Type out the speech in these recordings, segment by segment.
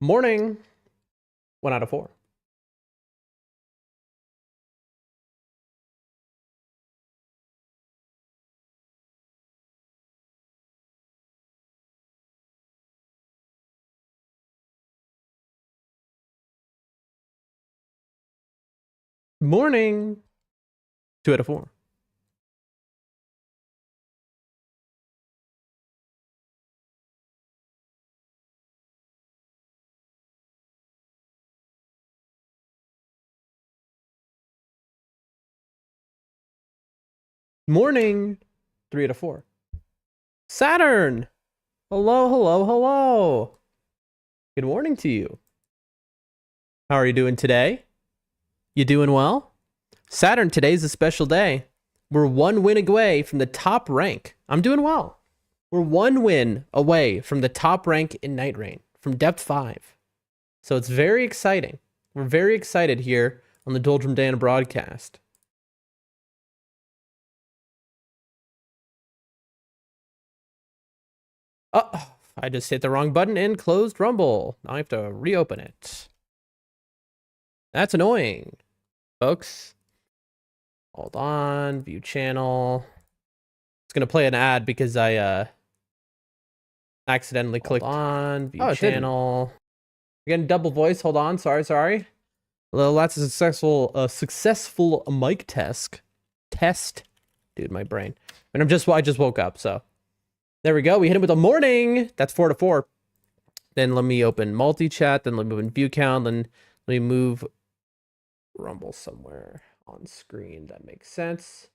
Morning. 1 out of 4. Morning. 2 out of 4. Morning. 3 out of 4. Saturn. Hello, hello, hello. Good morning to you. How are you doing today? You doing well? Saturn, today's a special day. We're 1 win away from the top rank. I'm doing well. We're 1 win away from the top rank in Nightreign, from depth 5. So it's very exciting. We're very excited here on the Doldrum Dan broadcast. Oh, I just hit the wrong button and closed Rumble. Now I have to reopen it. That's annoying, folks. Hold on, view channel. It's gonna play an ad because I accidentally clicked on view channel. Again, double voice. Hold on, sorry. Well, that's a successful mic test. Dude, my brain. And I just woke up, so there we go. We hit him with a morning. That's 4 to 4. Then let me open multi-chat. Then let me open view count. Then let me move Rumble somewhere on screen. That makes sense.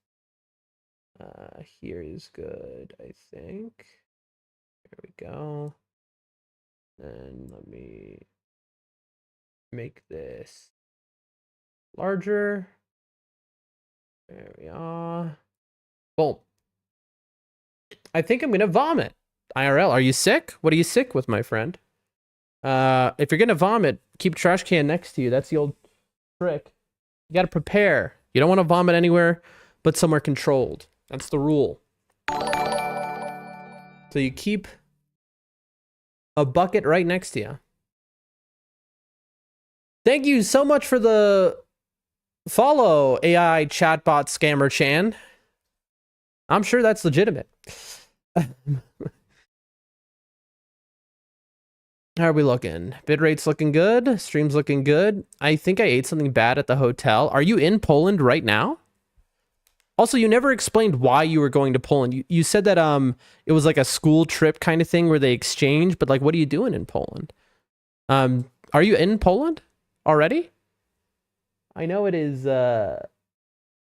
Here is good, I think. There we go. Then let me make this larger. There we are. Boom. I think I'm gonna vomit. IRL, are you sick? What are you sick with, my friend? If you're gonna vomit, keep a trash can next to you. That's the old trick. You gotta prepare. You don't want to vomit anywhere but somewhere controlled. That's the rule. So you keep a bucket right next to you. Thank you so much for the follow, AI chatbot scammer Chan. I'm sure that's legitimate. How are we looking? Bitrate's looking good. Stream's looking good. I think I ate something bad at the hotel. Are you in Poland right now? Also, you never explained why you were going to Poland. You said that it was like a school trip kind of thing where they exchange, but like, what are you doing in Poland? Are you in Poland already? I know it is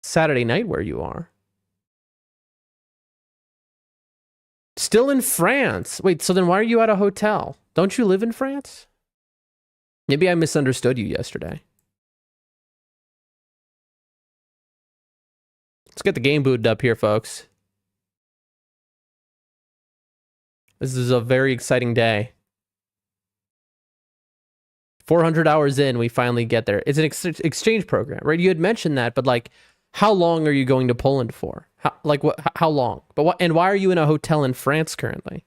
Saturday night where you are. Still in France. Wait, so then why are you at a hotel? Don't you live in France? Maybe I misunderstood you yesterday. Let's get the game booted up here, folks. This is a very exciting day. 400 hours in, we finally get there. It's an exchange program, right? You had mentioned that, but like, how long are you going to Poland for? How long? But what? And why are you in a hotel in France currently?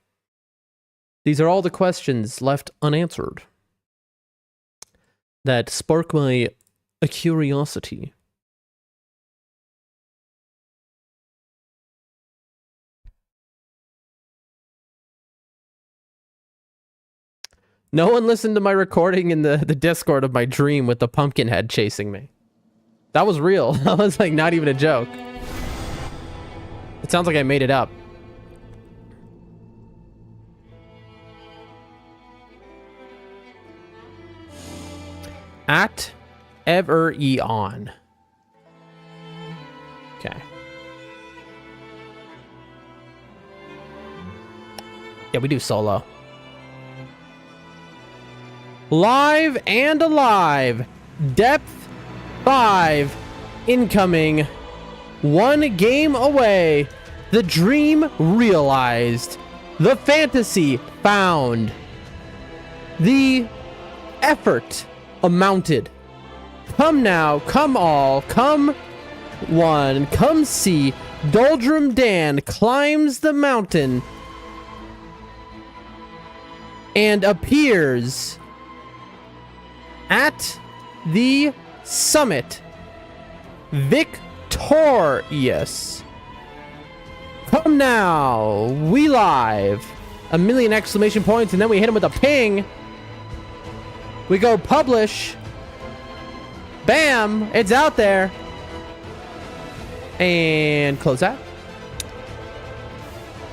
These are all the questions left unanswered that spark my curiosity. No one listened to my recording in the Discord of my dream with the pumpkin head chasing me. That was real. That was like not even a joke. It sounds like I made it up. At ever on. Okay. Yeah, we do solo. Live and alive. Depth 5 incoming. 1 game away. The dream realized. The fantasy found. The effort amounted. Come now, come all, come one, come see. Doldrum Dan climbs the mountain and appears at the summit. Victorious. Come now. We live. 1,000,000 exclamation points, and then we hit him with a ping. We go publish. Bam. It's out there. And close that.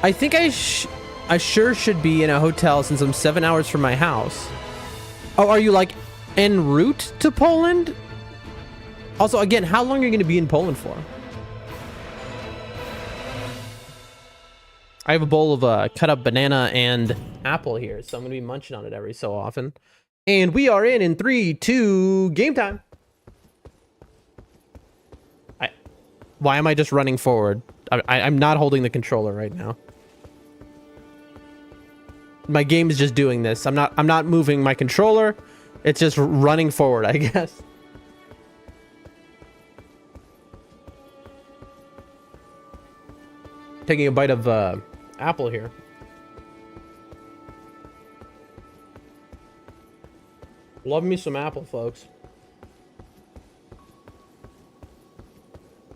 I think I sure should be in a hotel since I'm 7 hours from my house. Oh, are you like en route to Poland? Also, again, how long are you going to be in Poland for? I have a bowl of cut up banana and apple here, so I'm going to be munching on it every so often. And we are in 3, 2, game time. Why am I just running forward? I'm not holding the controller right now. My game is just doing this. I'm not moving my controller. It's just running forward, I guess. Taking a bite of apple here. Love me some apple, folks.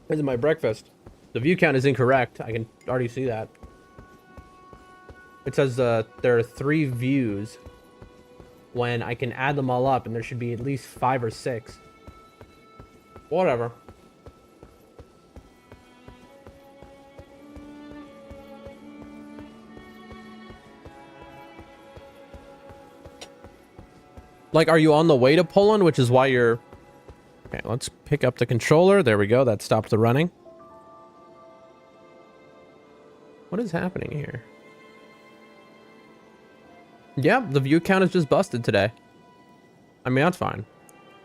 This is my breakfast. The view count is incorrect. I can already see that. It says there are 3 views when I can add them all up, and there should be at least 5 or 6. Whatever. Like, are you on the way to Poland, which is why you're... Okay, let's pick up the controller. There we go. That stopped the running. What is happening here? Yeah, the view count is just busted today. I mean, that's fine.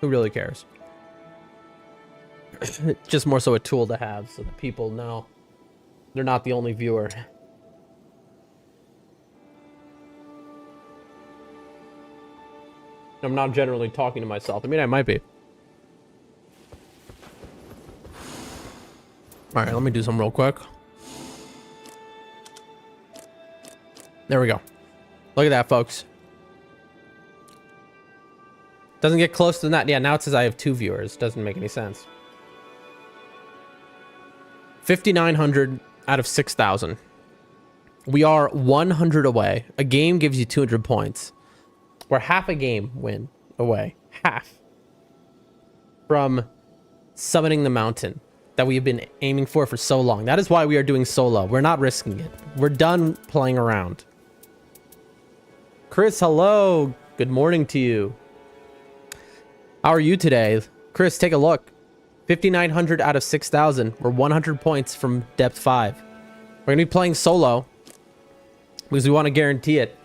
Who really cares? It's just more so a tool to have so that people know they're not the only viewer. I'm not generally talking to myself. I mean, I might be. All right, let me do some real quick. There we go. Look at that, folks. Doesn't get close to that. Yeah, now it says I have 2 viewers. Doesn't make any sense. 5,900 out of 6,000. We are 100 away. A game gives you 200 points. We're half a game win away. Half. From summiting the mountain that we've been aiming for so long. That is why we are doing solo. We're not risking it. We're done playing around. Chris, hello. Good morning to you. How are you today? Chris, take a look. 5,900 out of 6,000. We're 100 points from depth 5. We're going to be playing solo because we want to guarantee it.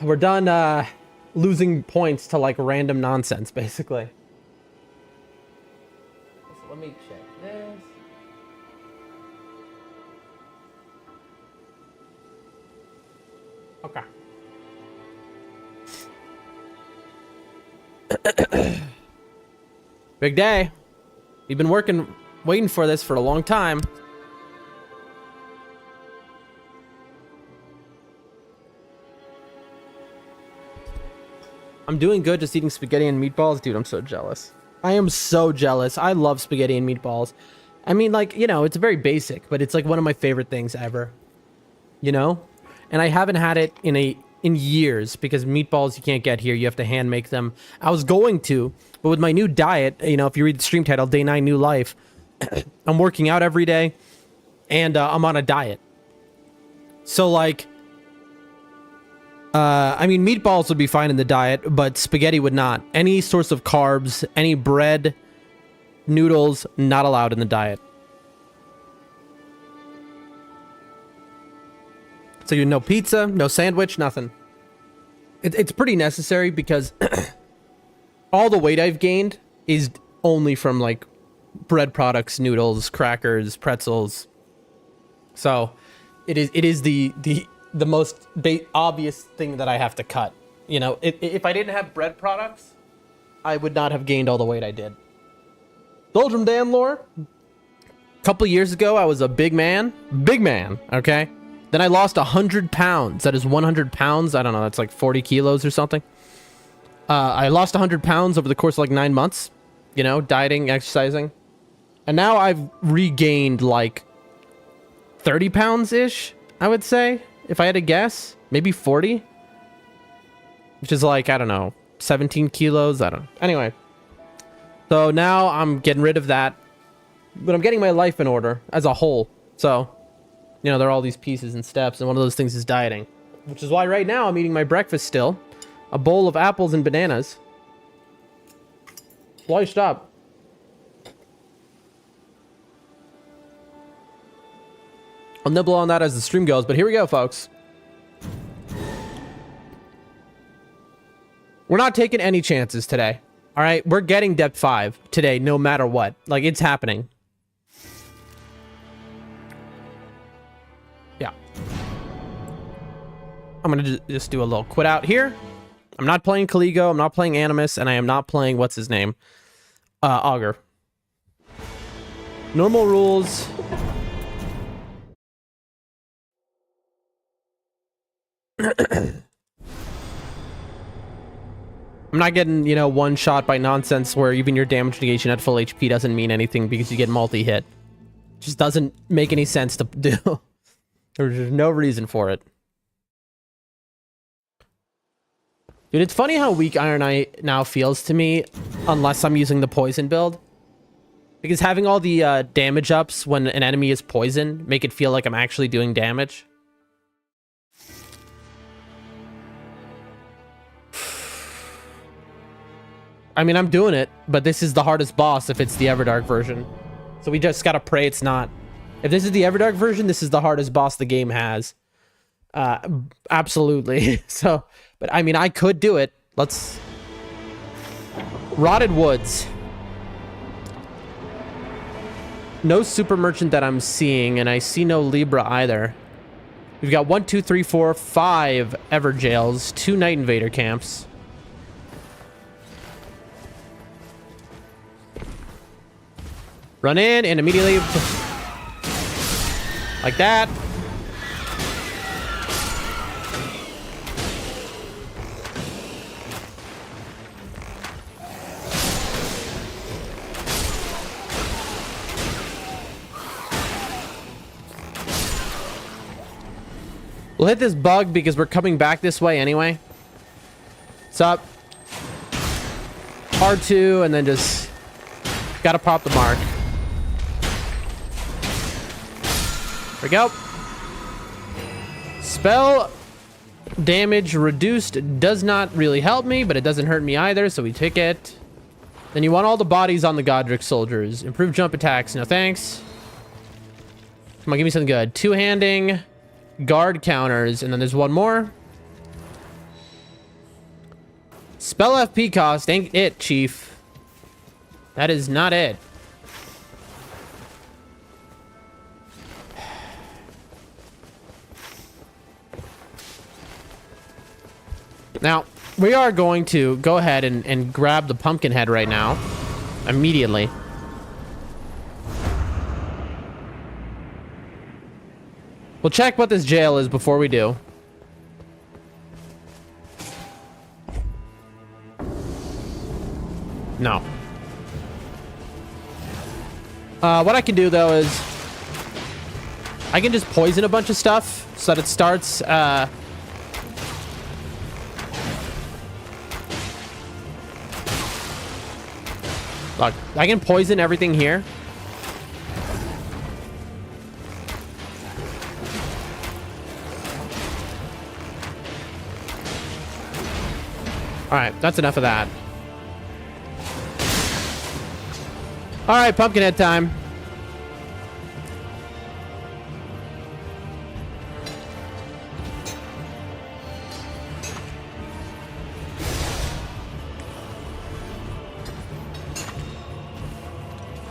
We're done losing points to like random nonsense, basically. So let me check this. Okay. Big day. You've been waiting for this for a long time. I'm doing good, just eating spaghetti and meatballs. Dude, I'm so jealous. I am so jealous. I love spaghetti and meatballs. I mean, like, you know, it's very basic, but it's like one of my favorite things ever. You know? And I haven't had it in years because meatballs you can't get here. You have to hand make them. I was going to, but with my new diet, you know, if you read the stream title, Day 9 New Life, I'm working out every day and I'm on a diet. So like, I mean, meatballs would be fine in the diet, but spaghetti would not. Any source of carbs, any bread, noodles, not allowed in the diet. So you no pizza, no sandwich, nothing. It's pretty necessary because all the weight I've gained is only from like bread products, noodles, crackers, pretzels. So it is the most obvious thing that I have to cut. You know, if I didn't have bread products, I would not have gained all the weight I did. Doldrum Dan lore. A couple years ago, I was a big man, okay? Then I lost 100 pounds. That is 100 pounds. I don't know. That's like 40 kilos or something. I lost 100 pounds over the course of like 9 months, you know, dieting, exercising. And now I've regained like 30 pounds ish, I would say, if I had to guess, maybe 40, which is like, I don't know, 17 kilos. I don't know. Anyway, so now I'm getting rid of that, but I'm getting my life in order as a whole. So, you know, there are all these pieces and steps, and one of those things is dieting, which is why right now I'm eating my breakfast still, a bowl of apples and bananas. Why you stop? I'll nibble on that as the stream goes, but here we go, folks. We're not taking any chances today. All right, we're getting depth 5 today, no matter what. Like, it's happening. Yeah. I'm gonna just do a little quit out here. I'm not playing Caligo, I'm not playing Animus, and I am not playing, what's his name? Augur. Normal rules. I'm not getting, you know, one shot by nonsense where even your damage negation at full HP doesn't mean anything because you get multi-hit. Just doesn't make any sense to do. There's no reason for it. Dude, it's funny how weak Iron Eye now feels to me unless I'm using the poison build. Because having all the damage ups when an enemy is poisoned make it feel like I'm actually doing damage. I mean, I'm doing it, but this is the hardest boss if it's the Everdark version. So we just gotta pray it's not. If this is the Everdark version, this is the hardest boss the game has. Absolutely. So, but I mean, I could do it. Let's... Rotted Woods. No super merchant that I'm seeing, and I see no Libra either. We've got 1, 2, 3, 4, 5 Everjails, 2 Night Invader camps. Run in and immediately... like that. We'll hit this bug because we're coming back this way anyway. What's up? R2 and then just... gotta pop the mark. There we go. Spell damage reduced does not really help me, but it doesn't hurt me either, so we take it. Then you want all the bodies on the Godric soldiers. Improved jump attacks. No thanks. Come on, give me something good. Two-handing, guard counters, and then there's one more. Spell FP cost ain't it, Chief. That is not it. Now, we are going to go ahead and grab the pumpkin head right now. Immediately. We'll check what this jail is before we do. No. What I can do, though, is... I can just poison a bunch of stuff so that it starts... Look, I can poison everything here. Alright, that's enough of that. Alright, Pumpkinhead time.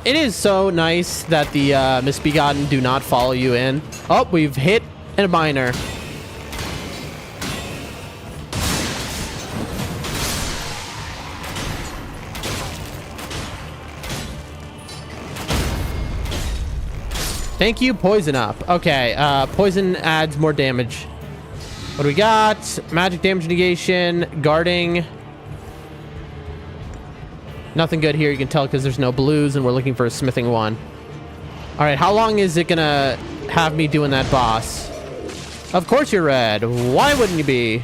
It is so nice that the Misbegotten do not follow you in. Oh, we've hit a miner. Thank you, poison up. Okay, poison adds more damage. What do we got? Magic damage negation, guarding. Nothing good here, you can tell, because there's no blues, and we're looking for a smithing one. All right, how long is it gonna have me doing that boss? Of course you're red. Why wouldn't you be?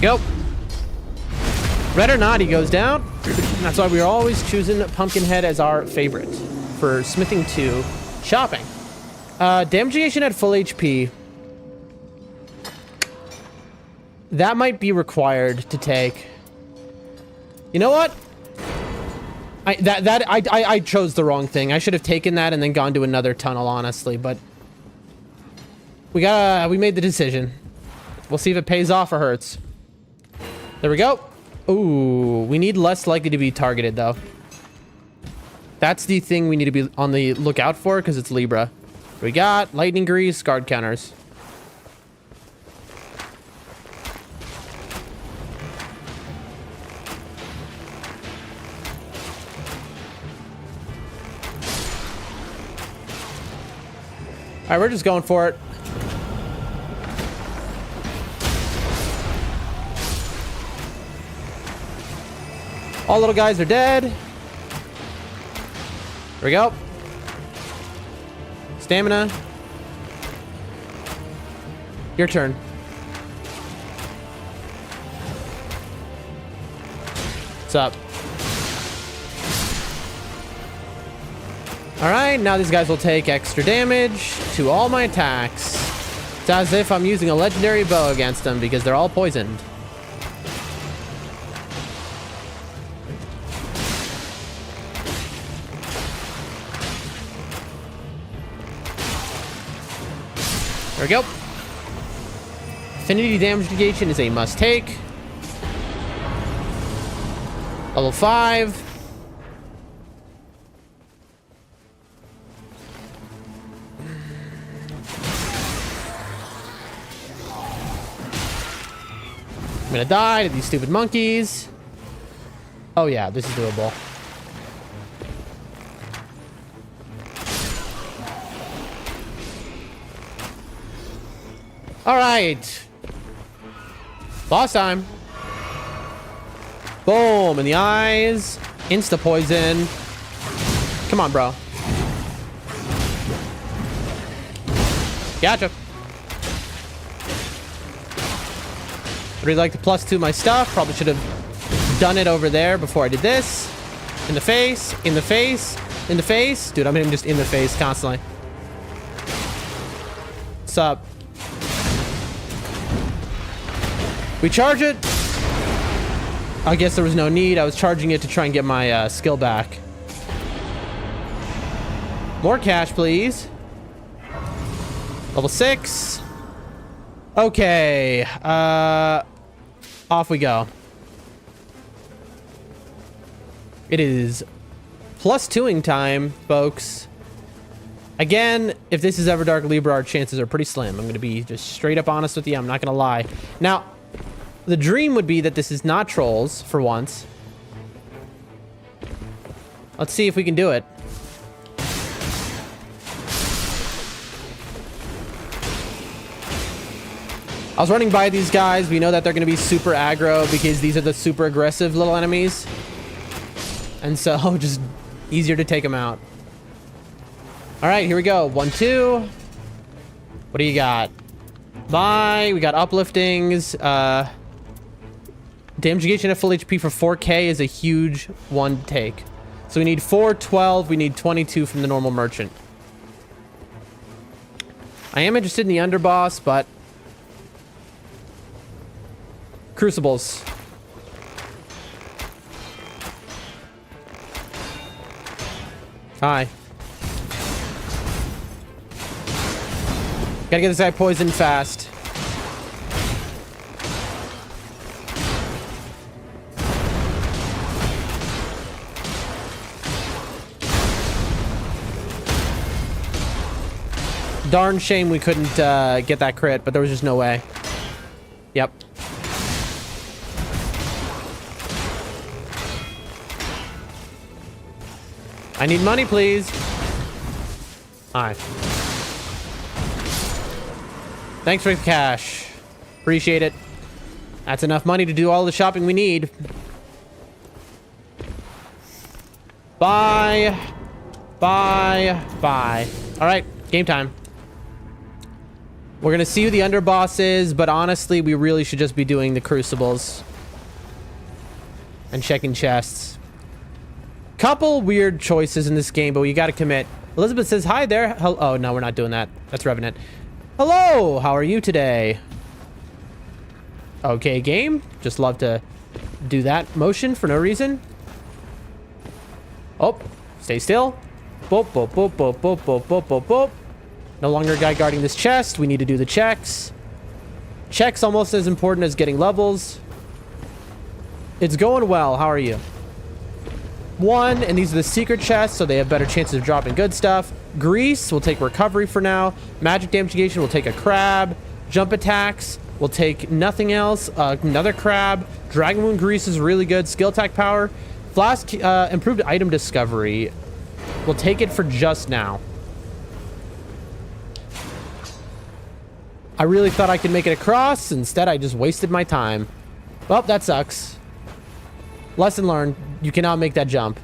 Go. Red or not, he goes down. That's why we're always choosing Pumpkinhead as our favorite for smithing 2 shopping. Damagation at full HP. That might be required to take. You know what? I chose the wrong thing. I should have taken that and then gone to another tunnel, honestly, but we made the decision. We'll see if it pays off or hurts. There we go. Ooh, we need less likely to be targeted, though. That's the thing we need to be on the lookout for, because it's Libra. We got lightning grease, guard counters. All right, we're just going for it. All little guys are dead. Here we go. Stamina. Your turn. What's up? All right, now these guys will take extra damage to all my attacks. It's as if I'm using a legendary bow against them because they're all poisoned. There we go. Affinity damage negation is a must take. Level 5. I'm gonna die to these stupid monkeys. Oh yeah, this is doable. All right. Boss time. Boom, in the eyes. Insta poison. Come on, bro. Gotcha. Really like to +2 my stuff. Probably should have done it over there before I did this. In the face, in the face, in the face. Dude, I'm hitting just in the face constantly. What's up? We charge it. I guess there was no need. I was charging it to try and get my skill back. More cash, please. Level 6. Okay. Off we go. It is +2ing time, folks. Again, if this is Everdark Libra, our chances are pretty slim. I'm going to be just straight up honest with you. I'm not going to lie. Now, the dream would be that this is not trolls for once. Let's see if we can do it. I was running by these guys. We know that they're going to be super aggro because these are the super aggressive little enemies. And so just easier to take them out. All right, here we go. 1, 2. What do you got? Bye. We got upliftings. Damage negation at full HP for 4K is a huge one to take. So we need 4, 12. We need 22 from the normal merchant. I am interested in the underboss, but Crucibles. Hi. Gotta get this guy poisoned fast. Darn shame we couldn't get that crit, but there was just no way. Yep. I need money, please. Alright. Thanks for the cash. Appreciate it. That's enough money to do all the shopping we need. Bye. Bye. Bye. Alright, game time. We're gonna see who the underboss is, but honestly, we really should just be doing the crucibles. And checking chests. Couple weird choices in this game, but you gotta commit. Elizabeth says, hi there. Oh, no, we're not doing that. That's Revenant. Hello, how are you today? Okay, game. Just love to do that motion for no reason. Oh, stay still. Boop, boop, boop, boop, boop, boop, boop, boop, boop. No longer a guy guarding this chest. We need to do the checks. Checks almost as important as getting levels. It's going well. How are you? 1, and these are the secret chests, so they have better chances of dropping good stuff. Grease will take recovery for now. Magic damage negation will take a crab. Jump attacks will take nothing else. Another crab. Dragon Moon grease is really good. Skill attack power. Flask improved item discovery. We'll take it for just now. I really thought I could make it across. Instead, I just wasted my time. Well, that sucks. Lesson learned. You cannot make that jump.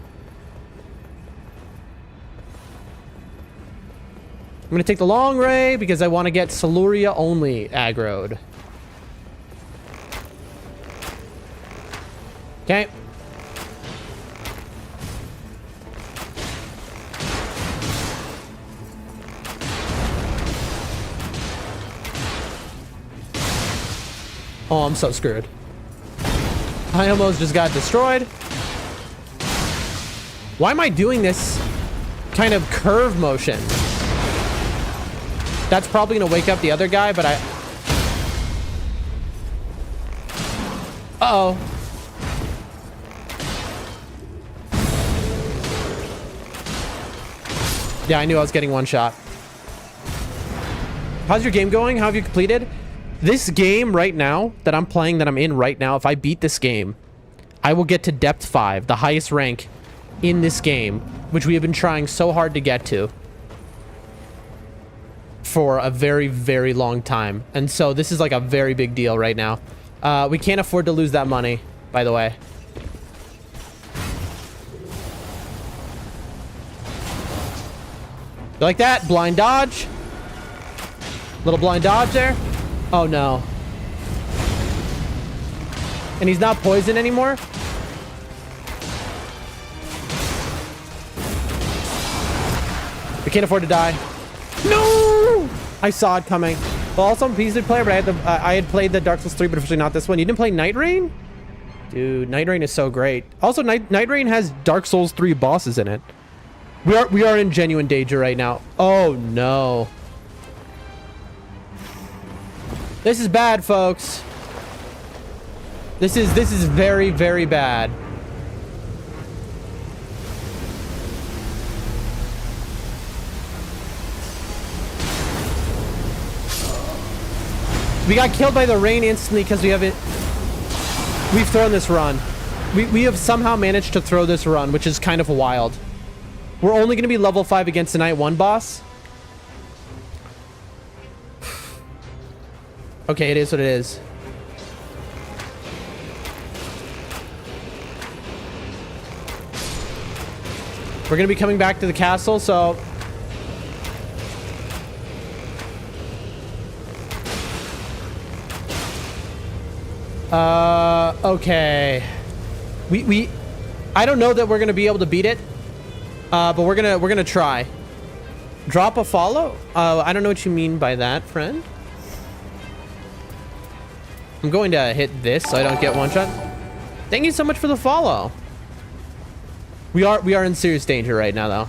I'm going to take the long ray because I want to get Siluria only aggroed. Okay. Oh, I'm so screwed. I almost just got destroyed. Why am I doing this kind of curve motion? That's probably gonna wake up the other guy, but I... Uh-oh. Yeah, I knew I was getting one shot. How's your game going? How have you completed? This game right now that I'm playing, that I'm in right now, if I beat this game, I will get to depth 5, the highest rank in this game, which we have been trying so hard to get to for a very, very long time. And so this is like a very big deal right now. We can't afford to lose that money, by the way. You like that? Blind dodge. Little blind dodge there. Oh no. And he's not poisoned anymore? We can't afford to die. No! I saw it coming. Well, also I'm a PC player, but I had played the Dark Souls 3, but officially not this one. You didn't play Nightreign? Dude, Nightreign is so great. Also, Nightreign has Dark Souls 3 bosses in it. We are in genuine danger right now. Oh no. This is bad, folks. This is very, very bad. We got killed by the rain instantly because we've thrown this run. We have somehow managed to throw this run, which is kind of wild. We're only going to be level 5 against the Night 1 boss. Okay, it is what it is. We're going to be coming back to the castle, so... Okay. I don't know that we're going to be able to beat it. But we're gonna try. Drop a follow? I don't know what you mean by that, friend. I'm going to hit this so I don't get one shot. Thank you so much for the follow. We are in serious danger right now,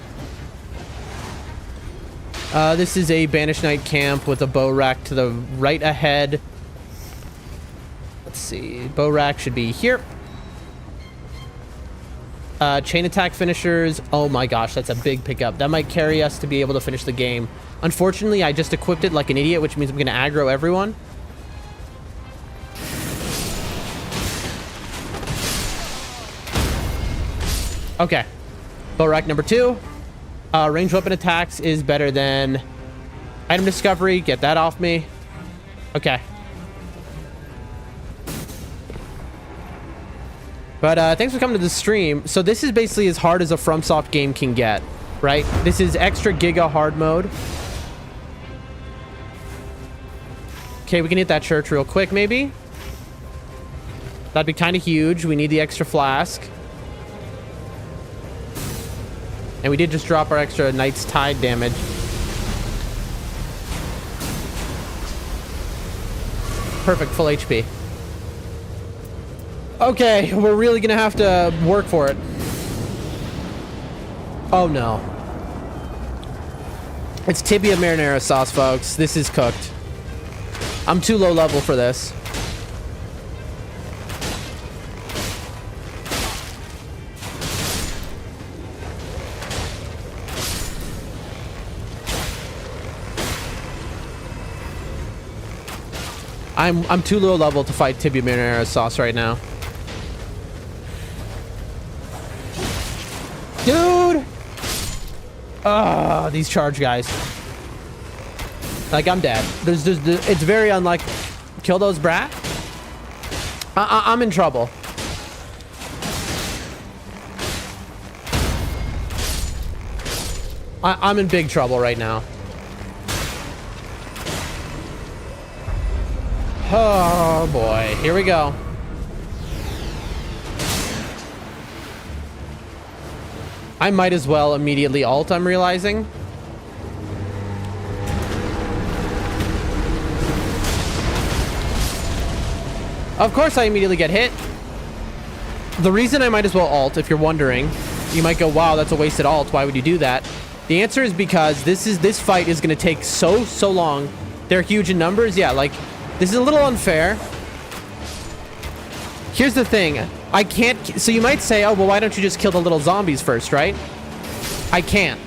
though. This is a Banished Knight camp with a bow rack to the right ahead. Let's see. Bow rack should be here. Chain attack finishers. Oh my gosh, that's a big pickup. That might carry us to be able to finish the game. Unfortunately, I just equipped it like an idiot, which means I'm going to aggro everyone. Okay. Bow rack number 2. Ranged weapon attacks is better than item discovery. Get that off me. Okay. But thanks for coming to the stream. So this is basically as hard as a FromSoft game can get, right? This is extra giga hard mode. Okay, we can hit that church real quick, maybe. That'd be kind of huge. We need the extra flask. And we did just drop our extra Knight's Tide damage. Perfect, full HP. Okay, we're really gonna have to work for it. Oh no. It's tibia marinara sauce, folks. This is cooked. I'm too low level for this. I'm too low level to fight tibia marinara sauce right now. Dude! Ah, these charge guys. Like, I'm dead. It's very unlikely. Kill those brat? I'm in trouble. I'm in big trouble right now. Oh boy, here we go. I might as well immediately ult, I'm realizing. Of course I immediately get hit. The reason I might as well ult, if you're wondering, you might go, wow, that's a wasted ult. Why would you do that? The answer is because this fight is going to take so long. They're huge in numbers. Yeah, like, this is a little unfair. Here's the thing. I can't... So you might say, oh, well, why don't you just kill the little zombies first, right? I can't.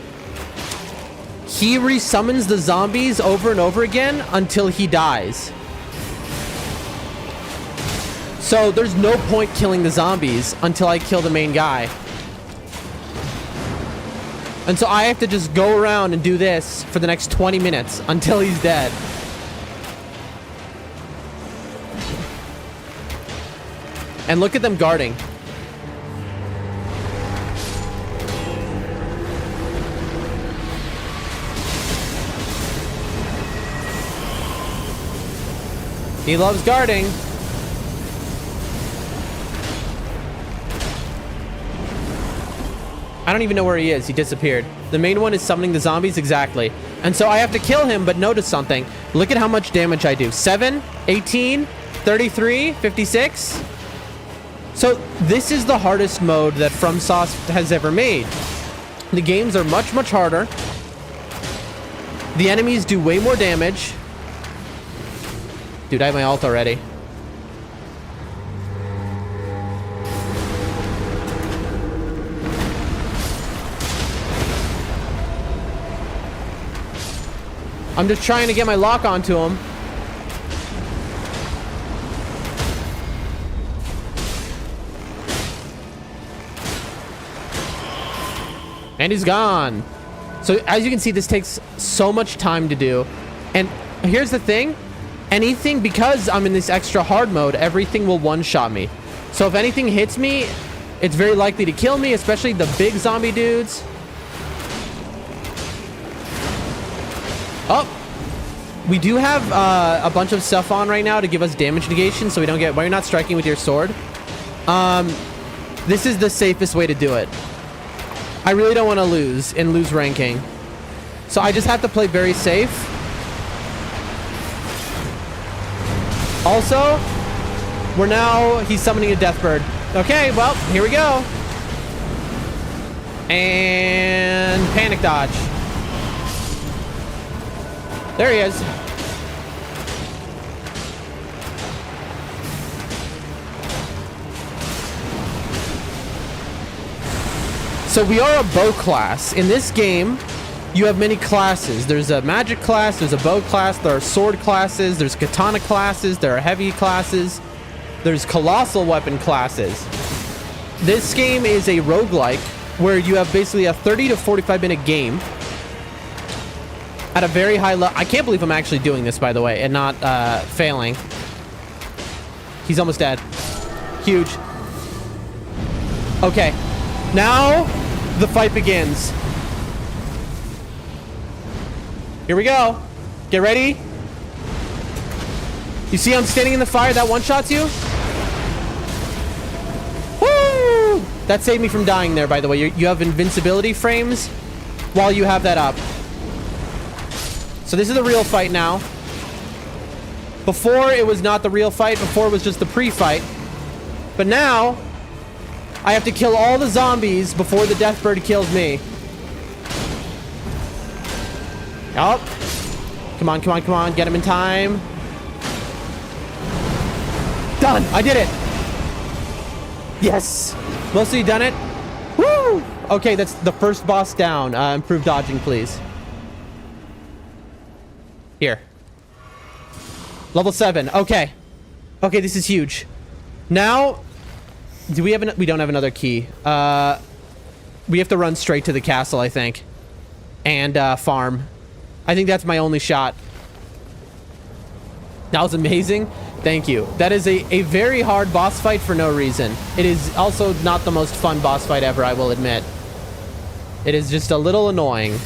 He resummons the zombies over and over again until he dies. So there's no point killing the zombies until I kill the main guy. And so I have to just go around and do this for the next 20 minutes until he's dead. And look at them guarding. He loves guarding. I don't even know where he is. He disappeared. The main one is summoning the zombies. Exactly. And so I have to kill him, but notice something. Look at how much damage I do. 7, 18, 33, 56. So this is the hardest mode that FromSoft has ever made. The games are much harder. The enemies do way more damage. Dude, I have my ult already. I'm just trying to get my lock onto him. And he's gone. So as you can see, this takes so much time to do. And here's the thing. Anything, because I'm in this extra hard mode, everything will one-shot me. So if anything hits me, it's very likely to kill me, especially the big zombie dudes. Oh, we do have a bunch of stuff on right now to give us damage negation, so we don't get... Why you're not striking with your sword? This is the safest way to do it. I really don't want to lose ranking. So I just have to play very safe. Also, he's summoning a Deathbird. Okay, well, here we go. And panic dodge. There he is. So we are a bow class. In this game, you have many classes. There's a magic class, there's a bow class, there are sword classes, there's katana classes, there are heavy classes, there's colossal weapon classes. This game is a roguelike where you have basically a 30 to 45 minute game at a very high level. I can't believe I'm actually doing this, by the way, and not failing. He's almost dead. Huge. Okay, now the fight begins. Here we go. Get ready. You see I'm standing in the fire? That one-shots you? Woo! That saved me from dying there, by the way. You have invincibility frames while you have that up. So this is the real fight now. Before, it was not the real fight. Before, it was just the pre-fight. But now, I have to kill all the zombies before the death bird kills me. Oh. Come on, come on, come on. Get him in time. Done. I did it. Yes. Mostly done it. Woo. Okay, that's the first boss down. Improve dodging, please. Here. Level 7. Okay. Okay, this is huge. Now, do we have we don't have another key. We have to run straight to the castle, I think. And farm. I think that's my only shot. That was amazing. Thank you. That is a very hard boss fight for no reason. It is also not the most fun boss fight ever, I will admit. It is just a little annoying.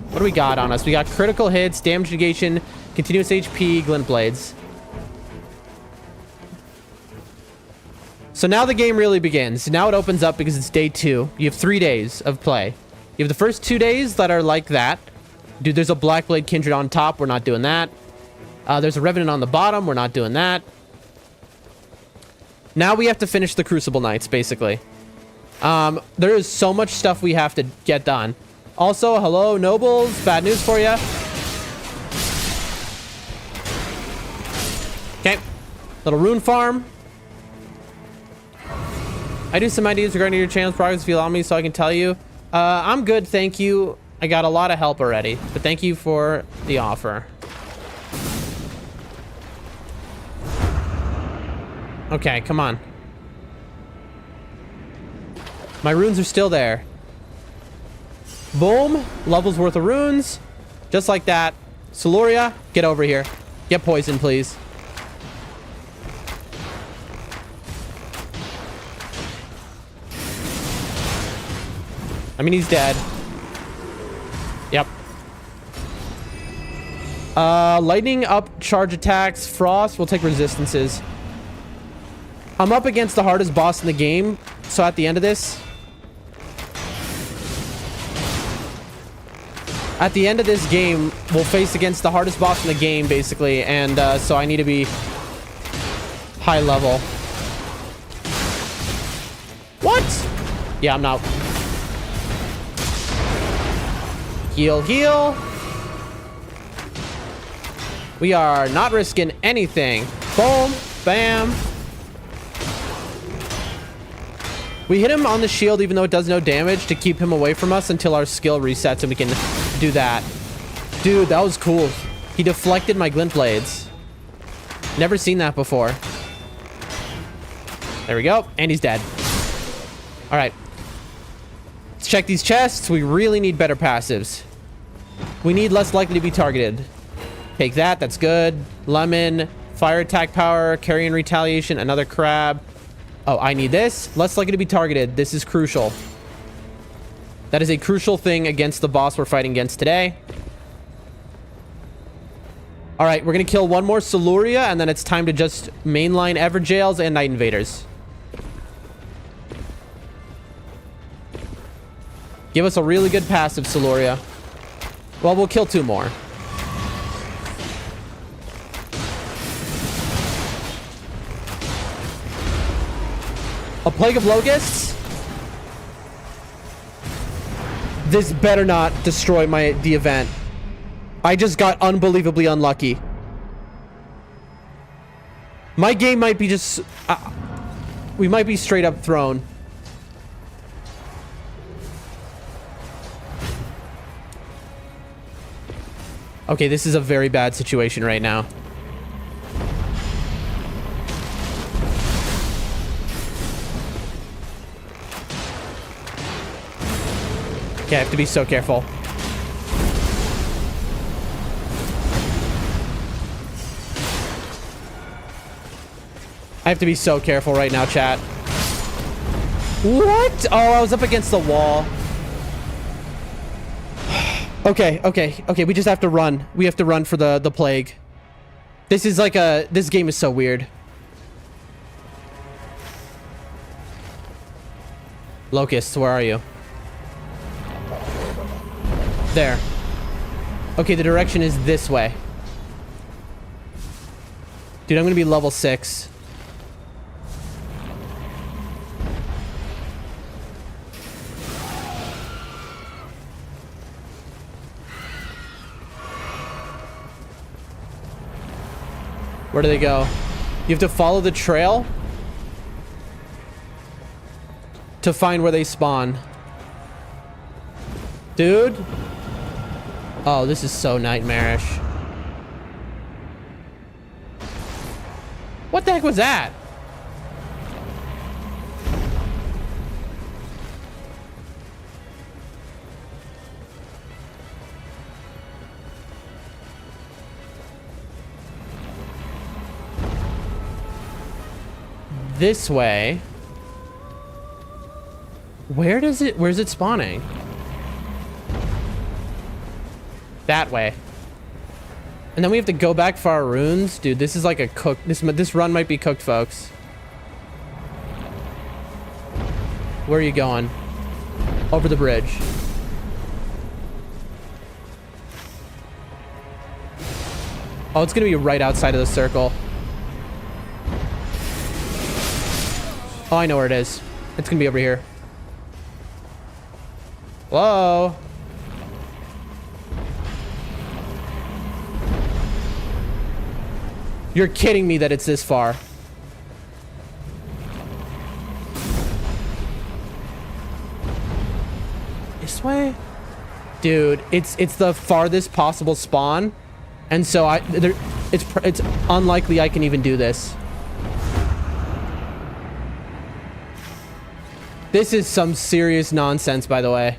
What do we got on us? We got critical hits, damage negation, continuous HP, glint blades. So now the game really begins. Now it opens up because it's day 2. You have 3 days of play. You have the first 2 days that are like that. Dude, there's a Blackblade Kindred on top. We're not doing that. There's a Revenant on the bottom. We're not doing that. Now we have to finish the Crucible Knights, basically. There is so much stuff we have to get done. Also, hello, nobles. Bad news for you. Okay. Little rune farm. I do some ideas regarding your channel's progress if you allow me so I can tell you. I'm good, thank you. I got a lot of help already, but thank you for the offer. Okay, come on. My runes are still there. Boom. Levels worth of runes. Just like that. Siluria, get over here. Get poisoned, please. I mean, he's dead. Yep. Lightning up charge attacks. Frost will take resistances. I'm up against the hardest boss in the game. So at the end of this... At the end of this game, we'll face against the hardest boss in the game, basically. And so I need to be high level. What? Yeah, I'm not... Heal, heal. We are not risking anything. Boom, bam. We hit him on the shield even though it does no damage to keep him away from us until our skill resets and we can do that. Dude, that was cool. He deflected my glint blades. Never seen that before. There we go. And he's dead. All right. Let's check these chests. We really need better passives. We need less likely to be targeted. Take that. That's good. Lemon. Fire attack power. Carrion retaliation. Another crab. Oh, I need this. Less likely to be targeted. This is crucial. That is a crucial thing against the boss we're fighting against today. All right, we're going to kill one more Siluria, and then it's time to just mainline Everjails and Night Invaders. Give us a really good passive, Siluria. Well, we'll kill 2 more. A Plague of Locusts? This better not destroy the event. I just got unbelievably unlucky. My game might be just... we might be straight up thrown. Okay, this is a very bad situation right now. Okay, I have to be so careful. I have to be so careful right now, chat. What? Oh, I was up against the wall. Okay, okay, okay. We just have to run. We have to run for the plague. This is like a... This game is so weird. Locusts, where are you? There. Okay, the direction is this way. Dude, I'm gonna be level 6. Where do they go? You have to follow the trail to find where they spawn. Dude. Oh, this is so nightmarish. What the heck was that? This way. Where's it spawning? That way. And then we have to go back for our runes. Dude, this is like a cook. This run might be cooked, folks. Where are you going? Over the bridge. Oh, it's gonna be right outside of the circle. Oh, I know where it is. It's gonna be over here. Whoa. You're kidding me that it's this far. This way? Dude, it's the farthest possible spawn. And so it's unlikely I can even do this. This is some serious nonsense, by the way.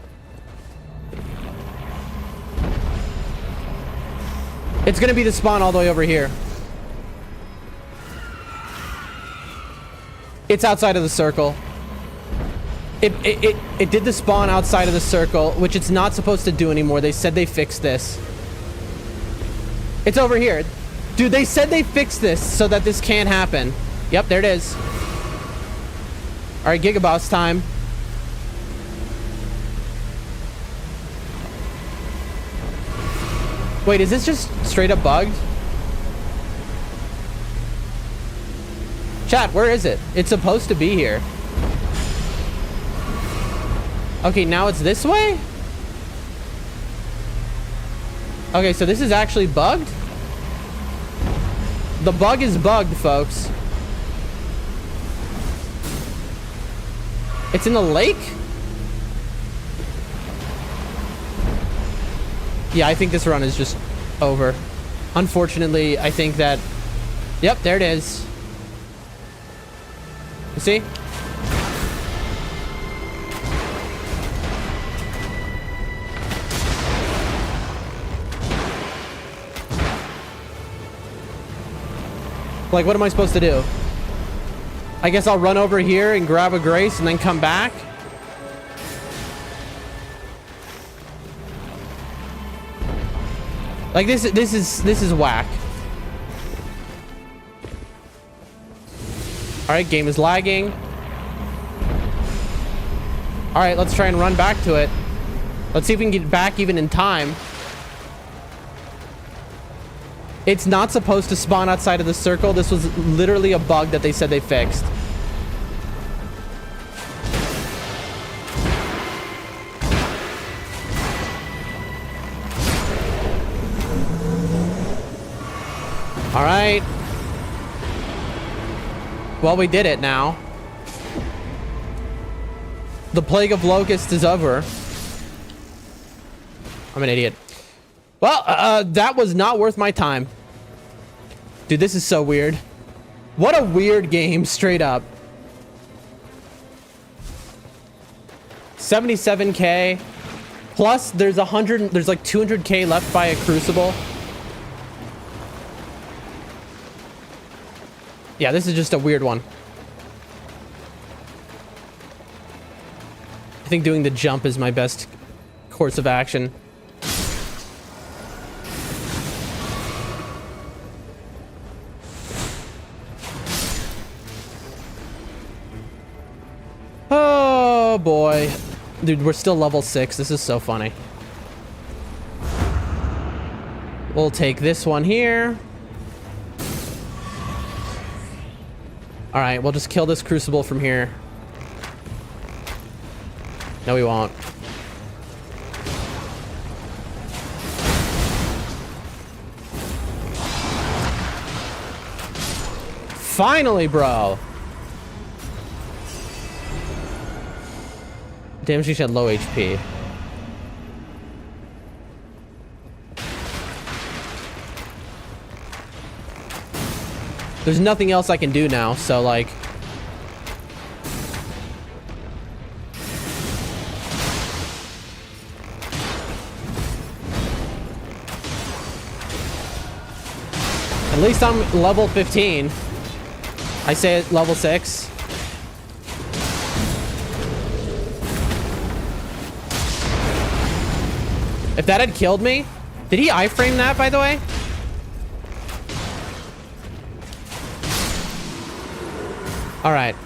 It's gonna be the spawn all the way over here. It's outside of the circle. It did the spawn outside of the circle, which it's not supposed to do anymore. They said they fixed this. It's over here. Dude, they said they fixed this so that this can't happen. Yep, there it is. All right, Gigaboss time. Wait, is this just straight up bugged? Chat, where is it? It's supposed to be here. Okay, now it's this way? Okay, so this is actually bugged? The bug is bugged, folks. It's in the lake? Yeah, I think this run is just over. Unfortunately, I think that... Yep, there it is. You see? Like, what am I supposed to do? I guess I'll run over here and grab a grace and then come back. Like, this is whack. All right, game is lagging. All right, let's try and run back to it. Let's see if we can get back even in time. It's not supposed to spawn outside of the circle. This was literally a bug that they said they fixed. All right. Well, we did it now. The plague of locusts is over. I'm an idiot. Well, that was not worth my time. Dude, this is so weird. What a weird game, straight up. 77k. Plus, there's like 200k left by a Crucible. Yeah, this is just a weird one. I think doing the jump is my best course of action. Oh boy. Dude, we're still level 6. This is so funny. We'll take this one here. All right, we'll just kill this Crucible from here. No, we won't. Finally, bro. Damn, she had low HP. There's nothing else I can do now, so like... At least I'm level 15. I say level 6. If that had killed me... Did he iframe that, by the way? Alright.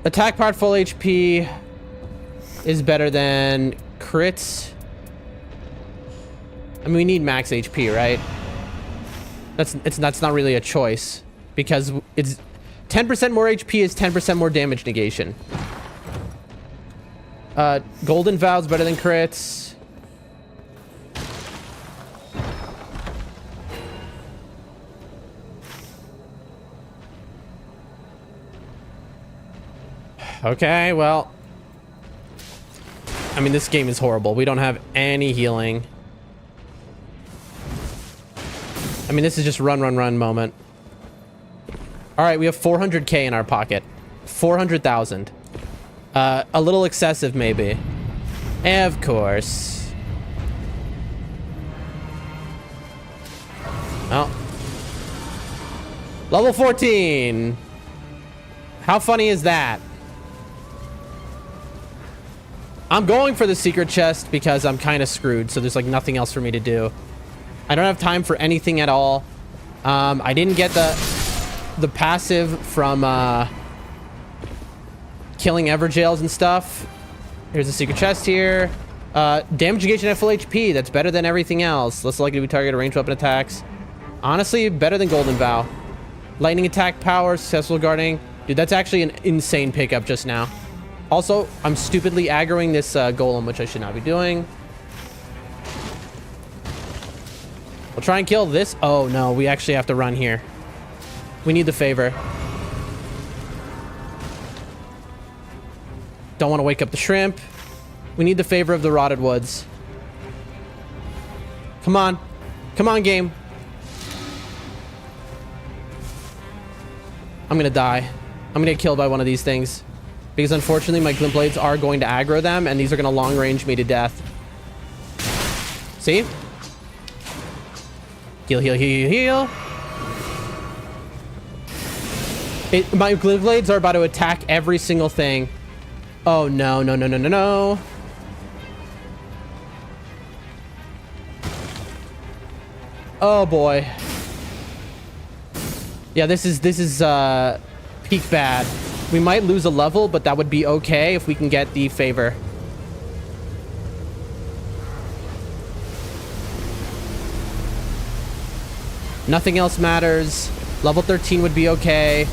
Attack part full HP is better than crits. I mean, we need max HP, right? That's not really a choice, because it's 10% more HP is 10% more damage negation. Golden Vow's better than crits. Okay, well, I mean, this game is horrible. We don't have any healing. I mean, this is just run, run, run moment. All right, we have 400k in our pocket. 400,000. A little excessive, maybe. Of course. Oh. Level 14. How funny is that? I'm going for the secret chest because I'm kind of screwed, so there's like nothing else for me to do. I don't have time for anything at all. I didn't get the passive from killing Everjails and stuff. Here's a secret chest here. Damage negation at full HP. That's better than everything else. Less likely to be targeted ranged weapon attacks. Honestly, better than Golden Vow. Lightning attack power, successful guarding. Dude, that's actually an insane pickup just now. Also, I'm stupidly aggroing this golem, which I should not be doing. We'll try and kill this. Oh, no. We actually have to run here. We need the favor. Don't want to wake up the shrimp. We need the favor of the rotted woods. Come on. Come on, game. I'm going to die. I'm going to get killed by one of these things. Because unfortunately, my glint blades are going to aggro them, and these are going to long range me to death. See? Heal, heal, heal, heal. My glint blades are about to attack every single thing. Oh, no, no, no, no, no, no. Oh, boy. Yeah, this is peak bad. We might lose a level, but that would be okay if we can get the favor. Nothing else matters. Level 13 would be okay.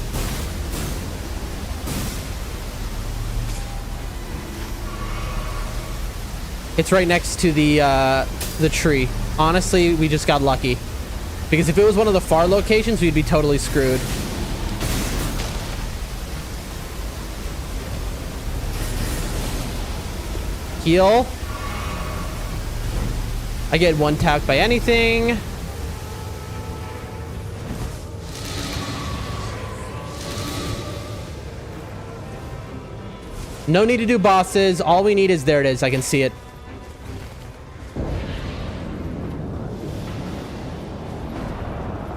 It's right next to the tree. Honestly, we just got lucky. Because if it was one of the far locations, we'd be totally screwed. Heal. I get one tapped by anything. No need to do bosses. All we need is, there it is. I can see it.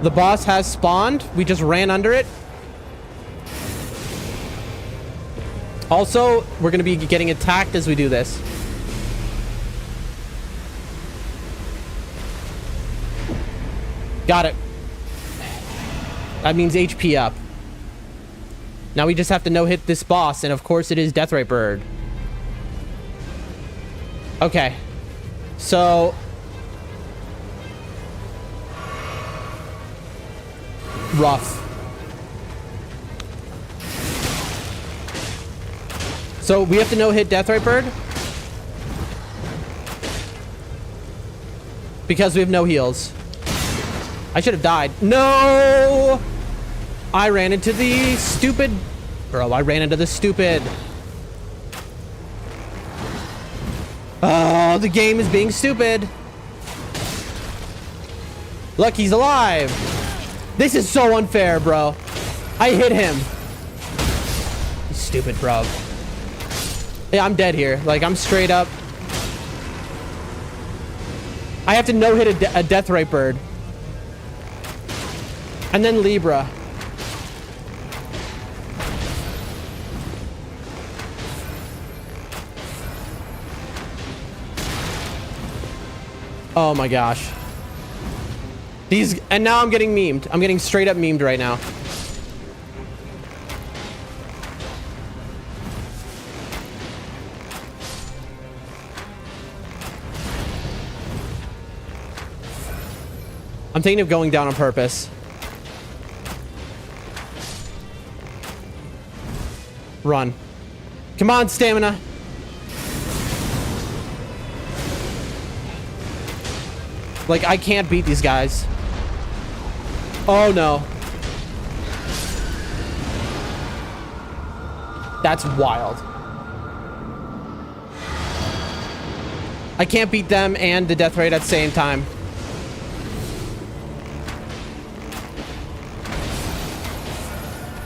The boss has spawned. We just ran under it. Also, we're going to be getting attacked as we do this. Got it. That means HP up. Now we just have to no-hit this boss, and of course it is Deathrite Bird. Okay. So... rough. So we have to no-hit Deathrite Bird? Because we have no heals. I should have died. No! I ran into the stupid... Bro, I ran into the stupid... Oh, the game is being stupid. Look, he's alive. This is so unfair, bro. I hit him. Stupid, bro. Yeah, I'm dead here. Like, I'm straight up. I have to no-hit a Deathrite Bird. And then Libra. Oh my gosh. These, and now I'm getting memed. I'm getting straight up memed right now. I'm thinking of going down on purpose. Run. Come on, stamina. Like, I can't beat these guys. Oh, no. That's wild. I can't beat them and the death rate at the same time.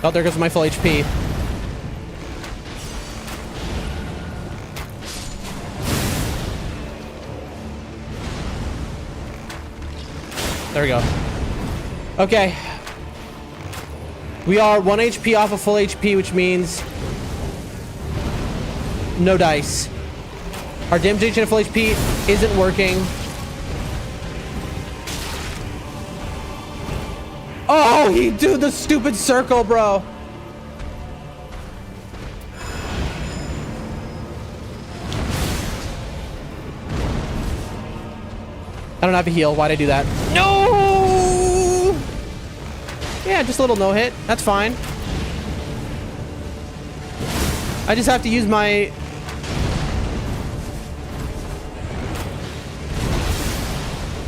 Oh, there goes my full HP. There we go. Okay. We are 1 HP off of full HP, which means no dice. Our damage agent at full HP isn't working. Oh, he did the stupid circle, bro. I don't have a heal. Why'd I do that? No! Yeah, just a little no hit. That's fine. I just have to use my...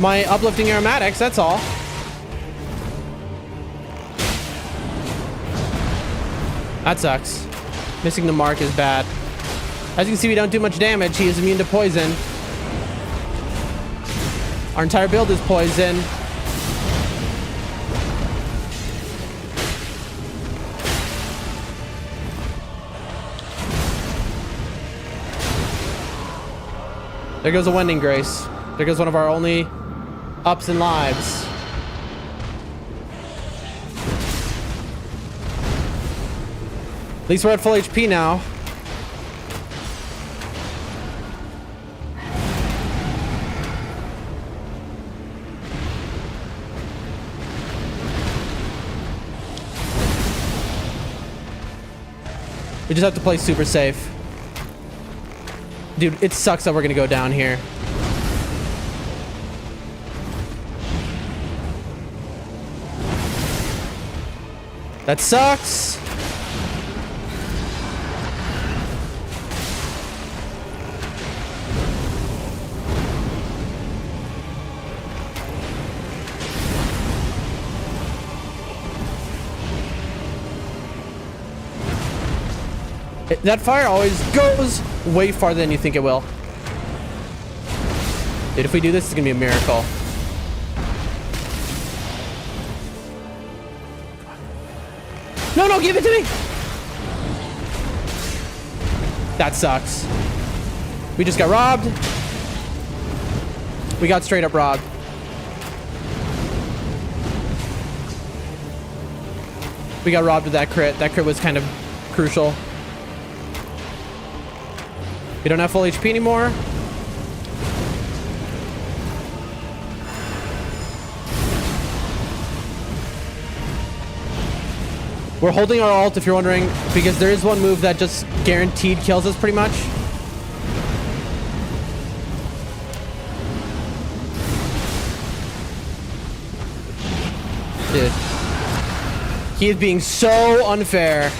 uplifting aromatics, that's all. That sucks. Missing the mark is bad. As you can see, we don't do much damage. He is immune to poison. Our entire build is poison. There goes a Wending Grace. There goes one of our only ups in lives. At least we're at full HP now. We just have to play super safe. Dude, it sucks that we're gonna go down here. That sucks. That fire always goes way farther than you think it will. Dude, if we do this, it's gonna be a miracle. No, no, give it to me! That sucks. We just got robbed. We got straight up robbed. We got robbed with that crit. That crit was kind of crucial. We don't have full HP anymore. We're holding our ult, if you're wondering, because there is one move that just guaranteed kills us pretty much. Dude. He is being so unfair.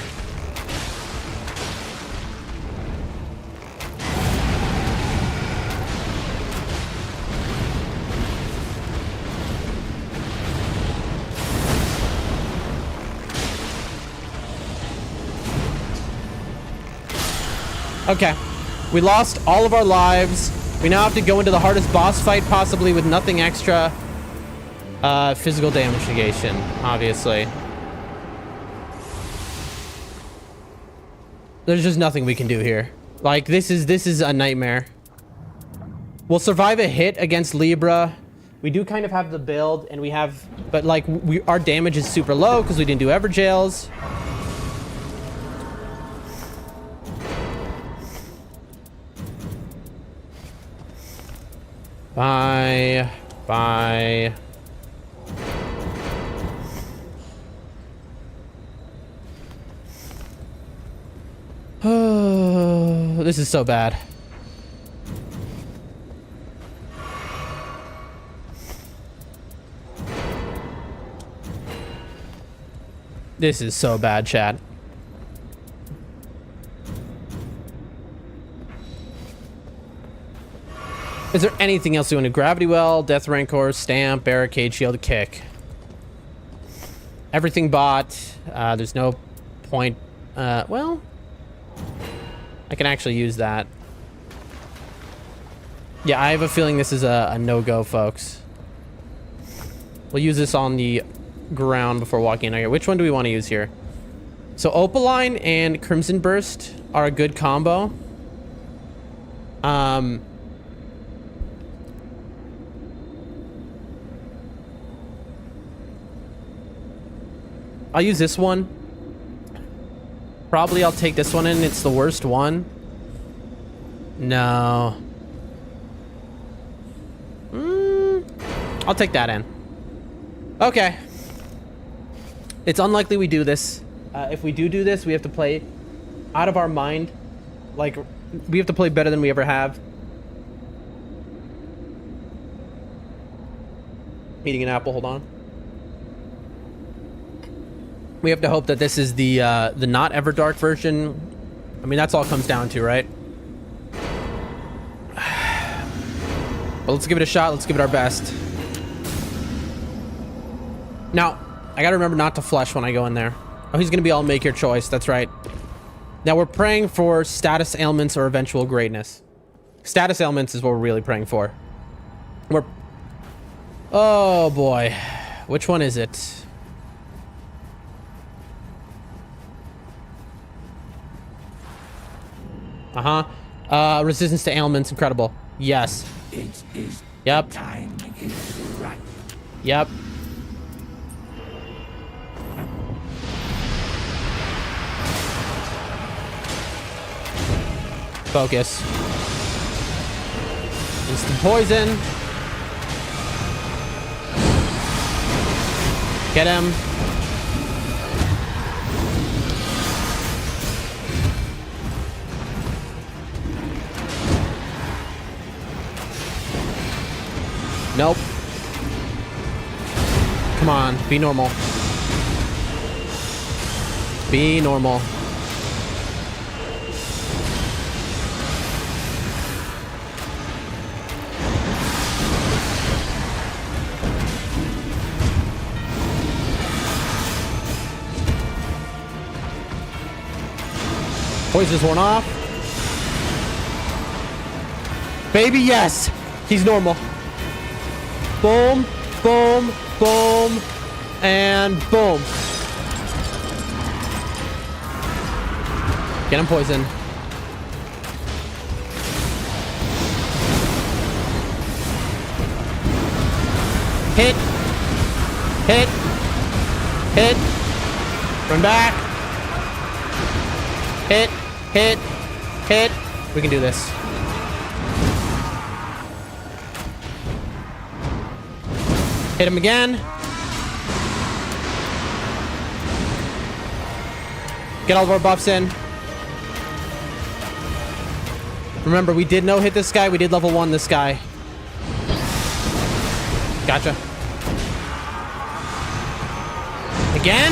Okay, we lost all of our lives. We now have to go into the hardest boss fight possibly with nothing extra. Physical damage negation, obviously. There's just nothing we can do here. Like, this is a nightmare. We'll survive a hit against Libra. We do kind of have the build, and we have, but like, our damage is super low because we didn't do Everjails. Bye. Bye. Oh, this is so bad. This is so bad, chat. Is there anything else we want to? Gravity Well, Death Rancor, Stamp, Barricade, Shield, Kick. Everything bought. There's no point. Well, I can actually use that. Yeah, I have a feeling this is a no-go, folks. We'll use this on the ground before walking in here. Which one do we want to use here? So Opaline and Crimson Burst are a good combo. I'll use this one. Probably I'll take this one in. It's the worst one. No. I'll take that in. Okay. It's unlikely we do this. If we do this, we have to play out of our mind. Like, we have to play better than we ever have. Eating an apple, hold on. We have to hope that this is the not Everdark version. I mean, that's all it comes down to, right? But let's give it a shot. Let's give it our best. Now, I gotta remember not to flush when I go in there. Oh, he's gonna be all make your choice. That's right. Now we're praying for status ailments or eventual greatness. Status ailments is what we're really praying for. Oh boy. Which one is it? Resistance to ailments, incredible. Yes. It is yep. Time is right. Yep. Focus. Instant poison. Get him. Nope. Come on, be normal. Be normal. Poison's worn off. Baby, yes. He's normal. Boom, boom, boom, and boom. Get him poisoned. Hit. Hit. Hit. Run back. Hit. Hit. Hit. We can do this. Hit him again. Get all of our buffs in. Remember, we did no hit this guy. We did level 1 this guy. Gotcha. Again?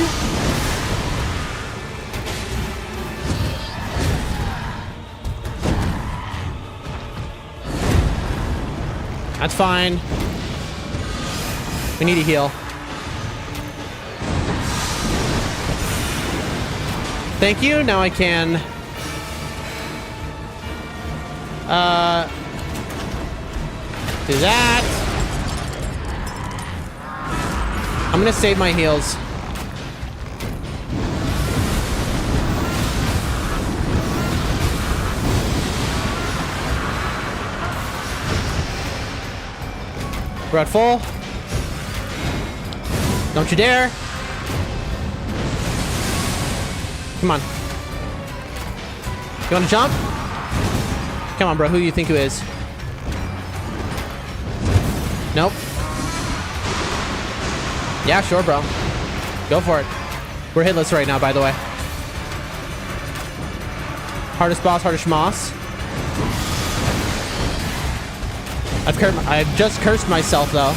That's fine. We need a heal. Thank you. Now I can... do that. I'm gonna save my heals. We're at full. Don't you dare. Come on. You wanna jump? Come on, bro. Who do you think who is? Nope. Yeah, sure, bro. Go for it. We're hitless right now, by the way. Hardest boss, hardest schmoss. I've just cursed myself, though.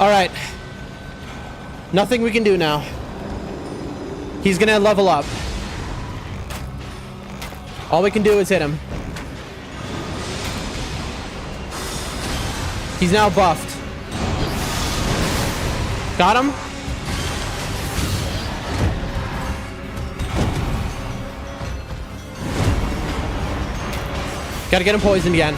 All right. Nothing we can do now. He's gonna level up. All we can do is hit him. He's now buffed. Got him? Gotta get him poisoned again.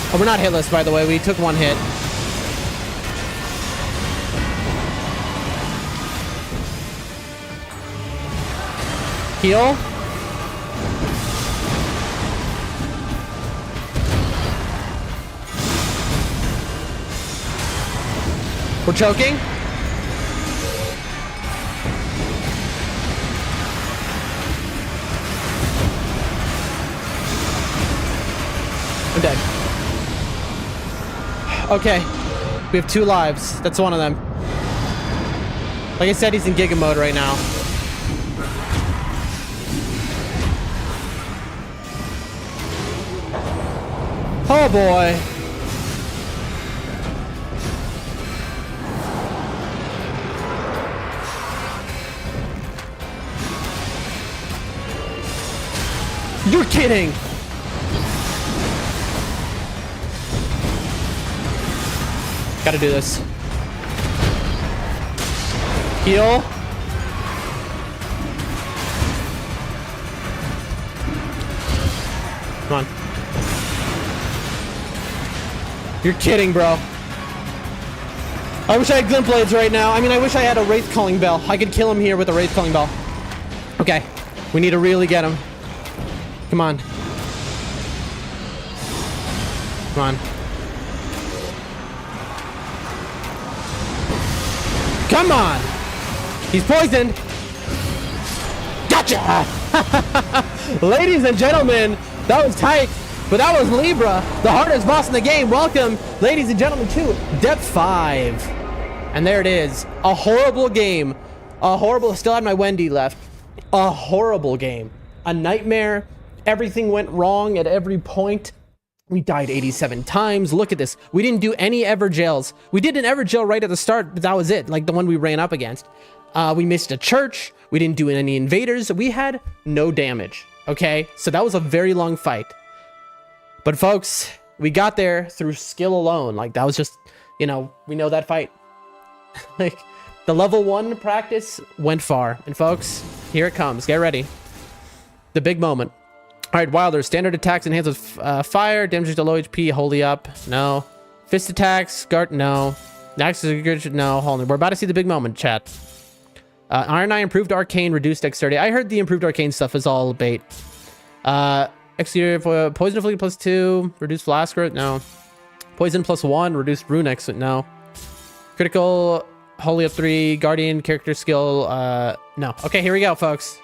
Oh, we're not hitless, by the way. We took one hit. Heal. We're choking. I'm dead. Okay. We have 2 lives. That's one of them. Like I said, he's in Giga mode right now. Oh boy. You're kidding. Gotta do this. Heal. Come on. You're kidding, bro. I wish I had glint blades right now. I mean, I wish I had a wraith calling bell. I could kill him here with a wraith calling bell. Okay. We need to really get him. Come on. Come on. Come on! He's poisoned! Gotcha! Ladies and gentlemen, that was tight, but that was Libra, the hardest boss in the game. Welcome, ladies and gentlemen, to Depth 5. And there it is. A horrible game. A horrible... Still had my Wendy left. A horrible game. A nightmare. Everything went wrong at every point. We died 87 times. Look at this. We didn't do any ever jails. We did an ever jail right at the start, but that was it. Like the one we ran up against. We missed a church. We didn't do any invaders. We had no damage. Okay, so that was a very long fight. But folks, we got there through skill alone. Like that was just, you know, we know that fight. Like the level 1 practice went far. And folks, here it comes. Get ready. The big moment. All right, Wilder. Standard attacks enhanced with fire. Damage to low HP. Holy up. No. Fist attacks. Guard. No. Next is a good. No. Hold on. We're about to see the big moment, chat. Iron Eye improved arcane, reduced dexterity. I heard the improved arcane stuff is all bait. Exterior poison afflicted +2. Reduced flask growth. No. Poison +1. Reduced rune exit. No. Critical. Holy up 3. Guardian character skill. No. Okay, here we go, folks.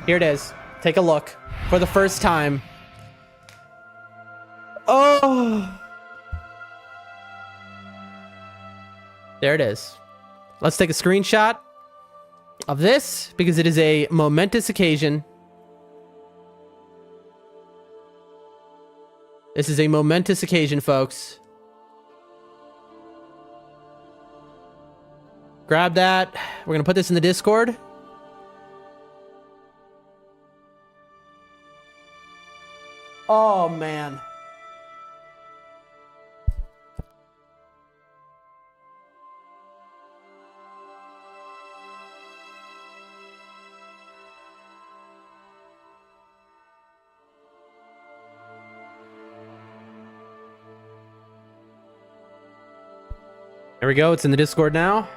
Here it is. Take a look. For the first time. Oh. There it is. Let's take a screenshot of this because it is a momentous occasion. This is a momentous occasion, folks. Grab that. We're going to put this in the Discord. Oh, man. There we go. It's in the Discord now.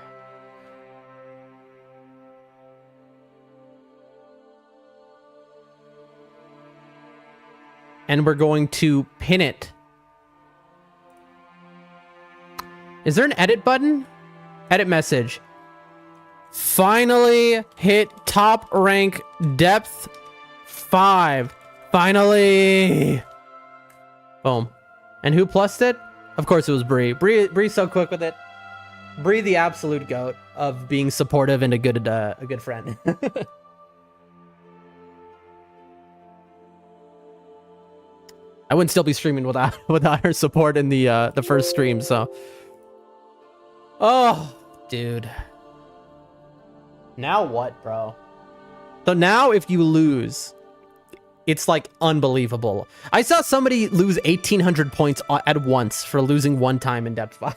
And we're going to pin it. Is there an edit button? Edit message. Finally hit top rank depth 5. Finally. Boom. And who plussed it? Of course it was Bree. Bree's so quick with it. Bree, the absolute goat of being supportive and a good friend. I wouldn't still be streaming without her support in the first stream, so. Oh, dude. Now what, bro? So now if you lose, it's like unbelievable. I saw somebody lose 1,800 points at once for losing one time in depth 5.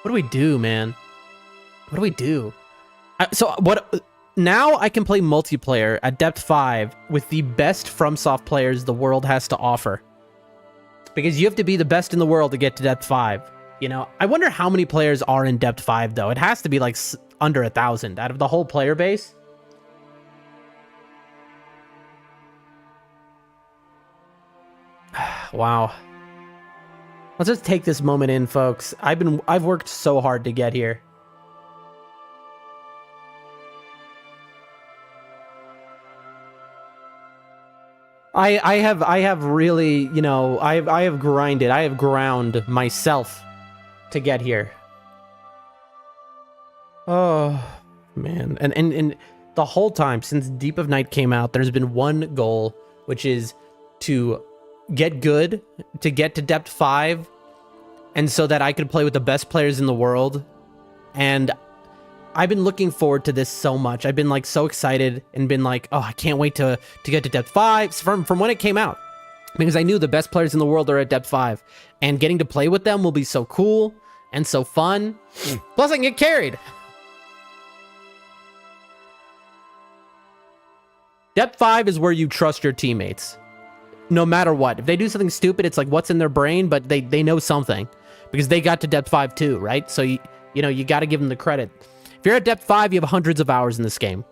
What do we do, man? What do we do? Now I can play multiplayer at depth 5 with the best FromSoft players the world has to offer. Because you have to be the best in the world to get to depth 5. You know, I wonder how many players are in depth 5 though. It has to be like under 1,000 out of the whole player base. Wow. Let's just take this moment in, folks. I've worked so hard to get here. I have really, you know, I have grinded. I have ground myself to get here. Oh, man. And the whole time since Deep of Night came out, there's been one goal, which is to get good, to get to depth 5, and so that I could play with the best players in the world. And I've been looking forward to this so much. I've been like so excited and been like, oh, I can't wait to get to depth 5 from when it came out, because I knew the best players in the world are at depth 5, and getting to play with them will be so cool and so fun. Plus I can get carried. Depth 5 is where you trust your teammates. No matter what. If they do something stupid, it's like what's in their brain, but they know something because they got to depth 5 too, right? So you know, you got to give them the credit. If you're at depth 5, you have hundreds of hours in this game.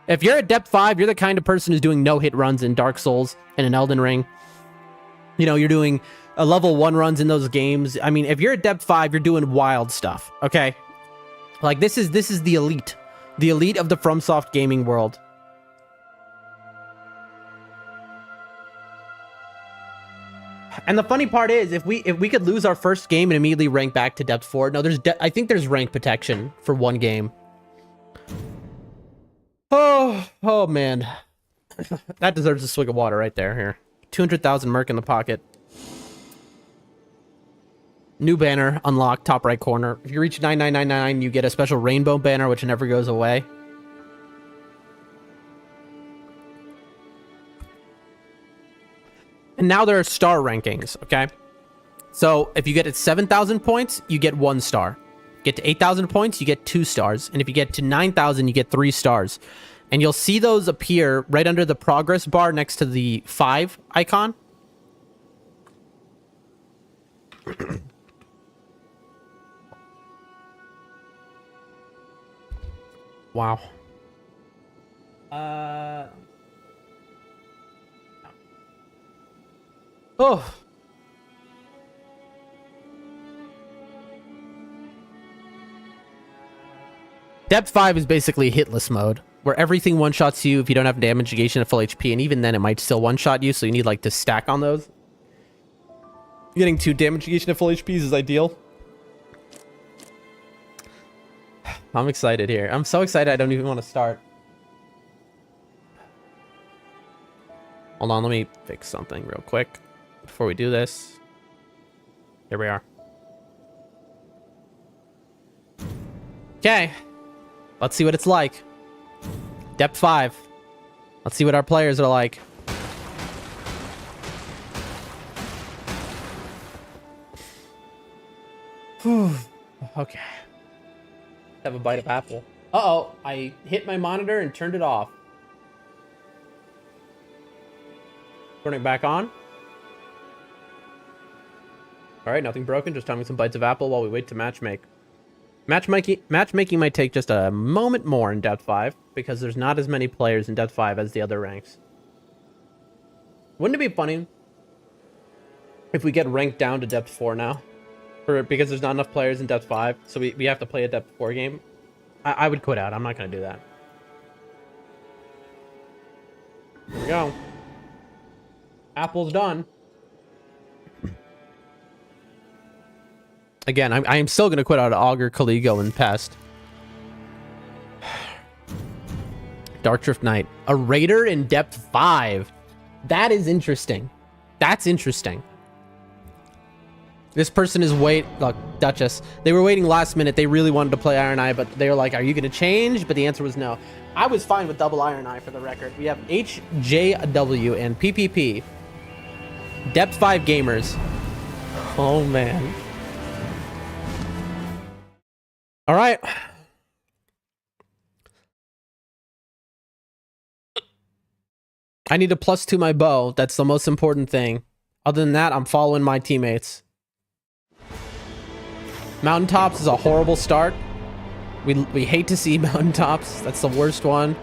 If you're at depth 5, you're the kind of person who's doing no-hit runs in Dark Souls and in Elden Ring. You know, you're doing a level 1 runs in those games. I mean, if you're at depth 5, you're doing wild stuff, okay? Like, this is the elite. The elite of the FromSoft gaming world. And the funny part is, if we could lose our first game and immediately rank back to depth 4, no, I think there's rank protection for one game. Oh man, that deserves a swig of water right there. Here, 200,000 merc in the pocket. New banner unlocked, top right corner. If you reach 9999, you get a special rainbow banner, which never goes away. And now there are star rankings, okay? So if you get at 7,000 points, you get 1 star. Get to 8,000 points, you get 2 stars. And if you get to 9,000, you get 3 stars. And you'll see those appear right under the progress bar next to the 5 icon. Wow. Oh. Depth 5 is basically hitless mode, where everything one-shots you if you don't have damage negation at full HP, and even then it might still one-shot you, so you need like to stack on those. Getting 2 damage negation at full HPs is ideal. I'm excited here. I'm so excited I don't even want to start. Hold on, let me fix something real quick before we do this. Here we are. Okay. Let's see what it's like. Depth 5. Let's see what our players are like. Okay. Have a bite of apple. Uh-oh, I hit my monitor and turned it off. Turn it back on. All right, nothing broken. Just having some bites of apple while we wait to matchmake. Matchmaking might take just a moment more in Depth 5 because there's not as many players in Depth 5 as the other ranks. Wouldn't it be funny if we get ranked down to Depth 4 now? Because there's not enough players in Depth 5, so we have to play a Depth 4 game. I would quit out. I'm not going to do that. Here we go. Apple's done. Again, I am still going to quit out Augur, Caligo, and Pest. Darkdrift Knight. A Raider in Depth 5. That is interesting. That's interesting. This person is look, Duchess. They were waiting last minute. They really wanted to play Iron Eye, but they were like, are you going to change? But the answer was no. I was fine with double Iron Eye for the record. We have HJW and PPP. Depth 5 gamers. Oh, man. All right. I need to +2 my bow. That's the most important thing. Other than that, I'm following my teammates. Mountaintops is a horrible start. We hate to see mountaintops. That's the worst one.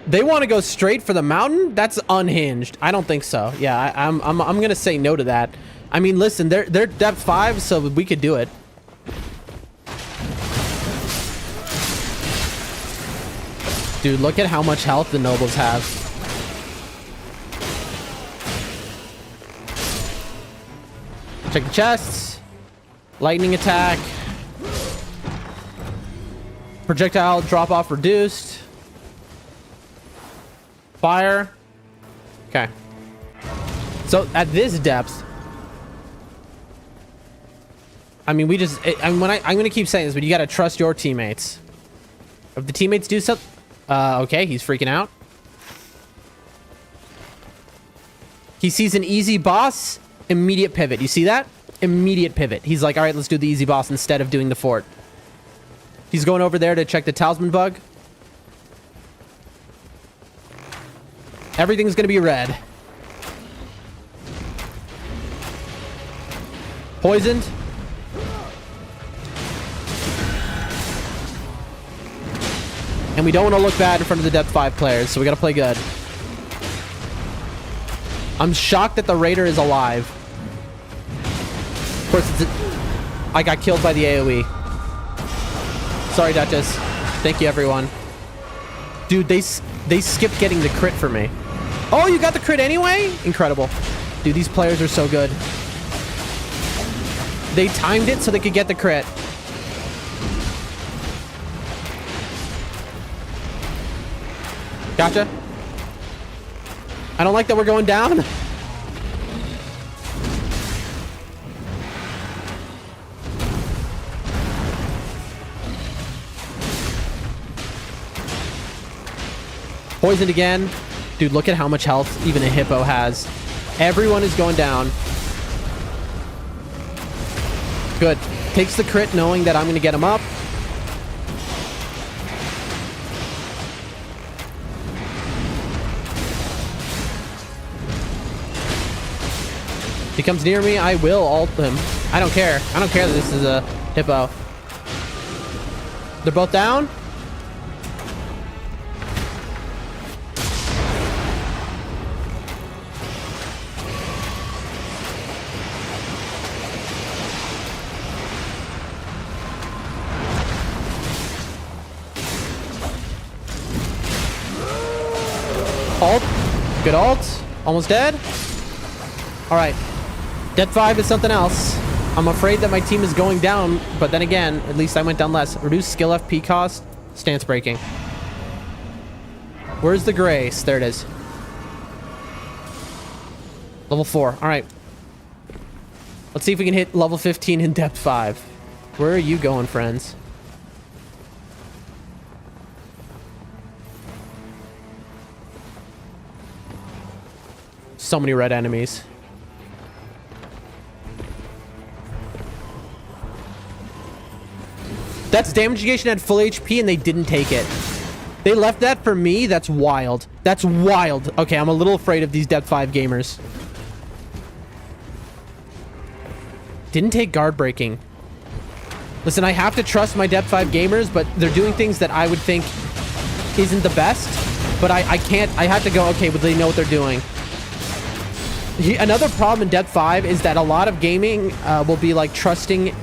They want to go straight for the mountain? That's unhinged. I don't think so. Yeah, I'm gonna say no to that. I mean, listen, they're Depth 5, so we could do it. Dude, look at how much health the nobles have. Check the chests. Lightning attack. Projectile drop off reduced. Fire. Okay. So at this depth, I mean, I'm gonna keep saying this, but you gotta trust your teammates. If the teammates do something, okay, he's freaking out. He sees an easy boss. Immediate pivot. You see that? Immediate pivot. He's like, all right, let's do the easy boss instead of doing the fort. He's going over there to check the talisman bug. Everything's gonna be red. Poisoned. And we don't want to look bad in front of the Depth 5 players, so we gotta play good. I'm shocked that the Raider is alive. Of course, I got killed by the AoE. Sorry, Duchess. Thank you, everyone. Dude, they skipped getting the crit for me. Oh, you got the crit anyway? Incredible. Dude, these players are so good. They timed it so they could get the crit. Gotcha. I don't like that we're going down. Poisoned again. Dude, look at how much health even a hippo has. Everyone is going down. Good. Takes the crit knowing that I'm going to get him up. If he comes near me, I will ult him. I don't care. I don't care that this is a hippo. They're both down. Ult. Good ult. Almost dead. All right. Dead 5 is something else. I'm afraid that my team is going down, but then again, at least I went down less. Reduce skill FP cost. Stance breaking. Where's the grace? There it is. Level 4. All right. Let's see if we can hit level 15 in depth 5. Where are you going, friends? So many red enemies. That's damage negation at full HP and they didn't take it. They left that for me. That's wild. That's wild. Okay, I'm a little afraid of these depth 5 gamers. Didn't take guard breaking. Listen, I have to trust my depth 5 gamers, but they're doing things that I would think isn't the best. But I can't. I have to go, okay, but they know what they're doing. Another problem in depth 5 is that a lot of gaming will be like trusting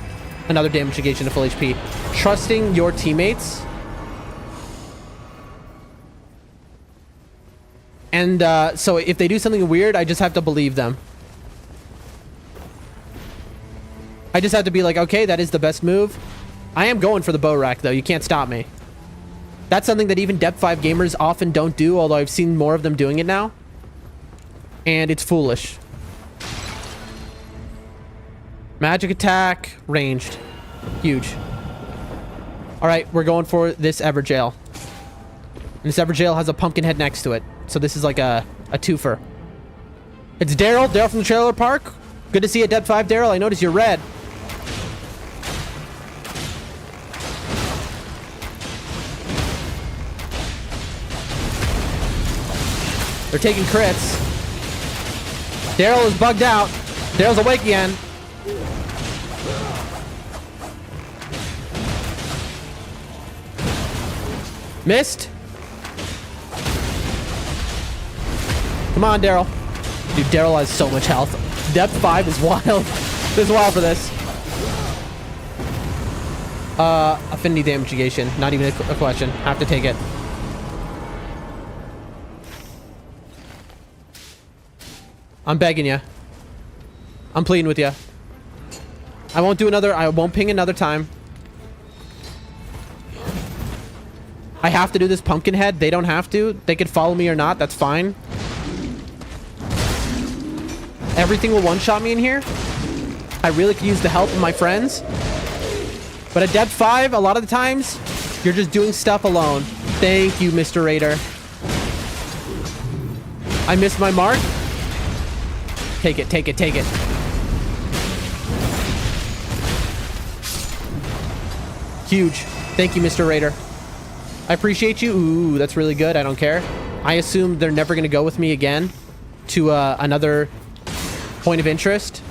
another damage negation to full HP. Trusting your teammates. And so if they do something weird, I just have to believe them. I just have to be like, okay, that is the best move. I am going for the bow rack, though. You can't stop me. That's something that even depth 5 gamers often don't do, although I've seen more of them doing it now. And it's foolish. Magic attack, ranged. Huge. All right, we're going for this Everjail. And this Everjail has a pumpkin head next to it. So this is like a twofer. It's Daryl. Daryl from the trailer park. Good to see you at depth 5, Daryl. I notice you're red. They're taking crits. Daryl is bugged out. Daryl's awake again. Missed. Come on, Daryl. Dude, Daryl has so much health. Depth 5 is wild. This is wild for this. Affinity damage negation. Not even a question. Have to take it. I'm begging you. I'm pleading with you. I won't do another. I won't ping another time. I have to do this pumpkin head. They don't have to. They could follow me or not. That's fine. Everything will one-shot me in here. I really could use the help of my friends. But at depth 5, a lot of the times, you're just doing stuff alone. Thank you, Mr. Raider. I missed my mark. Take it, take it, take it. Huge. Thank you, Mr. Raider. I appreciate you. Ooh, that's really good. I don't care. I assume they're never going to go with me again to another point of interest.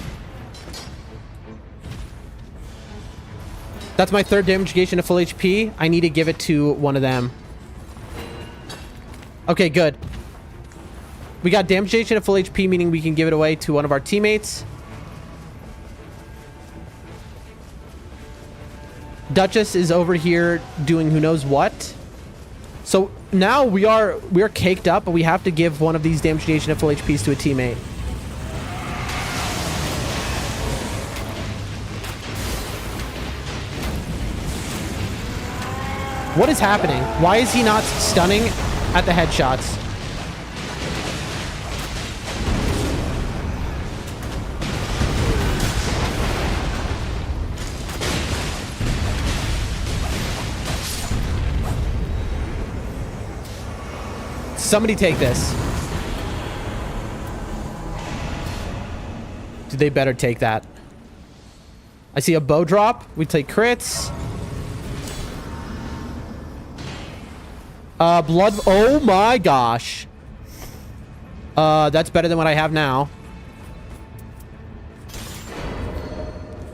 That's my 3rd damage negation to full HP. I need to give it to one of them. Okay, good. We got damage negation at full HP, meaning we can give it away to one of our teammates. Duchess is over here doing who knows what. So now we are caked up, but we have to give one of these damage negation at full HPs to a teammate. What is happening? Why is he not stunning at the headshots? Somebody take this. Dude, they better take that. I see a bow drop. We take crits. Blood. Oh my gosh. That's better than what I have now.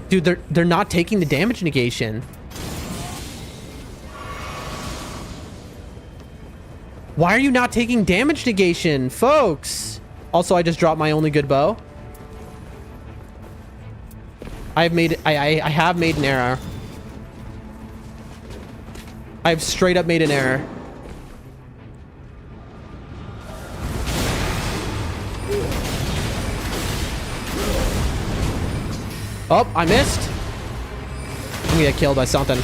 Dude, they're not taking the damage negation. Why are you not taking damage negation, folks? Also, I just dropped my only good bow. I have made an error. I've straight up made an error. Oh, I missed. I'm gonna get killed by something.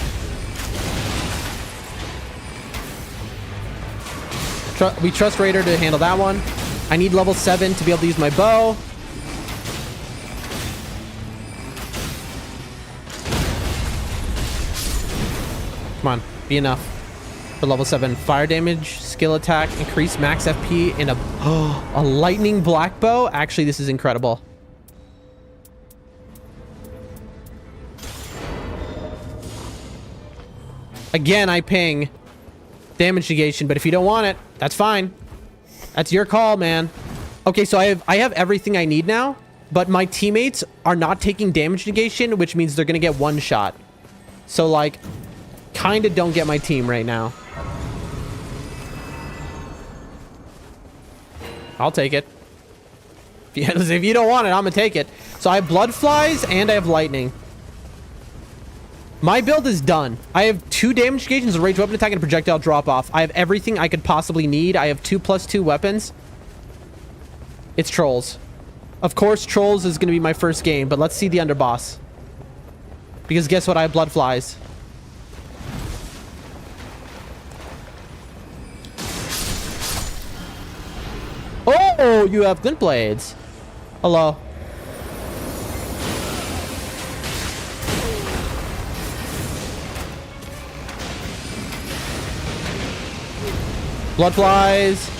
We trust Raider to handle that one. I need level 7 to be able to use my bow. Come on, be enough for level 7. Fire damage, skill attack, increase max FP, and a lightning black bow. Actually, this is incredible. Again, I ping damage negation, but if you don't want it, that's fine. That's your call, man. Okay, so I have everything I need now, but my teammates are not taking damage negation, which means they're gonna get one shot. So like, kind of don't get my team right now. I'll take it. If you don't want it, I'm gonna take it. So I have blood flies and I have lightning. My build is done. I have 2 damage engagements, a ranged weapon attack, and a projectile drop off. I have everything I could possibly need. I have 2+2 weapons. It's trolls. Of course, trolls is going to be my first game, but let's see the underboss. Because guess what? I have blood flies. Oh, you have glint blades. Hello. Blood flies.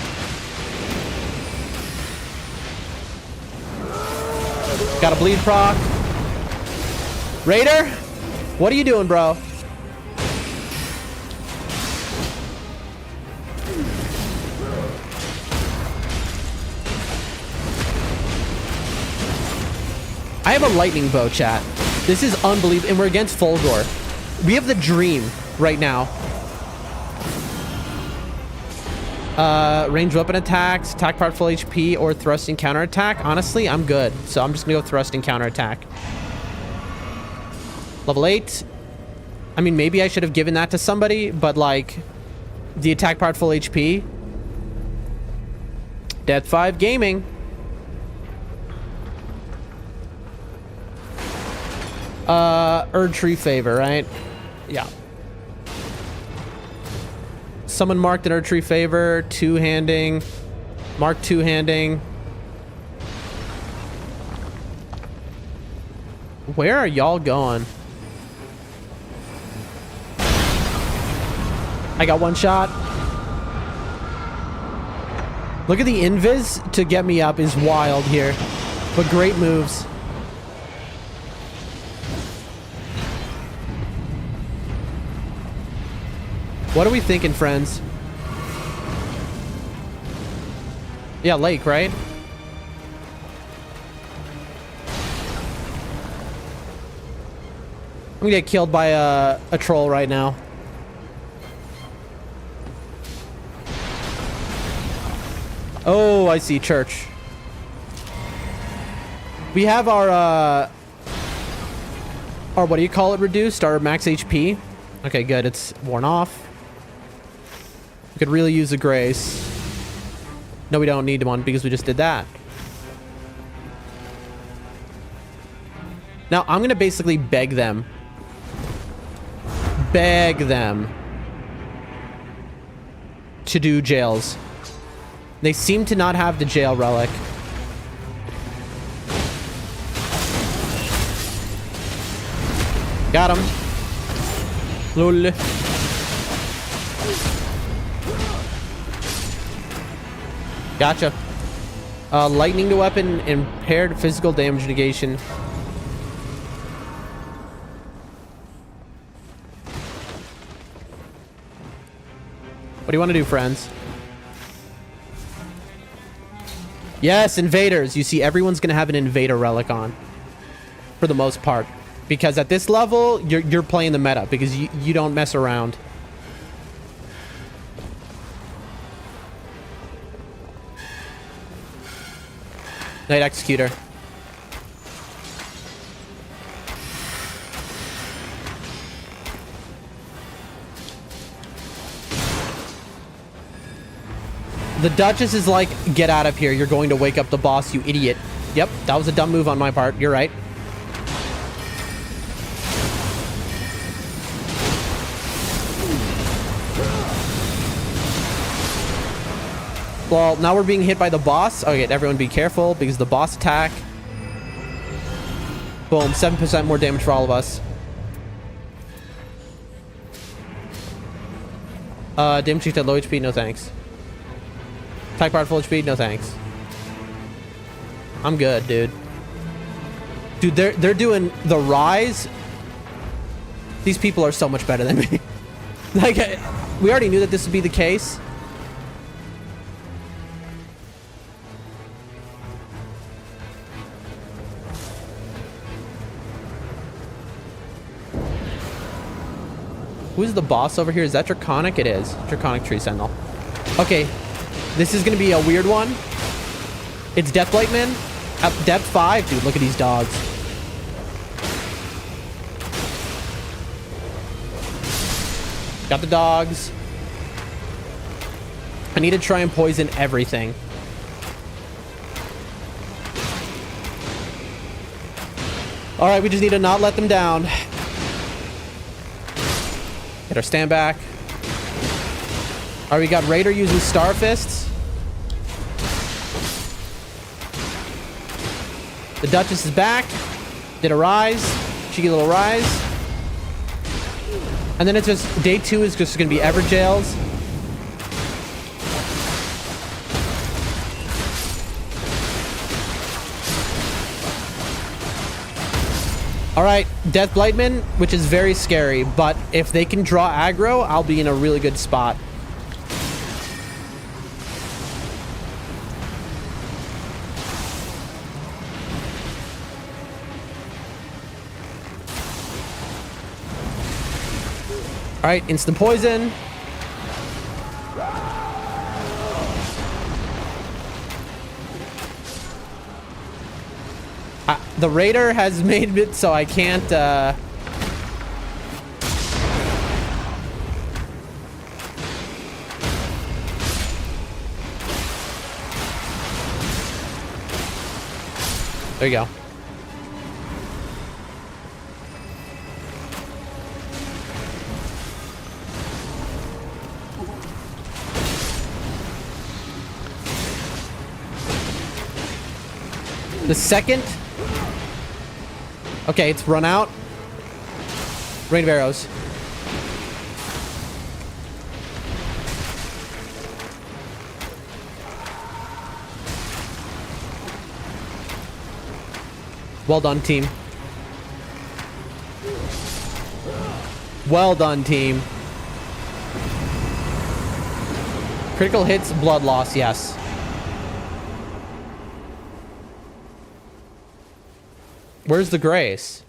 Got a bleed proc. Raider, what are you doing, bro? I have a lightning bow, chat. This is unbelievable, and we're against Fulgor. We have the dream right now. Range weapon attacks, attack part full HP, or thrusting counterattack. Honestly, I'm good. So I'm just gonna go thrusting counterattack. Level 8. I mean, maybe I should have given that to somebody, but like, the attack part full HP. Death 5 Gaming. Erdtree Favor, right? Yeah. Someone marked an Erdtree Favor, two-handing, mark two-handing. Where are y'all going? I got one shot. Look at the invis to get me up is wild here, but great moves. What are we thinking, friends? Yeah, lake, right? I'm gonna get killed by a troll right now. Oh, I see church. We have our what do you call it, reduced? Our max HP. Okay, good. It's worn off. We could really use a grace. No, we don't need one because we just did that. Now, I'm going to basically beg them. Beg them to do jails. They seem to not have the jail relic. Got him. Lol. Gotcha. Lightning to weapon, impaired physical damage negation. What do you want to do, friends? Yes, invaders. You see, everyone's going to have an invader relic on. For the most part. Because at this level, you're playing the meta. Because you don't mess around. Night Executor. The Duchess is like, get out of here. You're going to wake up the boss, you idiot. Yep, that was a dumb move on my part. You're right. Well, now we're being hit by the boss. Okay, everyone be careful because the boss attack. Boom, 7% more damage for all of us. Damage shift at low HP, no thanks. Attack power at full HP, no thanks. I'm good, dude. Dude, they're doing the rise. These people are so much better than me. Like, we already knew that this would be the case. Who's the boss over here? Is that Draconic? It is. Draconic Tree Sentinel. Okay. This is going to be a weird one. It's Deathblight Man. At depth 5. Dude, look at these dogs. Got the dogs. I need to try and poison everything. Alright, we just need to not let them down. Get our stand back. Alright, we got Raider using Star Fists. The Duchess is back. Did a rise. Cheeky little rise. And then it's just, day 2 is just going to be Everjails. Alright, Death Blightman, which is very scary, but if they can draw aggro, I'll be in a really good spot. Alright, instant poison. The Raider has made it so I can't, There you go. The second. Okay, it's run out. Rain of arrows. Well done, team. Well done, team. Critical hits, blood loss, yes. Where's the Grace?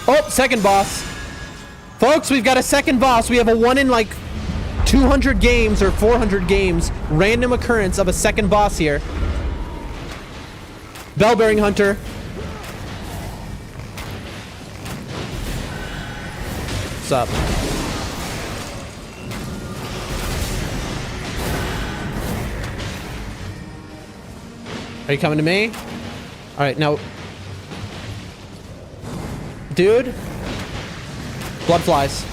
Oh, second boss. Folks, we've got a second boss. We have a 1 in like 200 games or 400 games random occurrence of a second boss here. Bell-bearing Hunter. What's up? Are you coming to me? All right, now. Dude. Blood flies.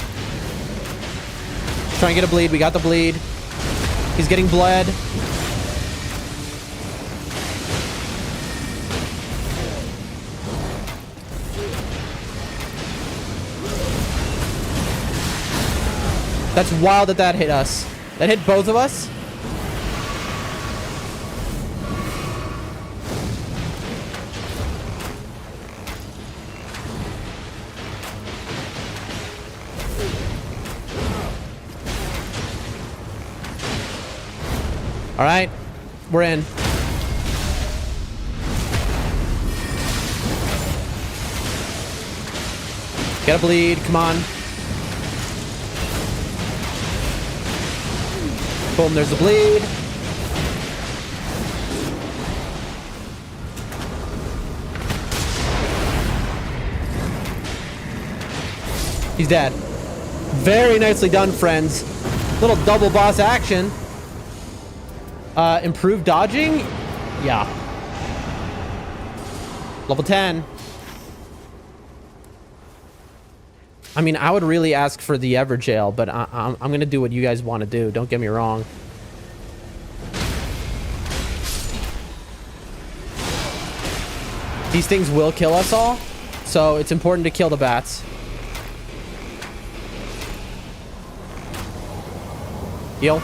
Try and get a bleed. We got the bleed. He's getting bled. That's wild that that hit us. That hit both of us? All right, we're in. Gotta bleed, come on. Boom, there's the bleed. He's dead. Very nicely done, friends. Little double boss action. Improved dodging? Yeah. Level 10. I mean, I would really ask for the Everjail, but I'm going to do what you guys want to do. Don't get me wrong. These things will kill us all, so it's important to kill the bats. Heal.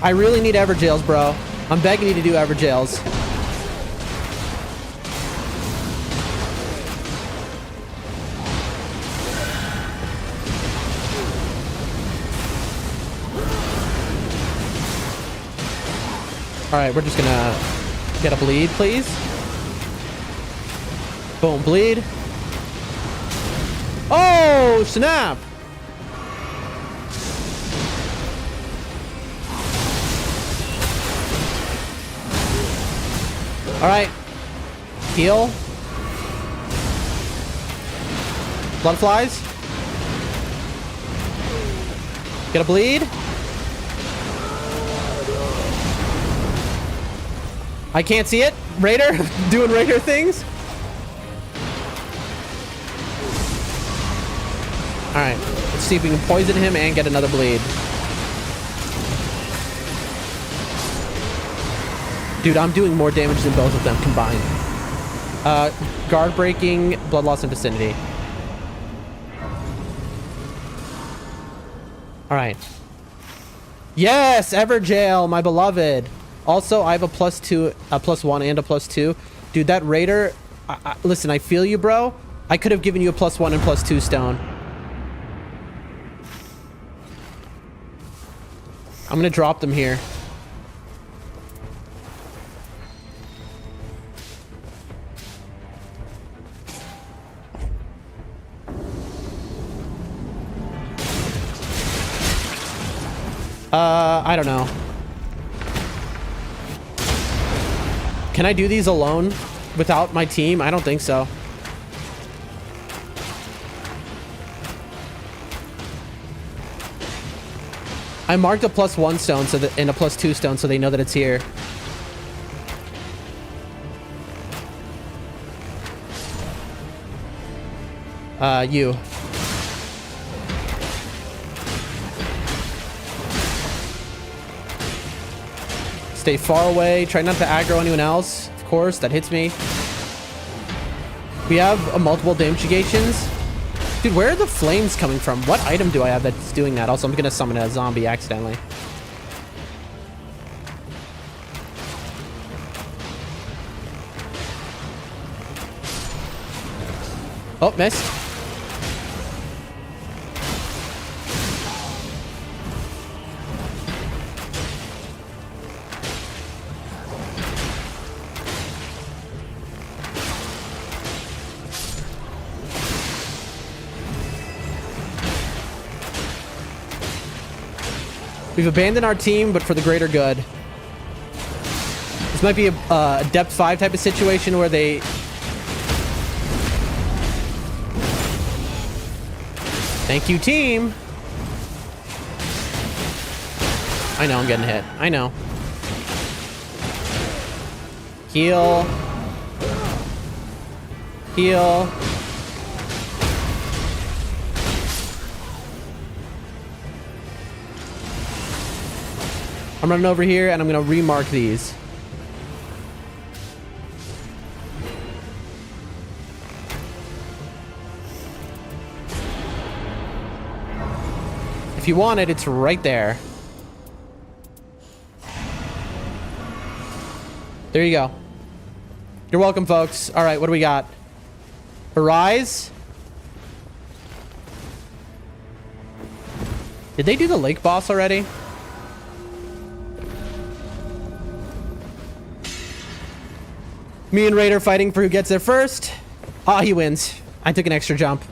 I really need Everjails, bro. I'm begging you to do Everjails. All right, we're just gonna get a bleed, please. Boom, bleed. Oh, snap. All right, heal. Blood flies. Get a bleed. I can't see it. Raider doing Raider things. All right, let's see if we can poison him and get another bleed. Dude, I'm doing more damage than both of them combined. Guard breaking, blood loss, and vicinity. All right. Yes, Everjail, my beloved. Also, I have a +2, a +1, and a +2. Dude, that Raider, listen, I feel you, bro. I could have given you a +1 and +2 stone. I'm gonna drop them here. I don't know. Can I do these alone without my team? I don't think so. I marked a +1 stone so that, and a +2 stone so they know that it's here. You. Stay far away. Try not to aggro anyone else. Of course, that hits me. We have multiple damage negations. Dude, where are the flames coming from? What item do I have that's doing that? Also, I'm gonna summon a zombie accidentally. Oh, missed. We've abandoned our team, but for the greater good. This might be a depth 5 type of situation where they... Thank you, team. I know I'm getting hit. I know. Heal. Heal. I'm running over here and I'm gonna remark these. If you want it, it's right there. There you go. You're welcome, folks. All right, what do we got? Arise. Did they do the lake boss already? Me and Raider fighting for who gets there first. Ah, he wins. I took an extra jump.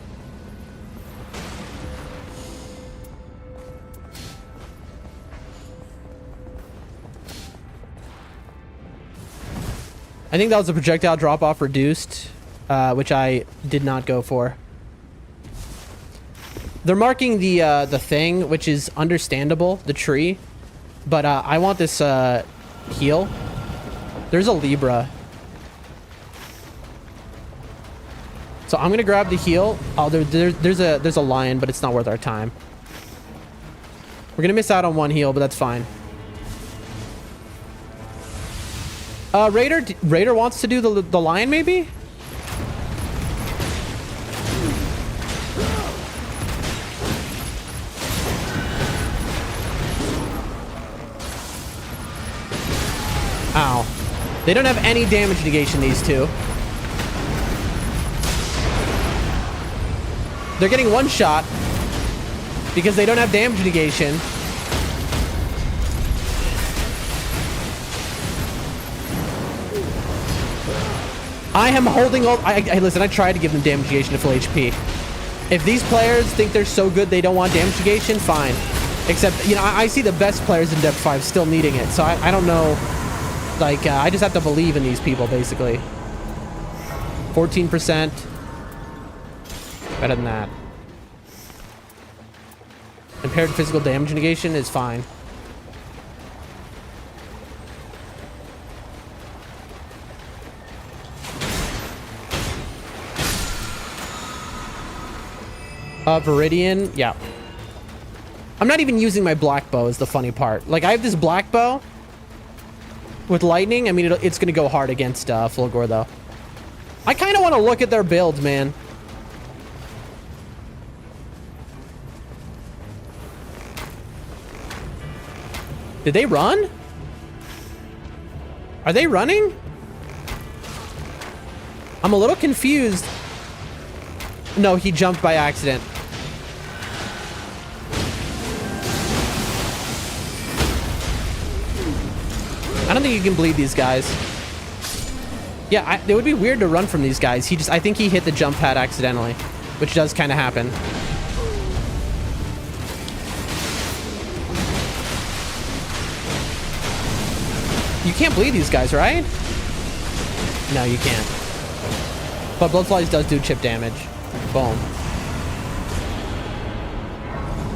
I think that was a projectile drop-off reduced, which I did not go for. They're marking the thing, which is understandable, the tree. But I want this heal. There's a Libra. So I'm gonna grab the heal. Oh, there's a lion, but it's not worth our time. We're gonna miss out on one heal, but that's fine. Raider wants to do the lion, maybe? Ow. They don't have any damage negation, these two. They're getting one shot because they don't have damage negation. I am holding all... listen, I tried to give them damage negation to full HP. If these players think they're so good they don't want damage negation, fine. Except, you know, I see the best players in Depth 5 still needing it. So I don't know. Like, I just have to believe in these people, basically. 14%. Better than that. Impaired physical damage negation is fine. Viridian, yeah. I'm not even using my black bow is the funny part. Like, I have this black bow with lightning. I mean, it's going to go hard against Fulgor, though. I kind of want to look at their builds, man. Did they run? Are they running? I'm a little confused. No, he jumped by accident. I don't think you can bleed these guys. Yeah, it would be weird to run from these guys. I think he hit the jump pad accidentally, which does kind of happen. You can't bleed these guys, right? No, you can't. But Bloodflies does do chip damage. Boom.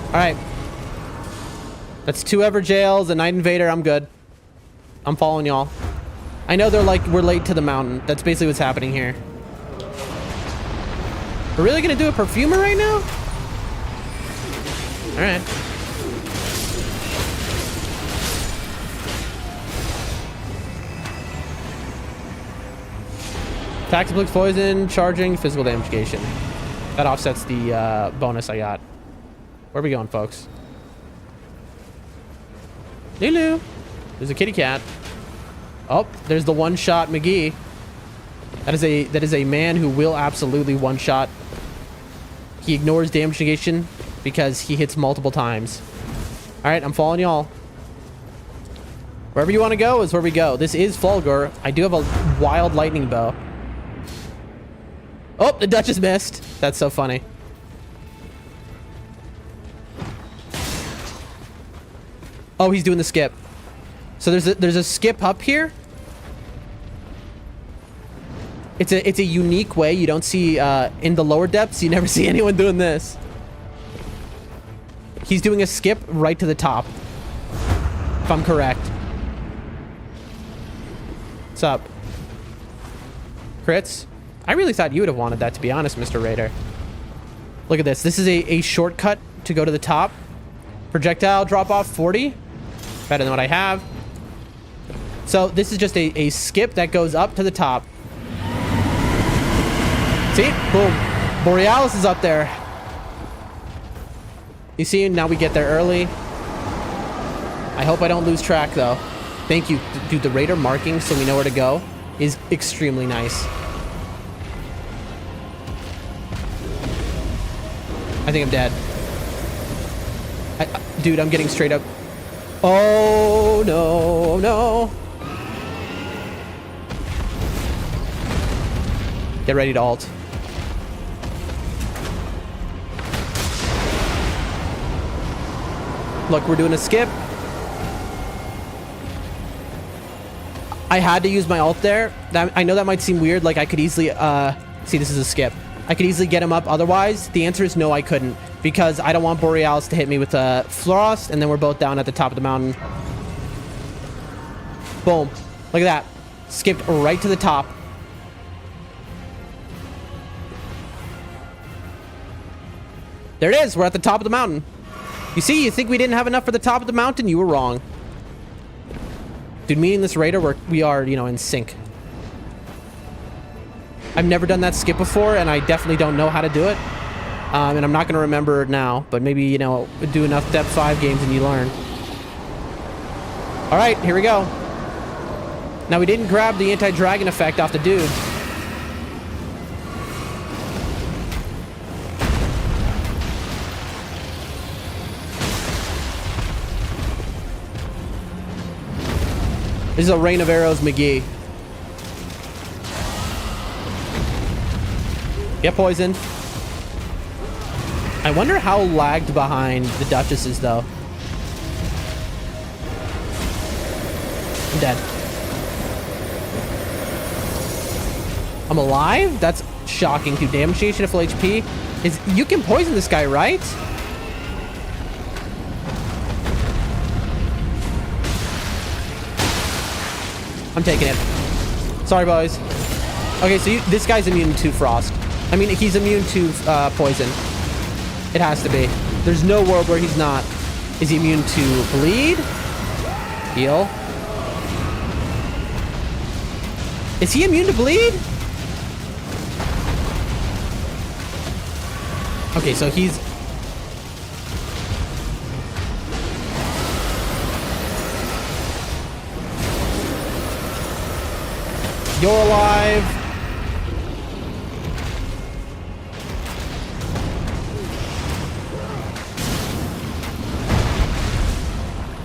Alright. That's 2 Everjails, a Night Invader. I'm good. I'm following y'all. I know they're like, we're late to the mountain. That's basically what's happening here. We're really gonna do a Perfumer right now? Alright. Attacks inflicts poison, charging, physical damage negation. That offsets the bonus I got. Where are we going, folks? Lulu. There's a kitty cat. Oh, there's the one-shot McGee. That is a man who will absolutely one-shot. He ignores damage negation because he hits multiple times. All right, I'm following y'all. Wherever you want to go is where we go. This is Fulgor. I do have a wild lightning bow. Oh, the Duchess missed. That's so funny. Oh, he's doing the skip. So there's a skip up here. It's a unique way you don't see in the lower depths. You never see anyone doing this. He's doing a skip right to the top, if I'm correct. What's up? Crits? I really thought you would have wanted that, to be honest, Mr. Raider. Look at this. This is a shortcut to go to the top. Projectile drop off 40. Better than what I have. So this is just a skip that goes up to the top. See? Boom. Borealis is up there. You see, now we get there early. I hope I don't lose track, though. Thank you. Dude, the Raider marking so we know where to go is extremely nice. I think I'm dead. Dude, I'm getting straight up. Oh, no, no. Get ready to ult. Look, we're doing a skip. I had to use my ult there. I know that might seem weird. Like, I could easily... see, this is a skip. I could easily get him up otherwise. The answer is no, I couldn't. Because I don't want Borealis to hit me with a Frost, and then we're both down at the top of the mountain. Boom. Look at that. Skipped right to the top. There it is. We're at the top of the mountain. You see, you think we didn't have enough for the top of the mountain? You were wrong. Dude, me and this raider, we are, you know, in sync. I've never done that skip before, and I definitely don't know how to do it. And I'm not going to remember now, but maybe, you know, do enough Depth 5 games and you learn. All right, here we go. Now, we didn't grab the anti-dragon effect off the dude. This is a Rain of Arrows McGee. Get poisoned. I wonder how lagged behind the Duchess is, though. I'm dead. I'm alive? That's shocking, dude. Damage station at full HP. You can poison this guy, right? I'm taking it. Sorry, boys. Okay, so this guy's immune to Frost. I mean, he's immune to poison. It has to be. There's no world where he's not. Is he immune to bleed? Heal. Is he immune to bleed? Okay, so he's... You're alive.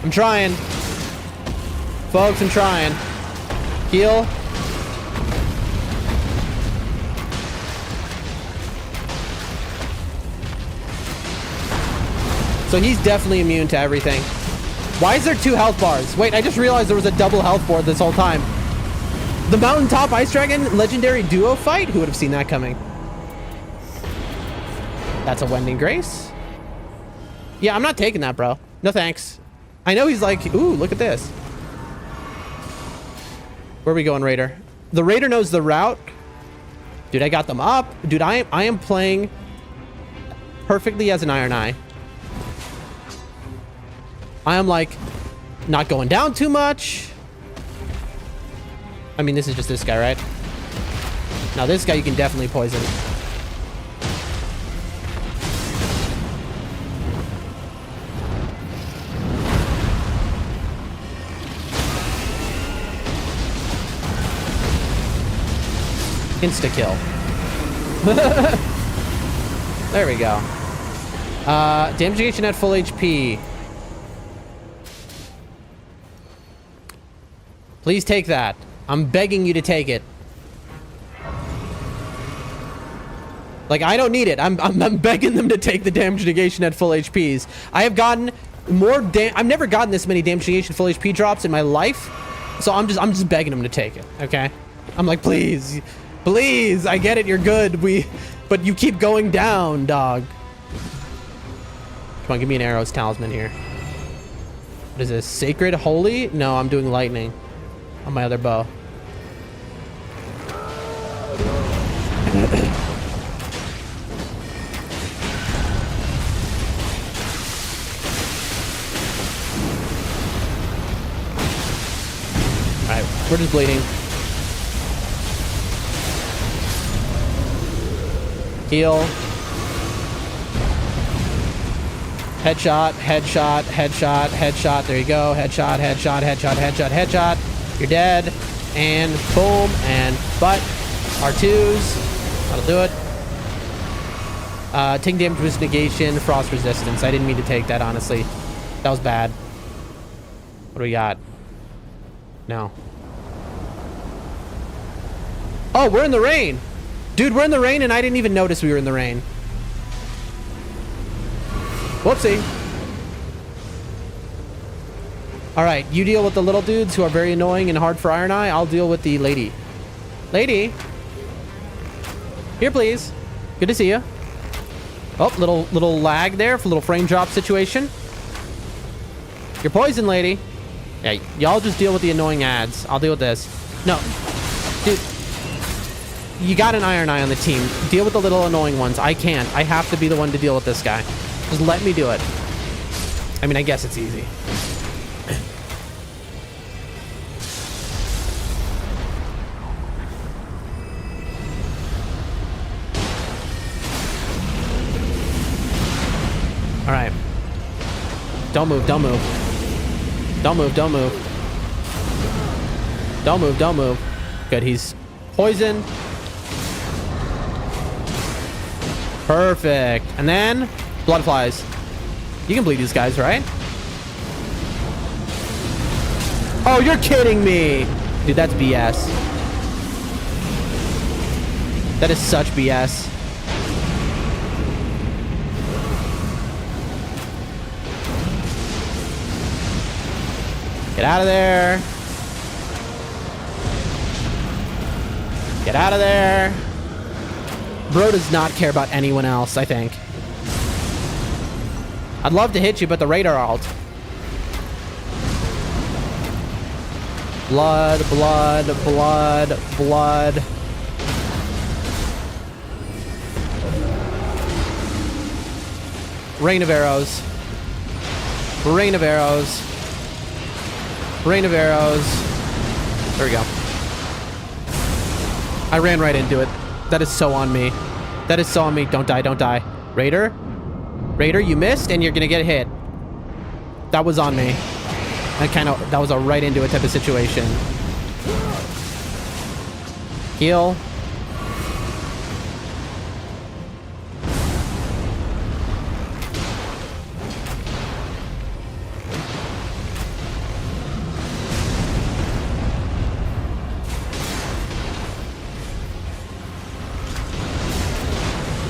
I'm trying. Folks, I'm trying. Heal. So he's definitely immune to everything. Why is there 2 health bars? Wait, I just realized there was a double health board this whole time. The Mountaintop Ice Dragon legendary duo fight? Who would have seen that coming? That's a Wending Grace. Yeah, I'm not taking that, bro. No thanks. I know he's like, ooh, look at this. Where are we going, Raider? The Raider knows the route. Dude, I got them up. Dude, I am playing perfectly as an Iron Eye. I am like not going down too much. I mean, this is just this guy, right? Now this guy you can definitely poison. Insta-kill. There we go. Damage at full HP. Please take that. I'm begging you to take it. Like, I don't need it. I'm begging them to take the damage negation at full HPs. I have gotten more I've never gotten this many damage negation full HP drops in my life. So I'm just begging them to take it, okay? I'm like, please. Please, I get it, you're good. But you keep going down, dog. Come on, give me an arrows talisman here. What is this? Sacred Holy? No, I'm doing lightning on my other bow. Alright, we're just bleeding. Heal. Headshot, headshot, headshot, headshot. There you go. Headshot, headshot, headshot, headshot, headshot. You're dead. And boom. And butt. R2s. That'll do it. Taking damage was negation, frost resistance. I didn't mean to take that, honestly. That was bad. What do we got? No. Oh, we're in the rain. Dude, we're in the rain and I didn't even notice we were in the rain. Whoopsie. All right, you deal with the little dudes who are very annoying and hard for Iron Eye. I'll deal with the lady. Lady. Here, please. Good to see you. Oh, little lag there for a little frame drop situation. You're poison, lady. Yeah, y'all just deal with the annoying ads. I'll deal with this. No. Dude. You got an Iron Eye on the team. Deal with the little annoying ones. I can't. I have to be the one to deal with this guy. Just let me do it. I mean, I guess it's easy. All right. Don't move. Don't move. Don't move. Don't move. Don't move. Don't move. Good. He's poisoned. Perfect. And then blood flies. You can bleed these guys, right? Oh, you're kidding me. Dude, that's BS. That is such BS. Get out of there. Get out of there. Bro does not care about anyone else, I think. I'd love to hit you, but the radar alt. Blood, blood, blood, blood. Rain of arrows. Rain of arrows. Rain of arrows. There we go. I ran right into it. That is so on me. That is so on me. Don't die, don't die. Raider? Raider, you missed and you're gonna get hit. That was on me. That was a right into it type of situation. Heal.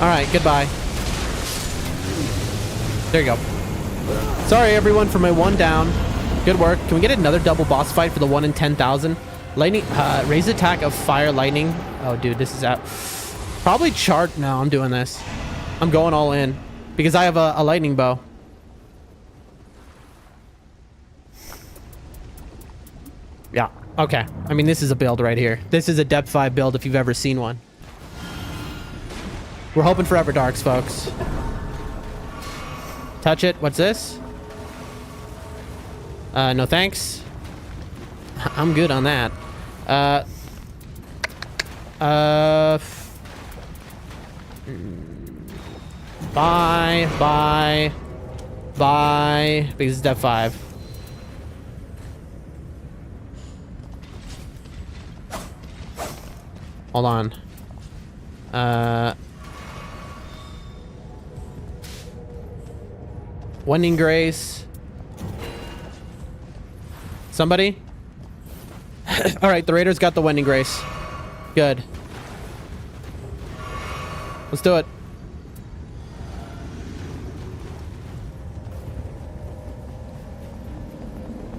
All right, goodbye. There you go. Sorry, everyone, for my one down. Good work. Can we get another double boss fight for the 1 in 10,000? Lightning, raise attack of fire lightning. Oh, dude, this is out. Probably chart. No, I'm doing this. I'm going all in because I have a lightning bow. Yeah. Okay. I mean, this is a build right here. This is a depth 5 build if you've ever seen one. We're hoping for Everdarks, folks. Touch it. What's this? No thanks. I'm good on that. Bye. Bye. Bye. Because it's step 5. Hold on. Wending Grace. Somebody? All right, the Raiders got the Wending Grace. Good. Let's do it.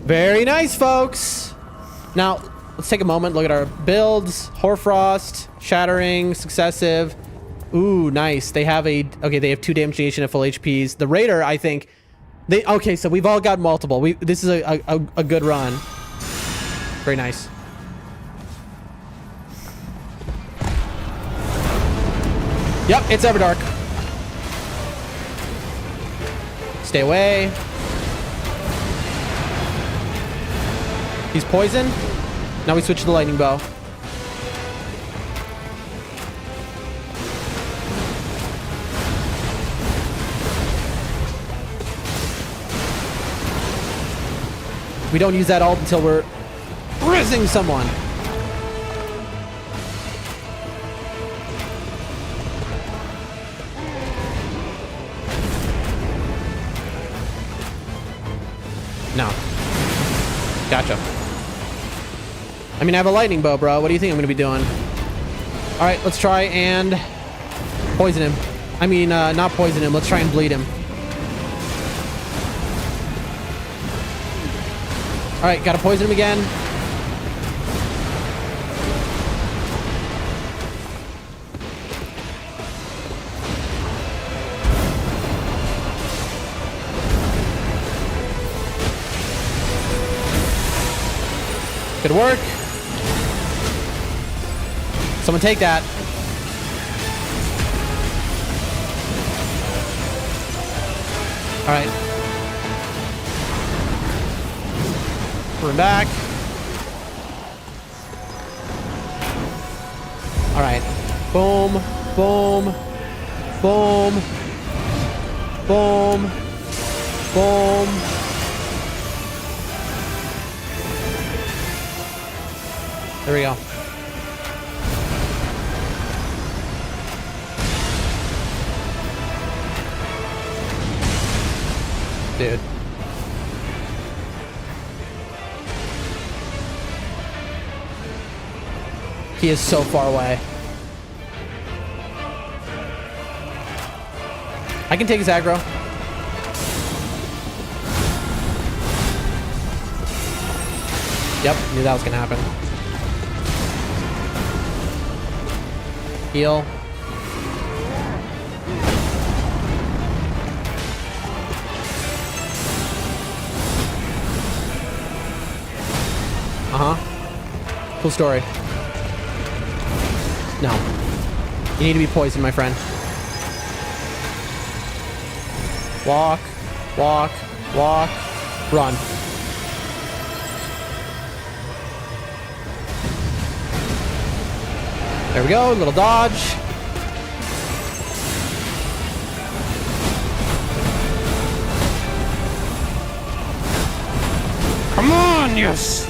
Very nice, folks. Now, let's take a moment, look at our builds. Hoarfrost, Shattering, Successive. Ooh, nice. They have they have 2 damage negation at full HPs. The Raider, I think, okay, so we've all got multiple. This is a good run. Very nice. Yep, it's Everdark. Stay away. He's poisoned. Now we switch to the lightning bow. We don't use that ult until we're rizzing someone. No. Gotcha. I mean, I have a lightning bow, bro. What do you think I'm gonna be doing? All right, let's try and poison him. I mean, not poison him. Let's try and bleed him. All right, gotta poison him again. Good work. Someone take that. All right. We're back. All right. Boom, boom, boom, boom, boom. There we go. Dude. He is so far away. I can take his aggro. Yep, knew that was gonna happen. Heal. Cool story. No. You need to be poisoned, my friend. Walk, walk, walk, run. There we go, little dodge. Come on, yes.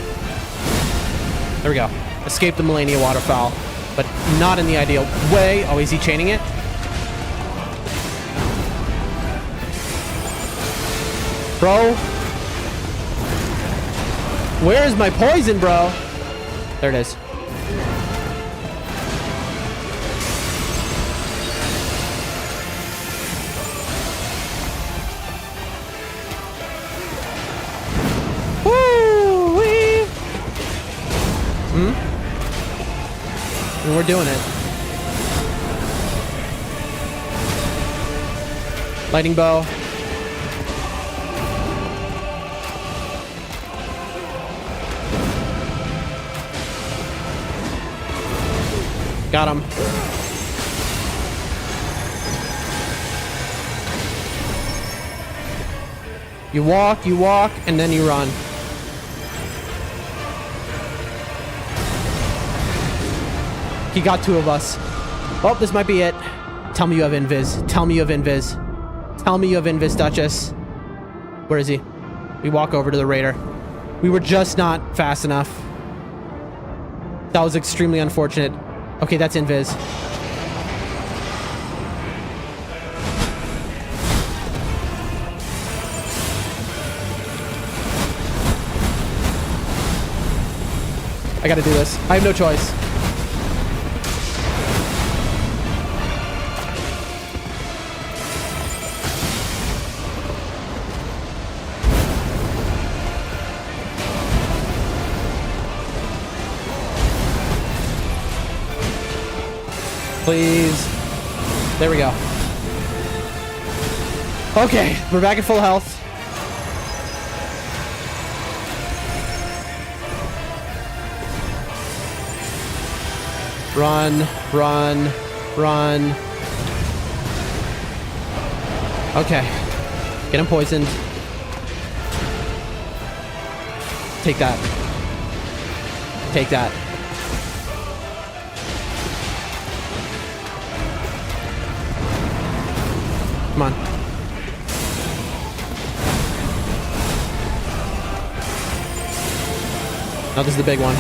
There we go. Escape the Melania waterfowl, but not in the ideal way. Oh, is he chaining it? Bro. Where is my poison, bro? There it is. And we're doing it. Lightning bow. Got him. You walk, and then you run. He got two of us. Oh, this might be it. Tell me you have invis. Tell me you have invis. Tell me you have invis, Duchess. Where is he? We walk over to the raider. We were just not fast enough. That was extremely unfortunate. Okay, that's invis. I gotta do this. I have no choice. Please. There we go. Okay, we're back at full health. Run, run, run. Okay. Get him poisoned. Take that. Take that. Come on. Now this is the big one.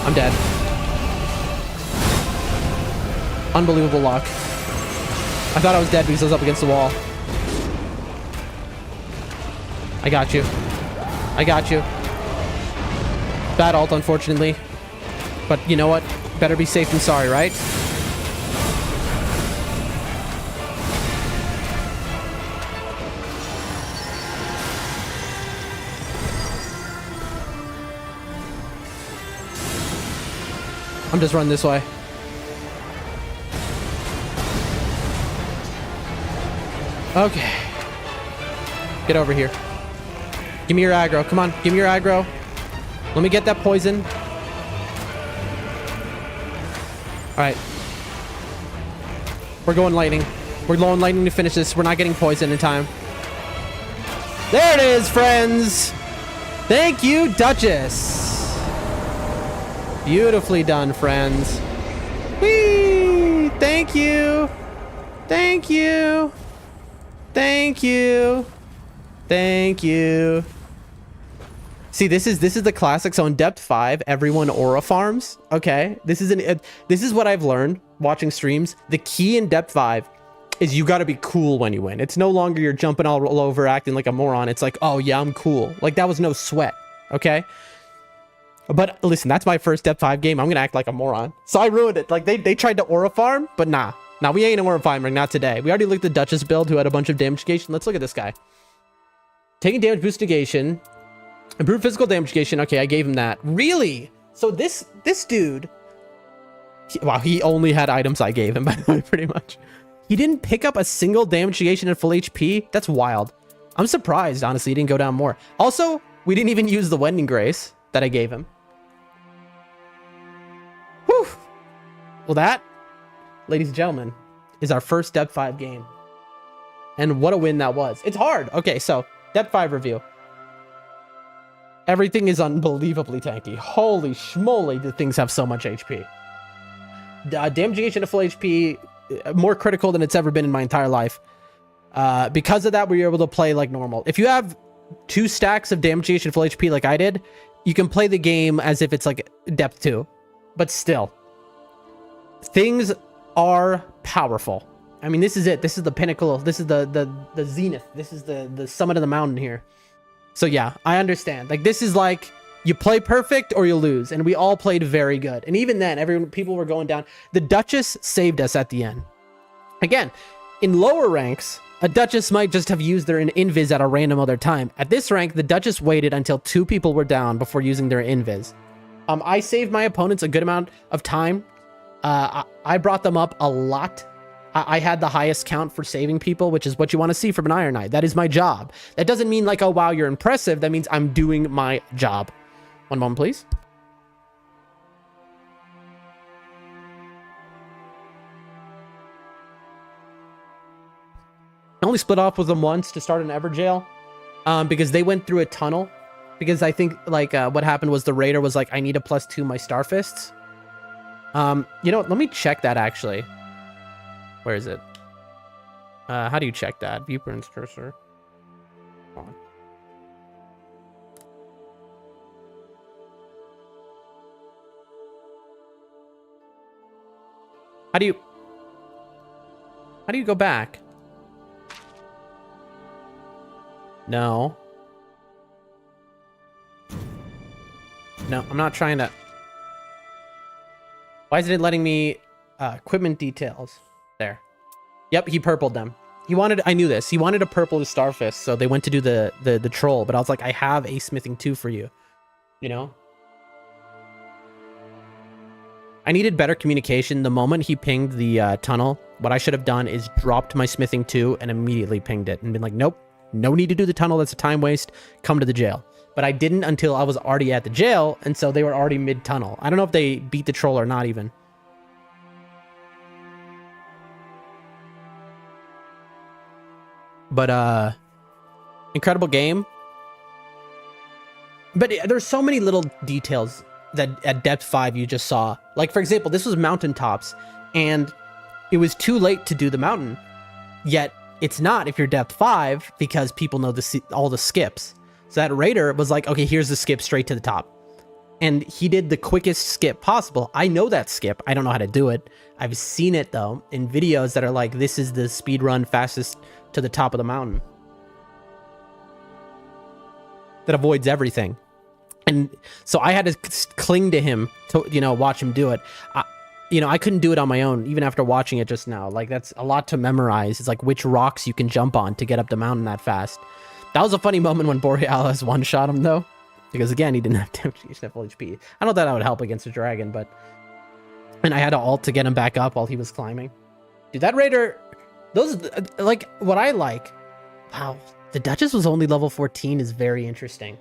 I'm dead. Unbelievable luck. I thought I was dead because I was up against the wall. I got you. I got you. Bad ult, unfortunately. But you know what? Better be safe than sorry, right? I'm just running this way. Okay. Get over here. Give me your aggro. Come on. Give me your aggro. Let me get that poison. Alright. We're going lightning. We're going lightning to finish this. We're not getting poison in time. There it is, friends. Thank you, Duchess. Beautifully done, friends. Whee! Thank you. Thank you. Thank you. Thank you. See, this is the classic. So in depth 5, everyone aura farms. Okay, this is what I've learned watching streams. The key in depth 5 is you got to be cool when you win. It's no longer you're jumping all over, acting like a moron. It's like, oh yeah, I'm cool. Like that was no sweat. Okay. But listen, that's my first depth 5 game. I'm gonna act like a moron. So I ruined it. Like they tried to aura farm, but nah. Nah, we ain't aura farming, not today. We already looked at the Duchess build who had a bunch of damage negation. Let's look at this guy. Taking damage boost negation. Improved physical damage negation. Okay, I gave him that. Really? So this dude... wow, he only had items I gave him, by the way, pretty much. He didn't pick up a single damage negation at full HP? That's wild. I'm surprised, honestly, he didn't go down more. Also, we didn't even use the Wending Grace that I gave him. Whew. Well, that, ladies and gentlemen, is our first Depth 5 game. And what a win that was. It's hard. Okay, so, Depth 5 review. Everything is unbelievably tanky. Holy schmoly, do things have so much HP. Damage negation to full HP, more critical than it's ever been in my entire life. Because of that, we were able to play like normal. If you have 2 stacks of damage negation to full HP like I did, you can play the game as if it's like depth 2. But still, things are powerful. I mean, this is it. This is the pinnacle. This is the zenith. This is the summit of the mountain here. So yeah, I understand. Like this is like you play perfect or you lose, and we all played very good. And even then, people were going down. The Duchess saved us at the end. Again, in lower ranks, a Duchess might just have used their invis at a random other time. At this rank, the Duchess waited until 2 people were down before using their invis. I saved my opponents a good amount of time. I brought them up a lot. I had the highest count for saving people, which is what you want to see from an Iron Knight. That is my job. That doesn't mean like, oh, wow, you're impressive. That means I'm doing my job. One moment, please. I only split off with them once to start an Everjail because they went through a tunnel. Because I think like what happened was the Raider was like, I need a +2 my Starfists. You know what? Let me check that actually. Where is it? How do you check that? Viewprints cursor. Hold on. How do you go back? No. No, I'm not trying to. Why isn't it letting me equipment details? There. Yep, he purpled them. He wanted, I knew this. He wanted to purple the Starfist, so they went to do the troll, but I was like, I have a smithing 2 for you. You know? I needed better communication. The moment he pinged the tunnel, what I should have done is dropped my smithing 2 and immediately pinged it and been like, nope, no need to do the tunnel. That's a time waste. Come to the jail. But I didn't until I was already at the jail, and so they were already mid-tunnel. I don't know if they beat the troll or not even. But, incredible game. But there's so many little details that at depth 5 you just saw. Like, for example, this was mountaintops, and it was too late to do the mountain. Yet, it's not if you're depth 5, because people know all the skips. So that Raider was like, okay, here's the skip straight to the top. And he did the quickest skip possible. I know that skip. I don't know how to do it. I've seen it, though, in videos that are like, this is the speed run fastest to the top of the mountain. that avoids everything. And so I had to cling to him to, you know, watch him do it. You know, I couldn't do it on my own, even after watching it just now. Like, that's a lot to memorize. It's like which rocks you can jump on to get up the mountain that fast. That was a funny moment when Borealis one-shot him, though. Because, again, he didn't have damage, he just had full HP. I don't know that would help against a dragon, but... And I had to ult to get him back up while he was climbing. Dude, that raider... Those... Like, what I like... Wow. The Duchess was only level 14 is very interesting.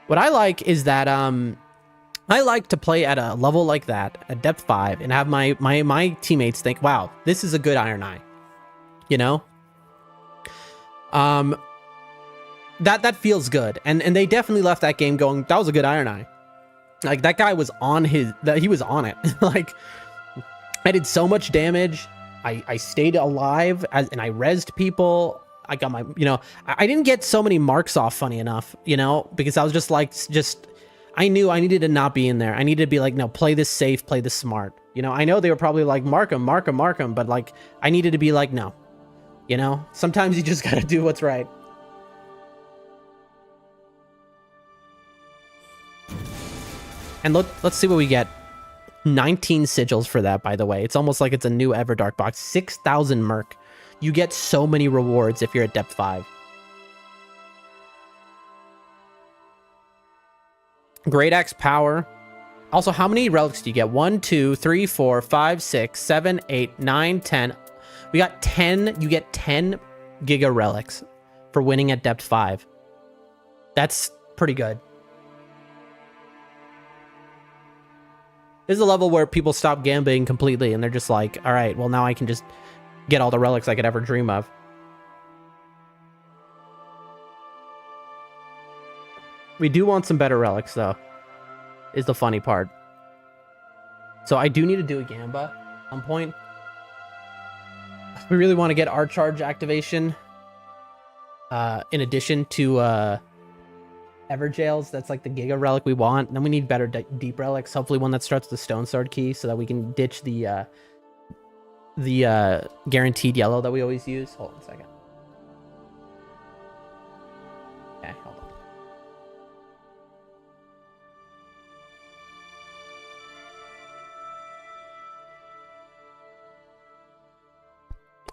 What I like is that, I like to play at a level like that, at depth 5, and have my teammates think, wow, this is a good Iron Eye. You know? That feels good. And they definitely left that game going, that was a good Iron Eye. Like, that guy was on he was on it. Like, I did so much damage. I stayed alive, and I rezzed people. I got my, you know, I didn't get so many marks off, funny enough, you know, because I was just like, I knew I needed to not be in there. I needed to be like, no, play this safe, play this smart. You know, I know they were probably like, mark him, but like, I needed to be like, no, you know, sometimes you just got to do what's right. And let's see what we get. 19 sigils for that, by the way. It's almost like it's a new Everdark box. 6,000 merc. You get so many rewards if you're at depth 5. Great Axe power. Also, how many relics do you get? 1, 2, 3, 4, 5, 6, 7, 8, 9, 10. We got 10. You get 10 Giga relics for winning at depth 5. That's pretty good. This is a level where people stop gambling completely and they're just like, all right, well, now I can just get all the relics I could ever dream of. We do want some better relics, though, is the funny part. So I do need to do a Gamba at some point. We really want to get our charge activation in addition to Everjails. That's like the Giga relic we want. And then we need better deep relics. Hopefully one that starts with the Stone Sword key so that we can ditch the guaranteed yellow that we always use. Hold on a second. Okay, hold on.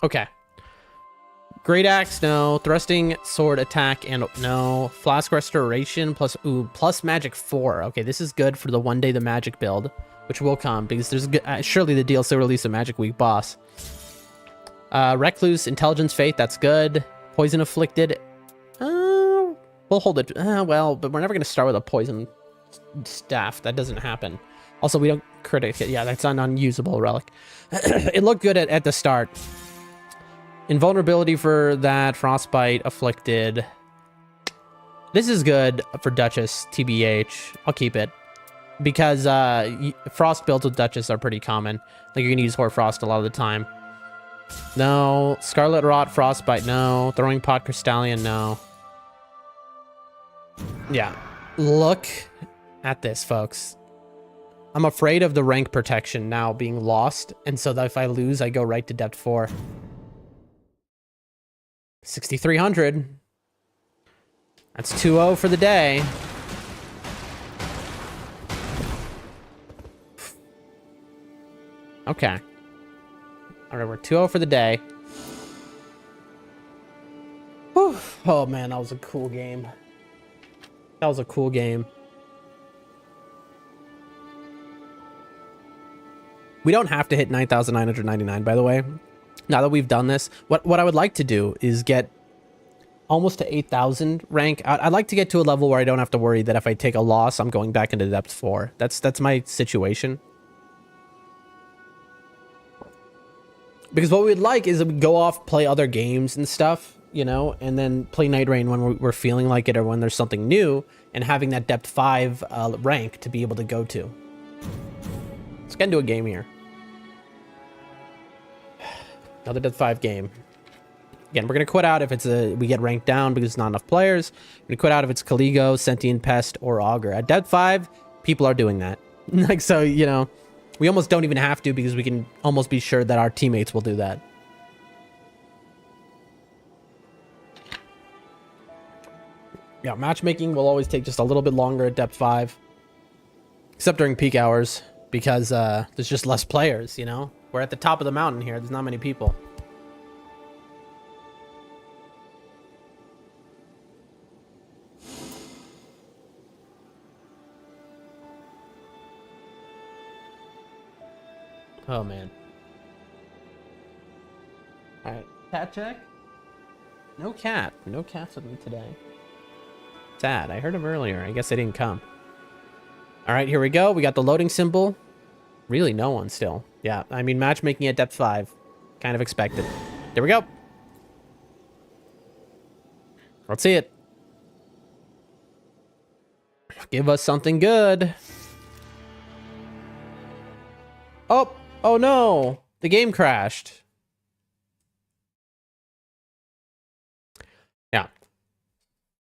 Okay. Great Axe, no. Thrusting Sword attack, and no. Flask Restoration plus Magic 4. Okay, this is good for the one day the Magic build, which will come because there's surely the DLC will release a Magic Week boss. Recluse, Intelligence Faith, that's good. Poison Afflicted. We'll hold it. Well, but we're never going to start with a Poison Staff. That doesn't happen. Also, we don't critic it. Yeah, that's an unusable relic. It looked good at the start. Invulnerability for that. Frostbite, Afflicted. This is good for Duchess, TBH. I'll keep it. Because Frost builds with Duchess are pretty common. Like, you're going to use Hoarfrost a lot of the time. No. Scarlet Rot, Frostbite, no. Throwing Pot, Crystallion, no. Yeah. Look at this, folks. I'm afraid of the rank protection now being lost. And so that if I lose, I go right to depth 4. 6,300. That's 2-0 for the day. Okay. All right, we're 2-0 for the day. Whew. Oh, man, that was a cool game. That was a cool game. We don't have to hit 9,999, by the way. Now that we've done this, what I would like to do is get almost to 8,000 rank. I'd like to get to a level where I don't have to worry that if I take a loss, I'm going back into depth 4. That's my situation. Because what we'd like is we go off, play other games and stuff, you know, and then play Nightreign when we're feeling like it or when there's something new, and having that depth 5 rank to be able to go to. Let's get into a game here. Another depth 5 game. Again, we're going to quit out if it's we get ranked down because there's not enough players. We're going to quit out if it's Caligo, Sentient Pest, or Augur. At depth 5, people are doing that. Like, so, you know, we almost don't even have to because we can almost be sure that our teammates will do that. Yeah, matchmaking will always take just a little bit longer at depth 5. Except during peak hours, because there's just less players, you know? We're at the top of the mountain here. There's not many people. Oh, man. All right, cat check. No cat. No cats with me today. Sad. I heard him earlier. I guess they didn't come. All right, here we go. We got the loading symbol. Really, no one still. Yeah, I mean, matchmaking at depth 5. Kind of expected. There we go. Let's see it. Give us something good. Oh no. The game crashed. Yeah.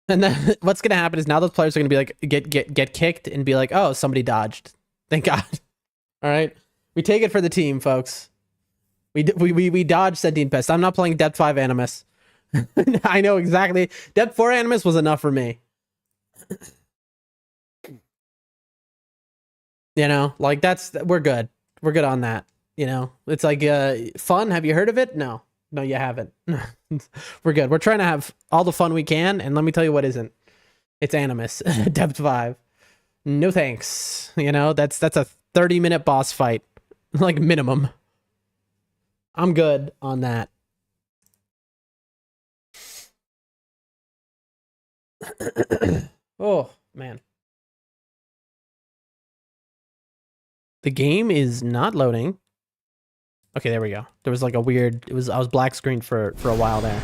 And then what's going to happen is now those players are going to be like, get kicked and be like, oh, somebody dodged. Thank God. All right. We take it for the team, folks. We dodged Sentient Pest. I'm not playing Depth 5 Animus. I know exactly. Depth 4 Animus was enough for me. You know, like we're good. We're good on that. You know, it's like fun. Have you heard of it? No, you haven't. We're good. We're trying to have all the fun we can. And let me tell you what isn't. It's Animus, Depth 5. No thanks. You know, that's a 30-minute boss fight, like minimum. I'm good on that. Oh, man. The game is not loading. Okay, there we go. There was like a weird, I was black screened for a while there.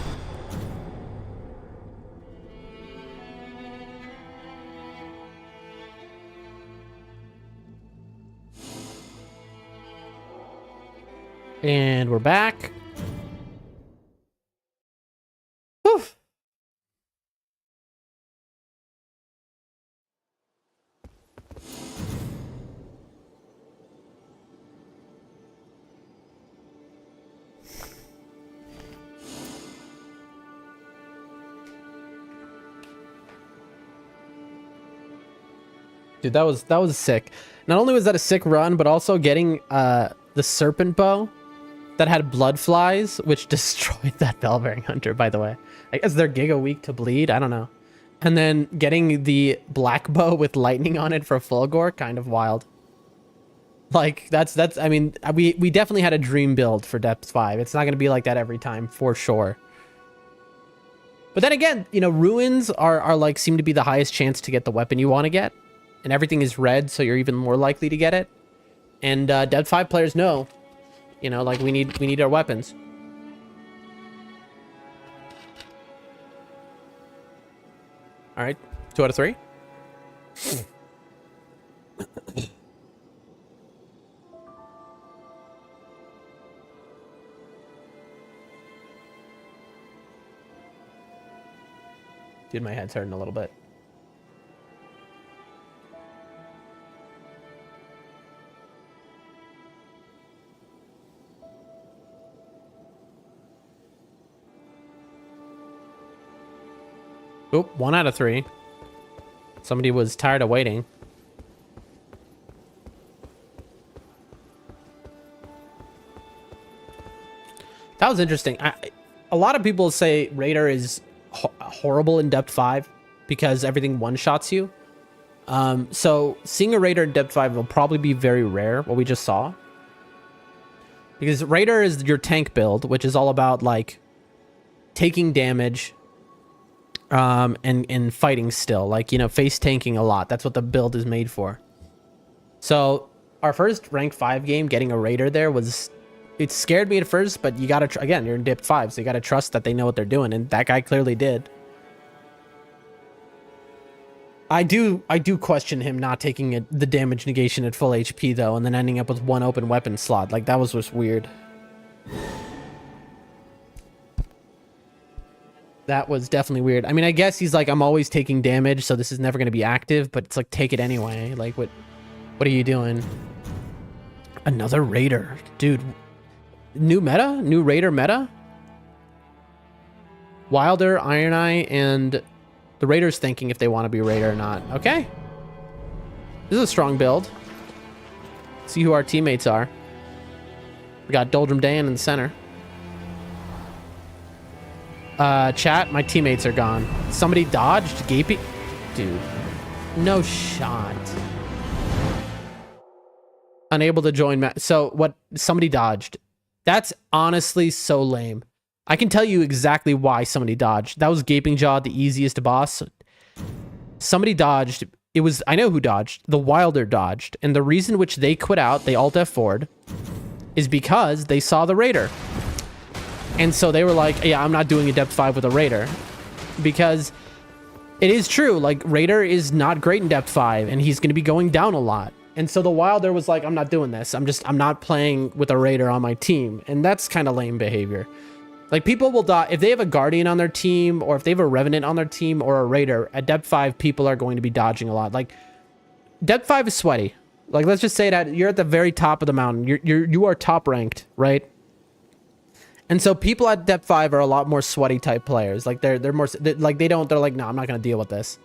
And we're back. Whew. Dude, that was sick. Not only was that a sick run, but also getting the serpent bow that had blood flies, which destroyed that Bellbearing Hunter, by the way. I guess they're giga weak to bleed. I don't know. And then getting the black bow with lightning on it for Fulgor, kind of wild. Like, that's I mean, we definitely had a dream build for Depth 5. It's not going to be like that every time, for sure. But then again, you know, ruins are like, seem to be the highest chance to get the weapon you want to get. And everything is red, so you're even more likely to get it. And Depth 5 players know, you know, like, we need our weapons. All right, 2 out of 3. Dude, my head's hurting a little bit. Oop, 1 out of 3. Somebody was tired of waiting. That was interesting. A lot of people say Raider is horrible in Depth 5 because everything one-shots you. So seeing a Raider in Depth 5 will probably be very rare, what we just saw. Because Raider is your tank build, which is all about, like, taking damage and fighting still. Like, you know, face tanking a lot. That's what the build is made for. So our first rank 5 game, getting a Raider there was... It scared me at first, but you gotta... Again, you're in Depth 5, so you gotta trust that they know what they're doing, and that guy clearly did. I do question him not taking the damage negation at full HP, though, and then ending up with 1 open weapon slot. Like, that was just weird. That was definitely weird. I mean, I guess he's like, I'm always taking damage, so this is never going to be active, but it's like, take it anyway. Like, what are you doing? Another Raider. Dude. New meta? New Raider meta? Wilder, Iron Eye, and The Raider's thinking if they want to be Raider or not. Okay. This is a strong build. See who our teammates are. We got Doldrum Dan in the center. Chat, my teammates are gone. Somebody dodged Gaping. Dude. No shot. Unable to join. So what? Somebody dodged. That's honestly so lame. I can tell you exactly why somebody dodged. That was Gaping Jaw, the easiest boss. Somebody dodged. It was, I know who dodged. The Wilder dodged. And the reason which they quit out, they alt F4'd, is because they saw the Raider. And so they were like, yeah, I'm not doing a depth 5 with a Raider. Because it is true, like, Raider is not great in depth 5, and he's going to be going down a lot. And so the Wilder was like, I'm not doing this. I'm not playing with a Raider on my team. And that's kind of lame behavior. Like, people will die if they have a Guardian on their team, or if they have a Revenant on their team, or a Raider. At depth 5, people are going to be dodging a lot. Like, depth 5 is sweaty. Like, let's just say that you're at the very top of the mountain. You are top ranked, right? And so people at depth 5 are a lot more sweaty type players. Like, they're more like they're like, no, I'm not gonna deal with this.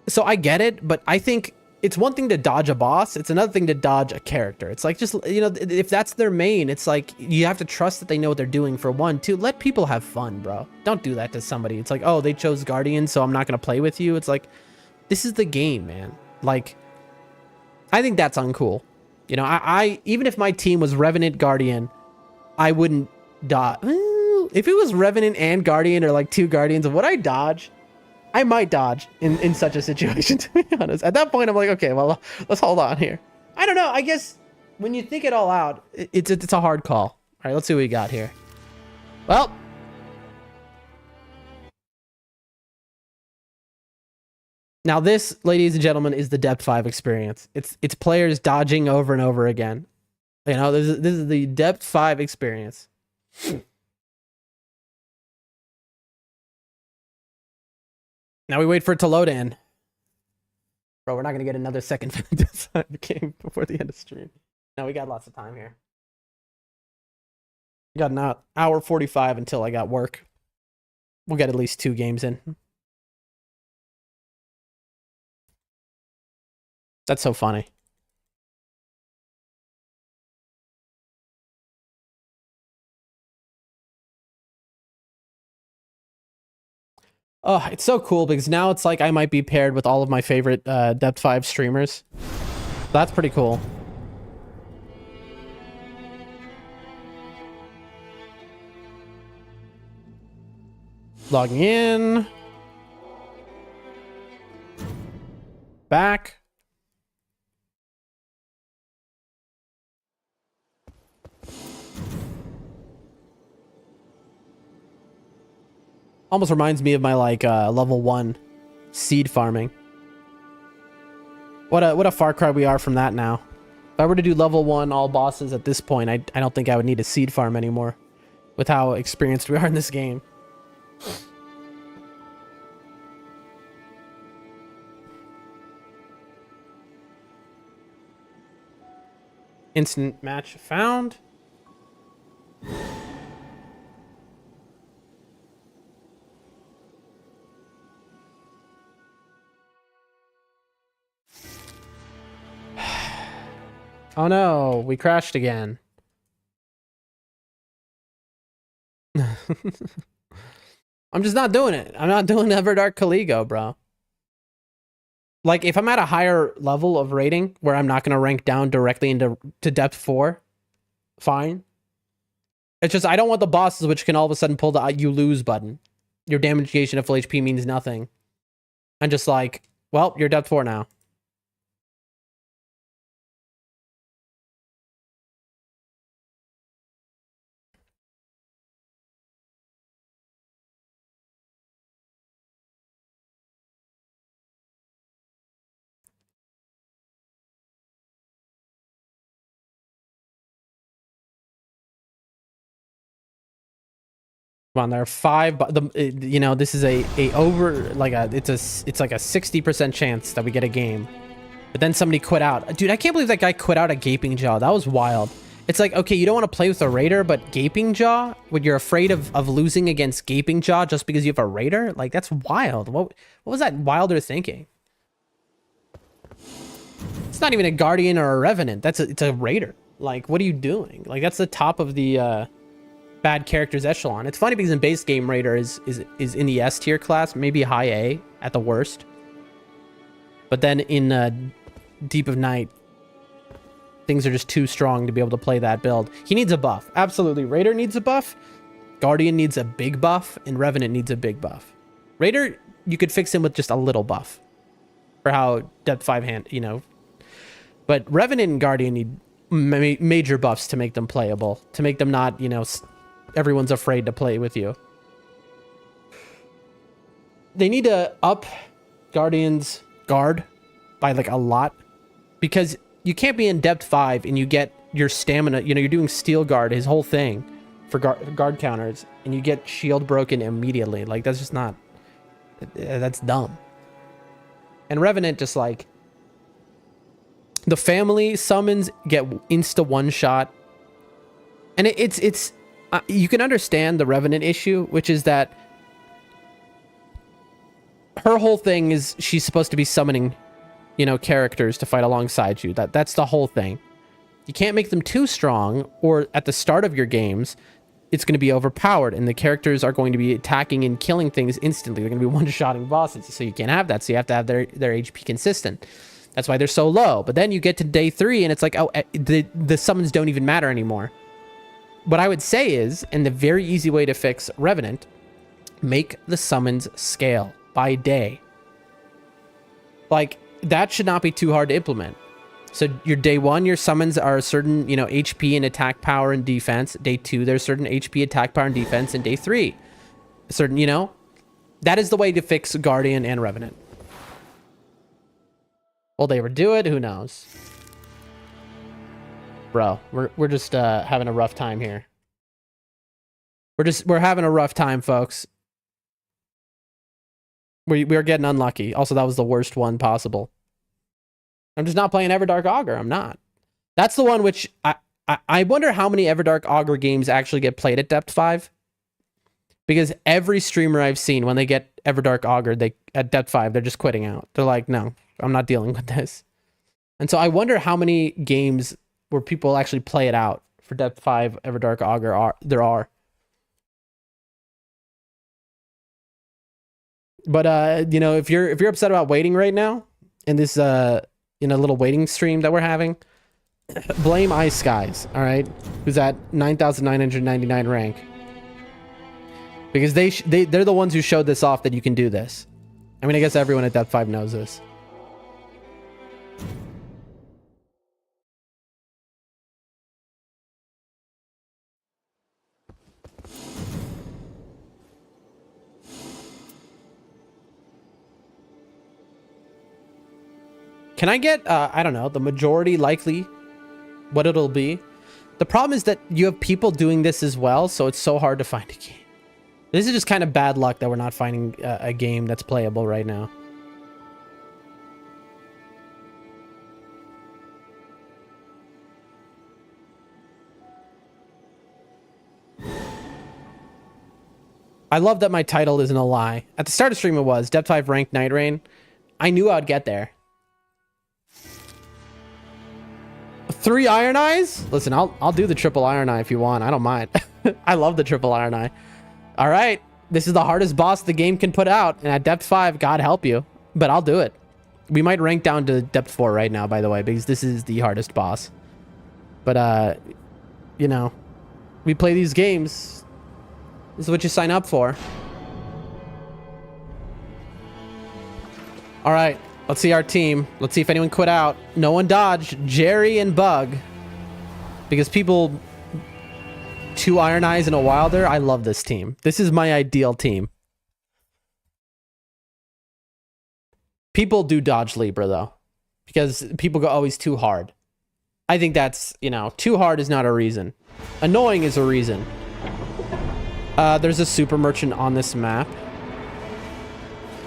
So I get it, but I think it's one thing to dodge a boss. It's another thing to dodge a character. It's like, just, you know, if that's their main, it's like, you have to trust that they know what they're doing, for one. Two, let people have fun, bro. Don't do that to somebody. It's like, oh, they chose Guardian, so I'm not going to play with you. It's like, this is the game, man. Like, I think that's uncool. You know, I even if my team was Revenant Guardian, I wouldn't dodge. If it was Revenant and Guardian, or like two Guardians, would I dodge? I might dodge in such a situation, to be honest. At that point, I'm like, okay, well, let's hold on here. I don't know. I guess when you think it all out, it's a hard call. All right, let's see what we got here. Well, now this, ladies and gentlemen, is the depth 5 experience. It's players dodging over and over again. You know, this is the depth 5 experience. Now we wait for it to load in. Bro, we're not going to get another second game before the end of stream. No, we got lots of time here. We got an hour 45 until I got work. We'll get at least 2 games in. That's so funny. Oh, it's so cool because now it's like I might be paired with all of my favorite depth 5 streamers. That's pretty cool. Logging in. Back. Almost reminds me of my like level 1 seed farming. What a far cry we are from that now. If I were to do level 1 all bosses at this point, I don't think I would need a seed farm anymore with how experienced we are in this game. Instant match found. Oh no, we crashed again. I'm just not doing it. I'm not doing Everdark Caligo, bro. Like, if I'm at a higher level of rating where I'm not going to rank down directly into depth 4, fine. It's just, I don't want the bosses which can all of a sudden pull the you lose button. Your damage gauge and full HP means nothing. I'm just like, well, you're depth 4 now. Come on, there are 5. You know, this is a over like a it's like a 60% chance that we get a game. But then somebody quit out. Dude, I can't believe that guy quit out a Gaping Jaw. That was wild. It's like, okay, you don't want to play with a Raider, but Gaping Jaw, when you're afraid of losing against Gaping Jaw just because you have a Raider? Like, that's wild. What was that Wilder thinking? It's not even a Guardian or a Revenant. It's a Raider. Like, what are you doing? Like, that's the top of the bad characters echelon. It's funny because in base game, Raider is in the S tier class, maybe high A at the worst. But then in Deep of Night, things are just too strong to be able to play that build. He needs a buff. Absolutely. Raider needs a buff. Guardian needs a big buff. And Revenant needs a big buff. Raider, you could fix him with just a little buff. For how depth 5 hand, you know. But Revenant and Guardian need major buffs to make them playable. To make them not, you know, everyone's afraid to play with you. They need to up Guardian's guard by like a lot. Because you can't be in depth 5 and you get your stamina, you know, you're doing steel guard, his whole thing for guard counters, and you get shield broken immediately. Like, that's just not, that's dumb. And Revenant, just like, the family summons get insta one shot. And it's you can understand the Revenant issue, which is that her whole thing is she's supposed to be summoning, you know, characters to fight alongside you. That's the whole thing. You can't make them too strong, or at the start of your games, it's going to be overpowered, and the characters are going to be attacking and killing things instantly. They're going to be one-shotting bosses, so you can't have that. So you have to have their HP consistent. That's why they're so low. But then you get to day 3, and it's like, oh, the summons don't even matter anymore. What I would say is, and the very easy way to fix Revenant, make the summons scale by day. Like, that should not be too hard to implement. So your day 1, your summons are a certain, you know, HP and attack power and defense. Day 2, there's certain HP, attack power and defense. And day 3, certain, you know, that is the way to fix Guardian and Revenant. Will they ever do it? Who knows? Bro, we're just having a rough time here. We're having a rough time, folks. We're getting unlucky. Also, that was the worst one possible. I'm just not playing Everdark Augur. I'm not. That's the one which I wonder how many Everdark Augur games actually get played at depth 5. Because every streamer I've seen, when they get Everdark Augur, at depth 5, they're just quitting out. They're like, no, I'm not dealing with this. And so I wonder how many games where people actually play it out for depth 5 Everdark Augur there are. But you know, if you're upset about waiting right now in this in a little waiting stream that we're having, blame Ice Skies, all right? Who's at 9,999 rank. Because they're the ones who showed this off that you can do this. I mean, I guess everyone at depth 5 knows this. Can I get, I don't know, the majority likely what it'll be? The problem is that you have people doing this as well, so it's so hard to find a game. This is just kind of bad luck that we're not finding a game that's playable right now. I love that my title isn't a lie. At the start of stream it was, Depth 5 ranked Nightreign. I knew I'd get there. 3 Iron Eyes? Listen, I'll do the triple Iron Eye if you want. I don't mind. I love the triple Iron Eye. All right. This is the hardest boss the game can put out. And at depth 5, God help you. But I'll do it. We might rank down to depth 4 right now, by the way, because this is the hardest boss. But, you know, we play these games. This is what you sign up for. All right. Let's see our team. Let's see if anyone quit out. No one dodged. Jerry and Bug. Because people... 2 Iron Eyes and a Wilder. I love this team. This is my ideal team. People do dodge Libra, though. Because people go always too hard. I think that's, you know, too hard is not a reason. Annoying is a reason. There's a super merchant on this map.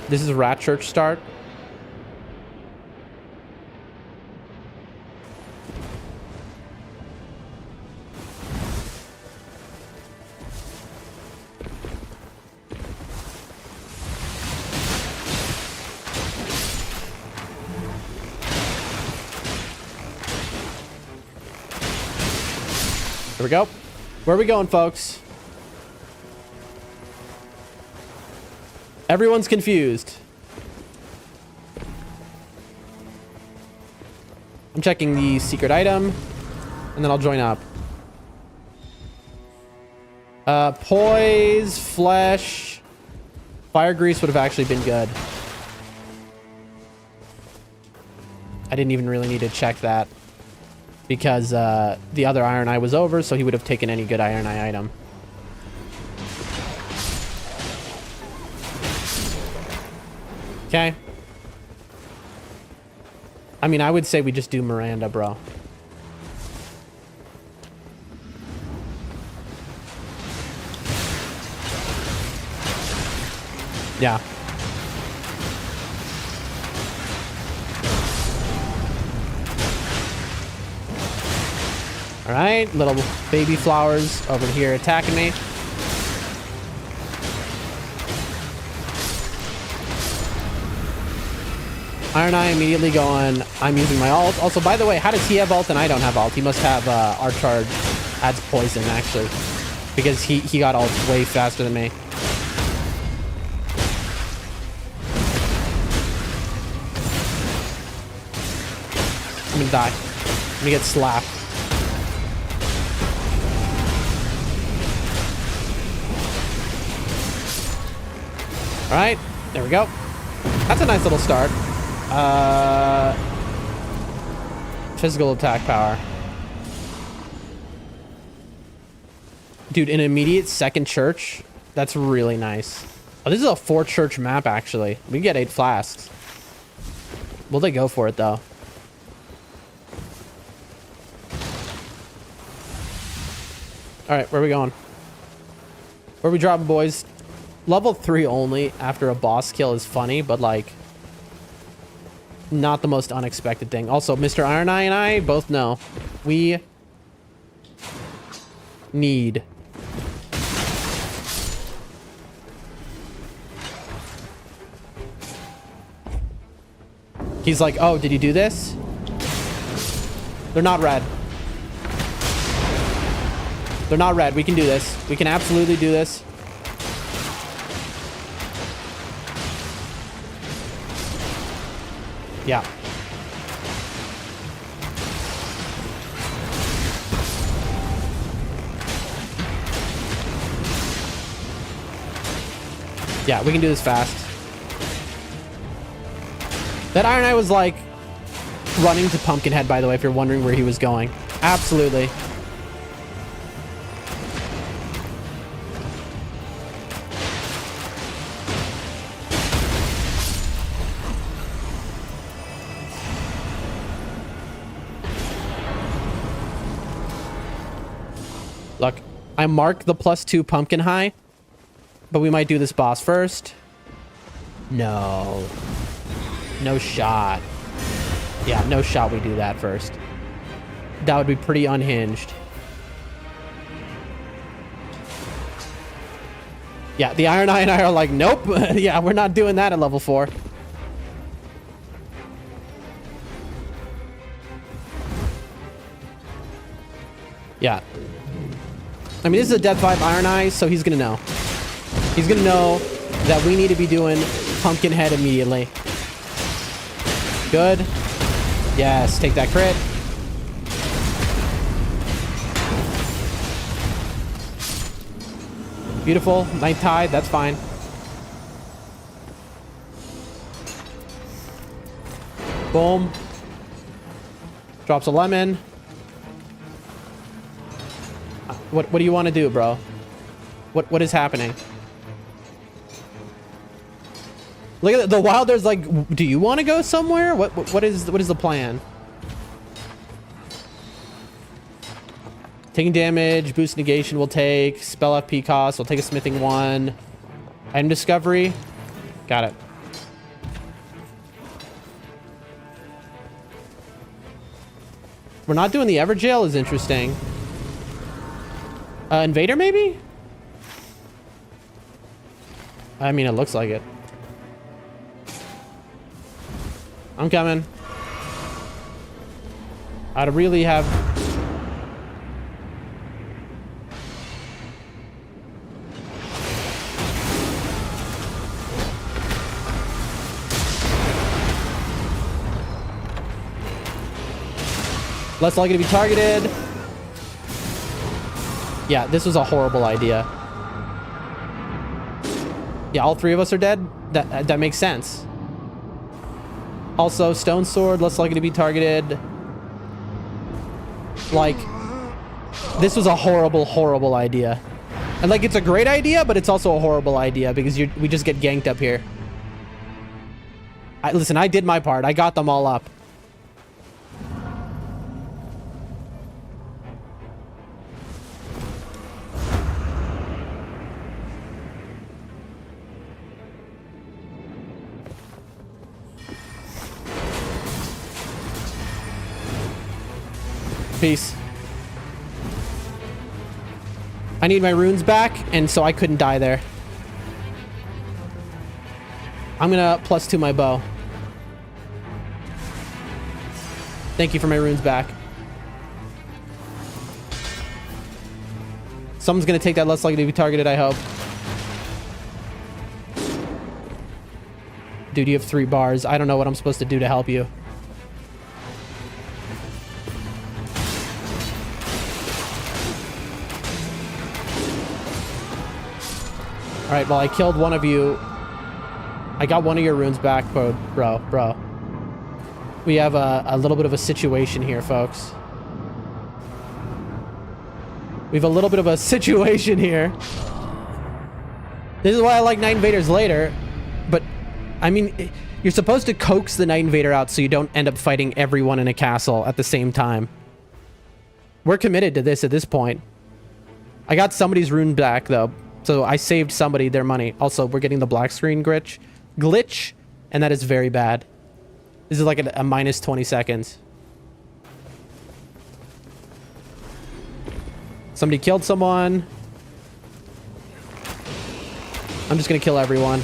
This is Rat Church start. we go. Where are we going, folks? Everyone's confused. I'm checking the secret item, and then I'll join up. Poise, flesh, fire grease would have actually been good. I didn't even really need to check that because the other iron eye was over, so he would have taken any good iron eye item. Okay. I mean, I would say we just do Miranda, bro. Yeah. All right, little baby flowers over here attacking me. Iron Eye immediately going, I'm using my ult. Also, by the way, how does he have ult and I don't have ult? He must have our charge adds poison, actually. Because he got ult way faster than me. I'm gonna die. I'm gonna get slapped. All right, there we go. That's a nice little start. Physical attack power. Dude, an immediate second church. That's really nice. Oh, this is a 4-church map, actually. We can get 8 flasks. Will they go for it, though? All right, where are we going? Where are we dropping, boys? Level 3 only after a boss kill is funny, but, like, not the most unexpected thing. Also, Mr. Iron Eye and I both know we need He's like, oh, did you do this? They're not red. They're not red. We can do this. We can absolutely do this. Yeah. Yeah, we can do this fast. That Iron Eye was like running to Pumpkinhead, by the way, if you're wondering where he was going. Absolutely. Look, I marked the +2 pumpkin high, but we might do this boss first. No. No shot. Yeah, no shot we do that first. That would be pretty unhinged. Yeah, the Iron Eye and I are like, nope. Yeah, we're not doing that at level 4. Yeah. I mean, this is a Death 5 Iron Eye, so he's gonna know. He's gonna know that we need to be doing Pumpkinhead immediately. Good. Yes, take that crit. Beautiful. Night Tide, that's fine. Boom. Drops a lemon. What do you want to do, bro? What is happening? Look at the Wilder's like, do you want to go somewhere? What is the plan? Taking damage, boost negation will take, spell FP cost, we'll take a smithing 1. Item discovery. Got it. We're not doing the Everjail is interesting. Invader maybe? I mean, it looks like it. I'm coming. I'd really have... Less likely to be targeted. Yeah, this was a horrible idea. Yeah, all three of us are dead. That makes sense. Also, stone sword, less likely to be targeted. Like, this was a horrible, horrible idea. And like, it's a great idea, but it's also a horrible idea because we just get ganked up here. Listen, I did my part. I got them all up. Peace. I need my runes back, and so I couldn't die there. I'm gonna +2 my bow. Thank you for my runes back. Someone's gonna take that less likely to be targeted, I hope. Dude, you have 3 bars. I don't know what I'm supposed to do to help you. Alright, well, I killed one of you. I got one of your runes back, bro. We have a little bit of a situation here, folks. We have a little bit of a situation here. This is why I like Night Invaders later. But, I mean, you're supposed to coax the Night Invader out so you don't end up fighting everyone in a castle at the same time. We're committed to this at this point. I got somebody's rune back, though. So I saved somebody their money. Also, we're getting the black screen glitch, and that is very bad. This is like a minus 20 seconds. Somebody killed someone. I'm just gonna kill everyone.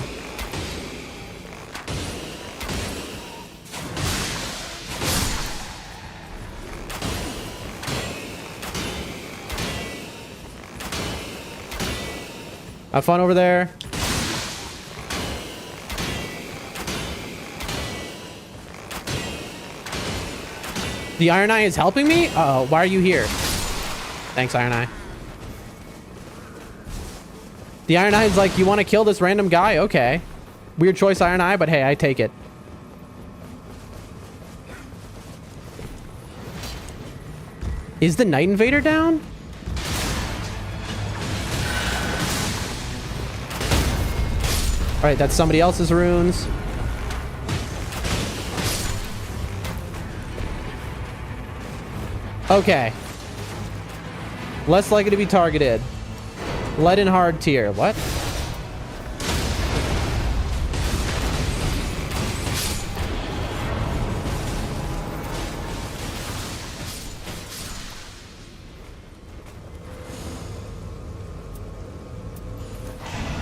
Have fun over there. The Iron Eye is helping me? Uh-oh, why are you here? Thanks, Iron Eye. The Iron Eye is like, you want to kill this random guy? Okay. Weird choice, Iron Eye, but hey, I take it. Is the Night Invader down? All right, that's somebody else's runes. Okay. Less likely to be targeted. Lead in hard tier. What?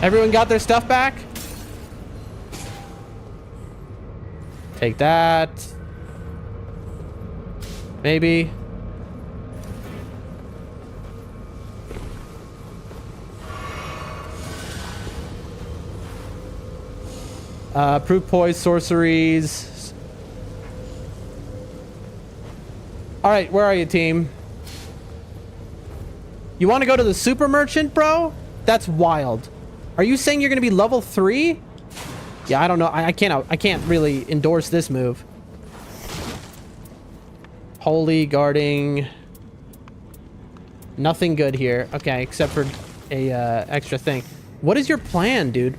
Everyone got their stuff back? Take that. Maybe. Proof poise, sorceries. All right, where are you, team? You want to go to the super merchant, bro? That's wild. Are you saying you're going to be level 3? Yeah, I don't know. I can't really endorse this move. Holy guarding. Nothing good here. Okay, except for a extra thing. What is your plan, dude?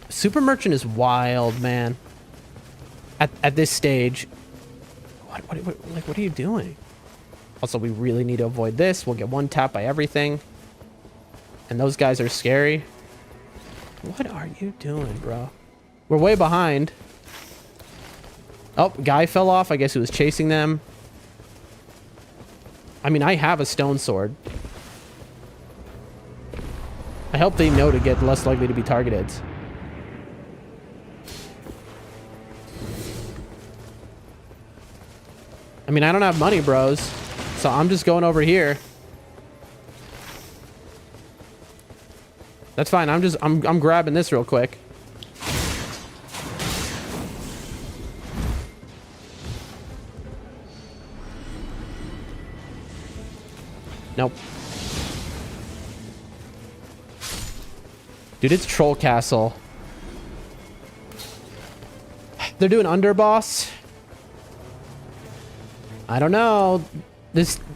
Super merchant is wild, man. At this stage. What are you doing? Also, we really need to avoid this. We'll get one tap by everything. And those guys are scary. What are you doing, bro? We're way behind. Oh, guy fell off. I guess he was chasing them. I mean, I have a stone sword. I hope they know to get less likely to be targeted. I mean, I don't have money, bros. So I'm just going over here. That's fine. I'm grabbing this real quick. Dude, it's Troll Castle. They're doing underboss. I don't know.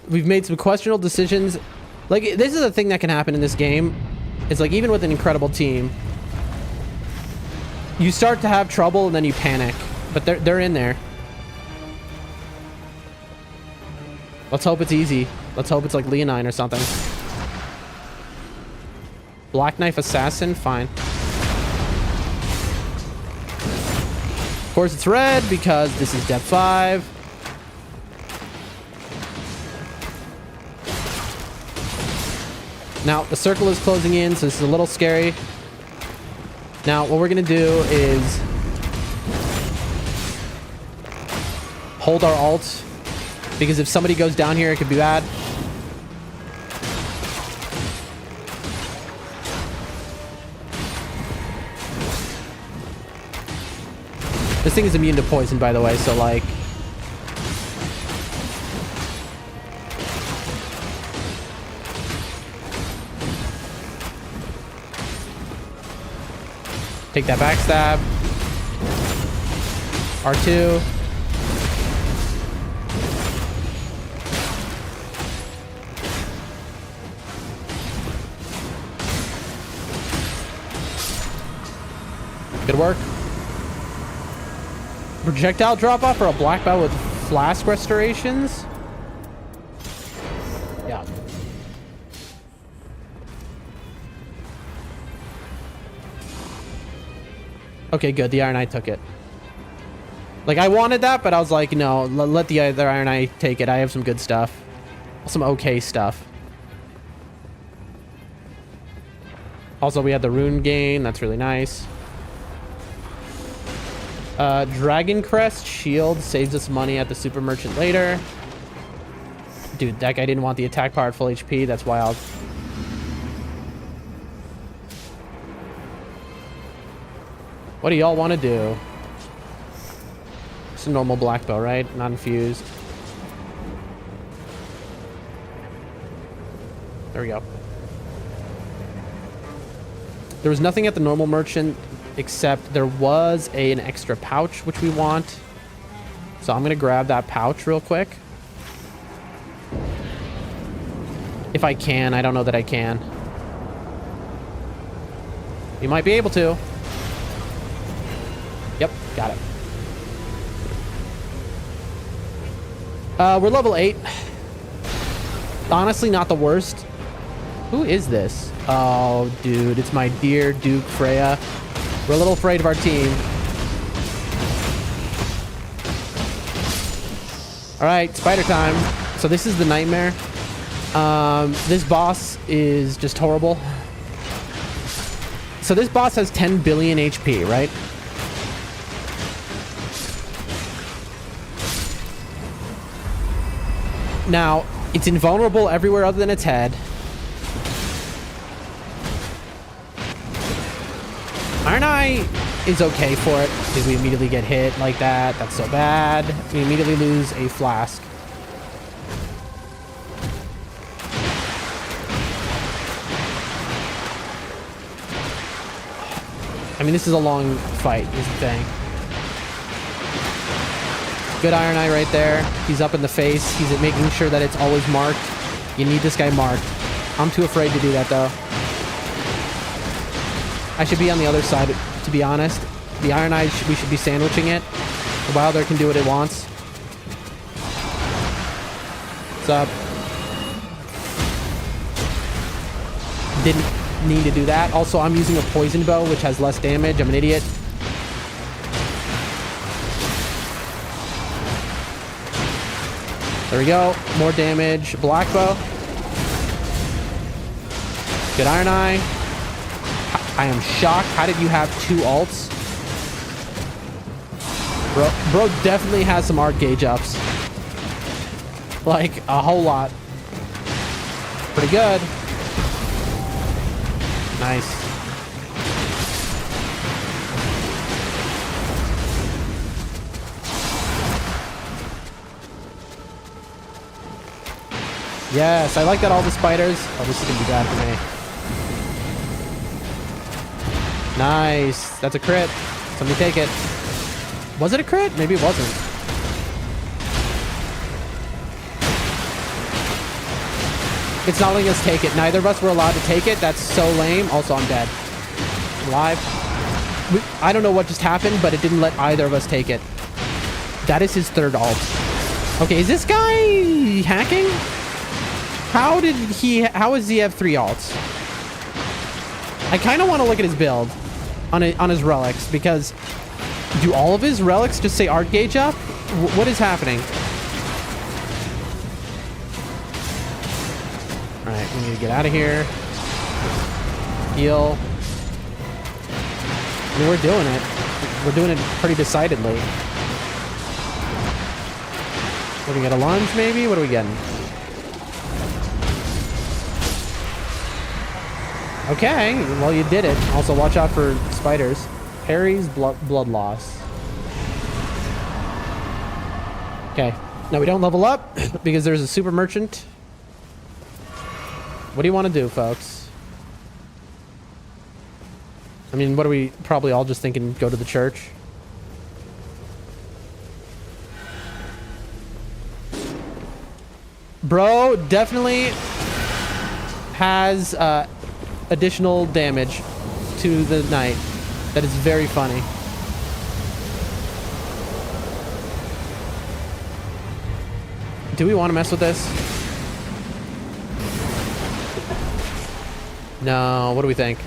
We've made some questionable decisions. Like, this is a thing that can happen in this game. It's like, even with an incredible team, you start to have trouble and then you panic. But they're in there. Let's hope it's easy. Let's hope it's like Leonine or something. Black Knife Assassin, fine. Of course it's red because this is depth 5. Now the circle is closing in, so this is a little scary. Now what we're gonna do is hold our ult, because if somebody goes down here, it could be bad. This thing is immune to poison, by the way, so like... Take that backstab. R2. Good work. Projectile drop off or a black belt with flask restorations? Yeah. Okay, good. The Iron Eye took it. Like, I wanted that, but I was like, no, let the other Iron Eye take it. I have some good stuff. Some okay stuff. Also, we had the rune gain. That's really nice. Dragon Crest shield saves us money at the super merchant later. Dude, that guy didn't want the attack power at full HP. That's wild. What do y'all want to do? It's a normal black bow, right? Not infused. There we go. There was nothing at the normal merchant, except there was an extra pouch, which we want. So I'm going to grab that pouch real quick. If I can. I don't know that I can. You might be able to. Yep, got it. We're level 8. Honestly, not the worst. Who is this? Oh, dude, it's my dear Duke Freya. We're a little afraid of our team. All right, spider time. So this is the nightmare. This boss is just horrible. So this boss has 10 billion HP, right? Now, it's invulnerable everywhere other than its head. Iron Eye is okay for it. Did we immediately get hit like that? That's so bad. We immediately lose a flask. I mean, this is a long fight, is the thing. Good Iron Eye right there. He's up in the face. He's making sure that it's always marked. You need this guy marked. I'm too afraid to do that, though. I should be on the other side, to be honest. The Iron Eye, we should be sandwiching it. The Wilder can do what it wants. What's up? Didn't need to do that. Also, I'm using a poison bow, which has less damage. I'm an idiot. There we go. More damage. Black bow. Good Iron Eye. I am shocked. How did you have 2 ults? Bro definitely has some art gauge ups. Like, a whole lot. Pretty good. Nice. Yes, I like that all the spiders. Oh, this is gonna be bad for me. Nice. That's a crit. Somebody take it. Was it a crit? Maybe it wasn't. It's not letting us take it. Neither of us were allowed to take it. That's so lame. Also, I'm dead. Alive. I don't know what just happened, but it didn't let either of us take it. That is his third ult. Okay, is this guy hacking? How does he have 3 ults? I kind of want to look at his build on his relics, because do all of his relics just say art gauge up? What is happening? All right, we need to get out of here. Heal. I mean, we're doing it. We're doing it pretty decidedly. What do we get? A lunge, maybe? What are we getting? Okay, well, you did it. Also, watch out for spiders. Harry's blood loss. Okay, now we don't level up because there's a super merchant. What do you want to do, folks? I mean, what are we probably all just thinking? Go to the church? Bro definitely has additional damage to the knight. That is very funny. Do we want to mess with this? No, what do we think?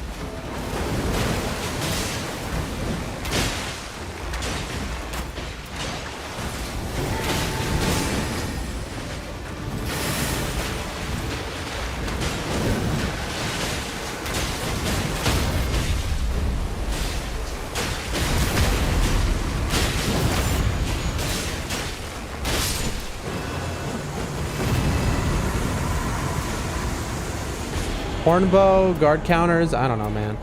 Hornbow, guard counters, I don't know, man.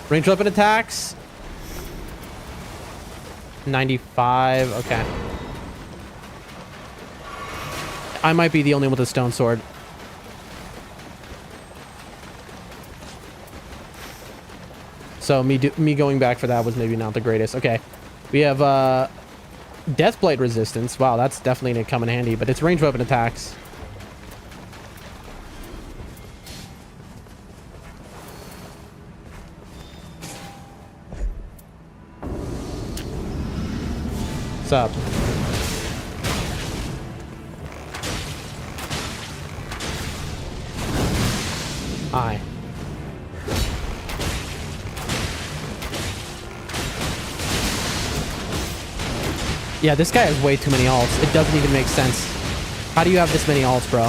Range weapon attacks. 95, okay. I might be the only one with a stone sword. So me going back for that was maybe not the greatest. Okay. We have Deathblade resistance. Wow, that's definitely going to come in handy, but it's range weapon attacks. What's up? Hi. Yeah, this guy has way too many ults. It doesn't even make sense. How do you have this many ults, bro?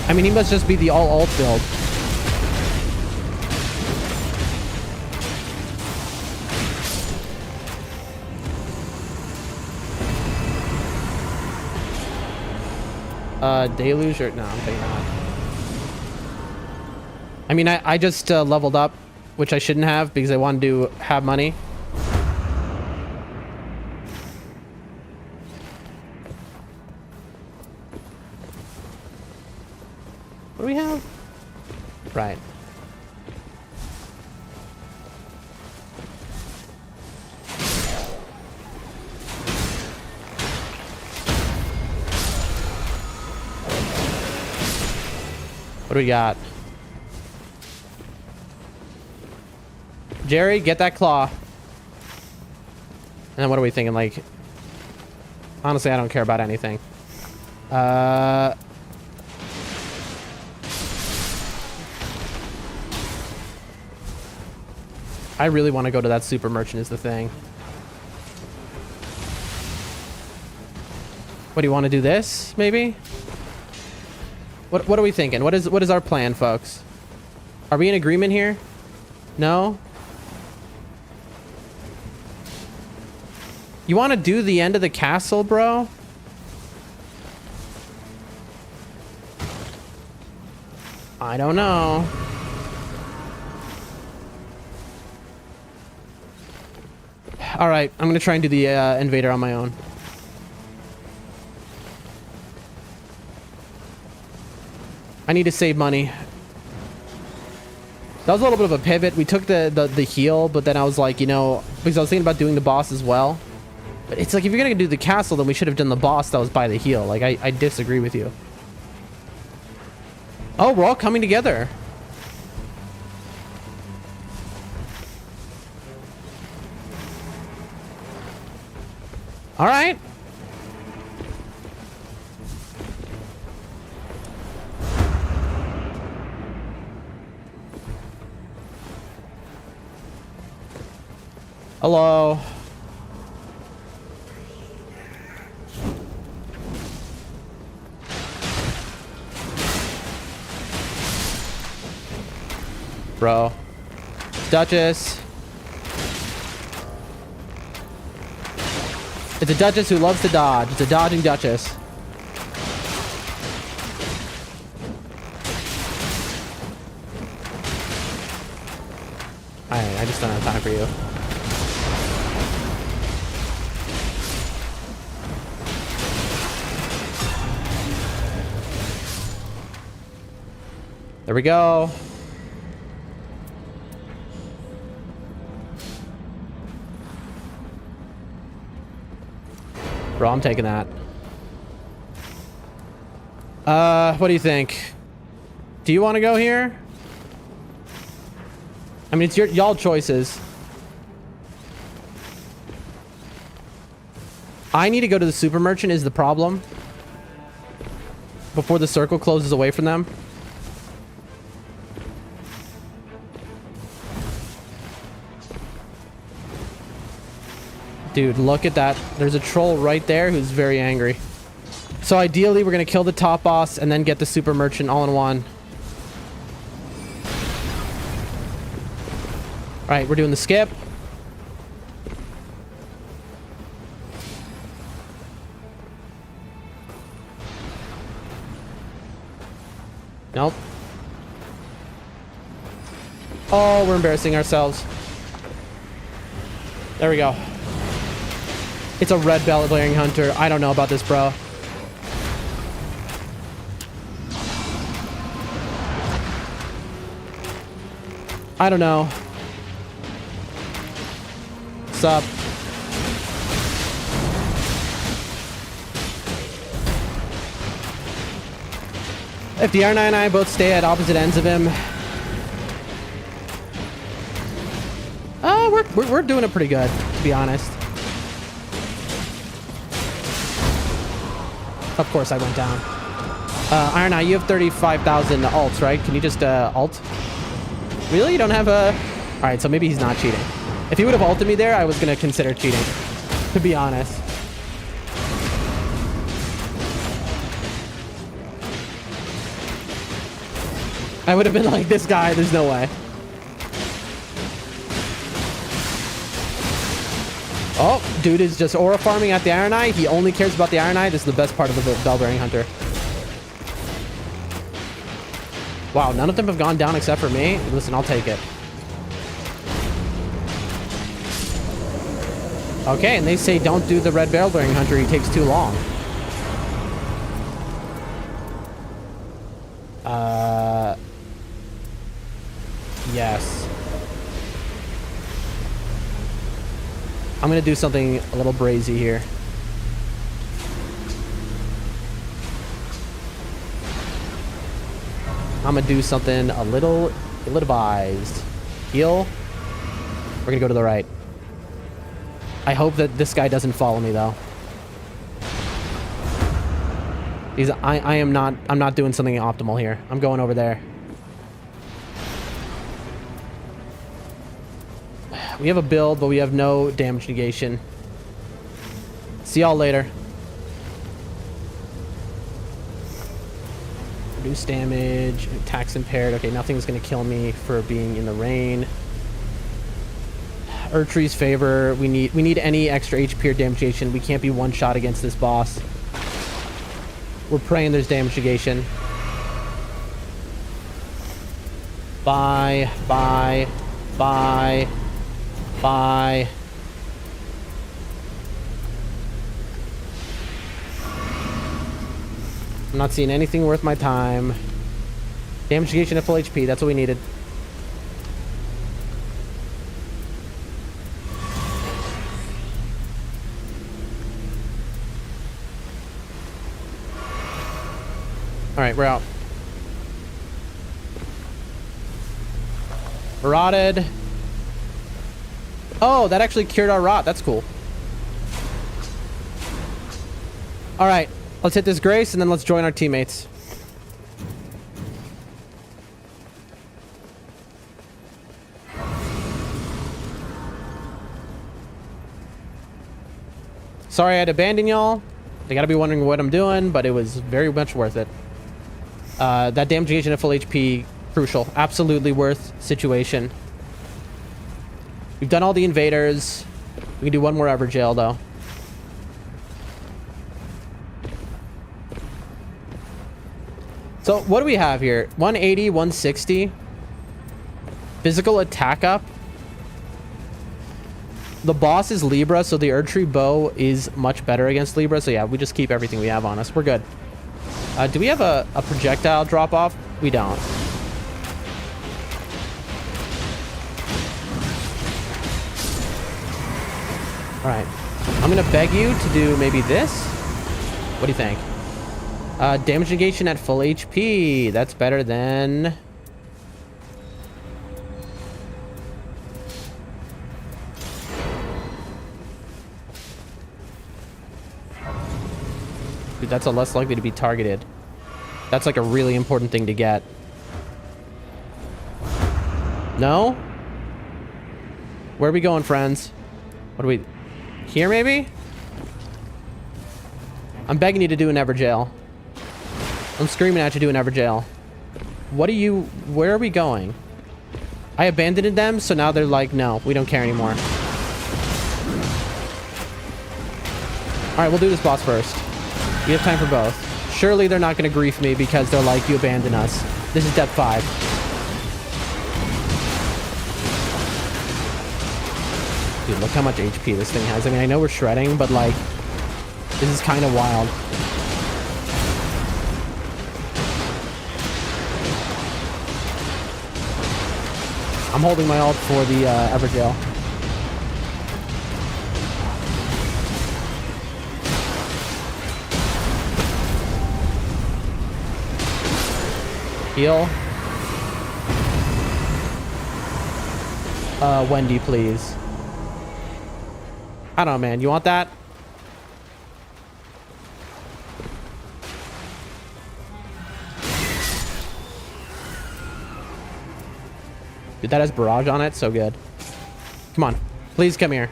I mean, he must just be the all ult build. Deluge or no, I'm thinking not. I mean, I just leveled up, which I shouldn't have because I wanted to have money. What do we have? Right. What do we got? Jerry, get that claw. And then what are we thinking? Like, honestly, I don't care about anything. I really want to go to that super merchant is the thing. What do you want to do? This maybe? What are we thinking? What is our plan, folks? Are we in agreement here? No? You want to do the end of the castle, bro? I don't know. All right, I'm gonna try and do the invader on my own. I need to save money. That was a little bit of a pivot. We took the heal, but then I was like, you know, because I was thinking about doing the boss as well. But it's like, if you're gonna do the castle, then we should have done the boss that was by the heal. Like, I disagree with you. Oh, we're all coming together. All right. Hello. Bro. Duchess. It's a Duchess who loves to dodge. It's a dodging Duchess. I just don't have time for you. There we go. Bro, I'm taking that. What do you think? Do you want to go here? I mean, it's y'all choices. I need to go to the super merchant is the problem. Before the circle closes away from them. Dude, look at that. There's a troll right there who's very angry. So ideally, we're going to kill the top boss and then get the super merchant all in one. All right, we're doing the skip. Nope. Oh, we're embarrassing ourselves. There we go. It's a red bell blaring hunter. I don't know about this, bro. I don't know. What's up? If the R9 and I both stay at opposite ends of him, we're doing it pretty good, to be honest. Of course I went down. Iron Eye, you have 35,000 alts, right? Can you just alt? Really? You don't have a... Alright, so maybe he's not cheating. If he would have ulted me there, I was going to consider cheating. To be honest. I would have been like, this guy, there's no way. Oh, dude is just aura farming at the Iron Eye. He only cares about the Iron Eye. This is the best part of the Bell-Bearing Hunter. Wow, none of them have gone down except for me. Listen, I'll take it. Okay, and they say don't do the red Bell-Bearing Hunter. He takes too long. Yes. I'm gonna do something a little brazy here. I'm gonna do something a little ill-advised. Heal. We're gonna go to the right. I hope that this guy doesn't follow me though. I'm not doing something optimal here. I'm going over there. We have a build, but we have no damage negation. See y'all later. Reduce damage, attacks impaired. Okay, nothing's gonna kill me for being in the rain. Urtree's favor. We need any extra HP or damage negation. We can't be one shot against this boss. We're praying there's damage negation. Bye, bye, bye, bye. I'm not seeing anything worth my time. Damage negation at full HP. That's what we needed. All right, we're out. Rotted. Oh, that actually cured our rot. That's cool. All right, let's hit this grace and then let's join our teammates. Sorry I had to abandon y'all. They gotta be wondering what I'm doing, but it was very much worth it. That damage agent at full HP, crucial. Absolutely worth situation. We've done all the invaders. We can do one more Everjail, though. So, what do we have here? 180, 160. Physical attack up. The boss is Libra, so the Erdtree bow is much better against Libra. So, yeah, we just keep everything we have on us. We're good. Do we have a projectile drop-off? We don't. Alright. I'm going to beg you to do maybe this. What do you think? Damage negation at full HP. That's better than... Dude, that's a less likely to be targeted. That's like a really important thing to get. No? Where are we going, friends? What do we... Here, maybe? I'm begging you to do an Everjail. I'm screaming at you to do an Everjail. What are you... Where are we going? I abandoned them, so now they're like, no, we don't care anymore. Alright, we'll do this boss first. We have time for both. Surely they're not going to grief me because they're like, you abandoned us. This is depth 5. Dude, look how much HP this thing has. I mean, I know we're shredding, but like, this is kind of wild. I'm holding my ult for the Everjail. Heal. Wendy, please. I don't know, man. You want that? Dude, that has barrage on it. So good. Come on. Please come here.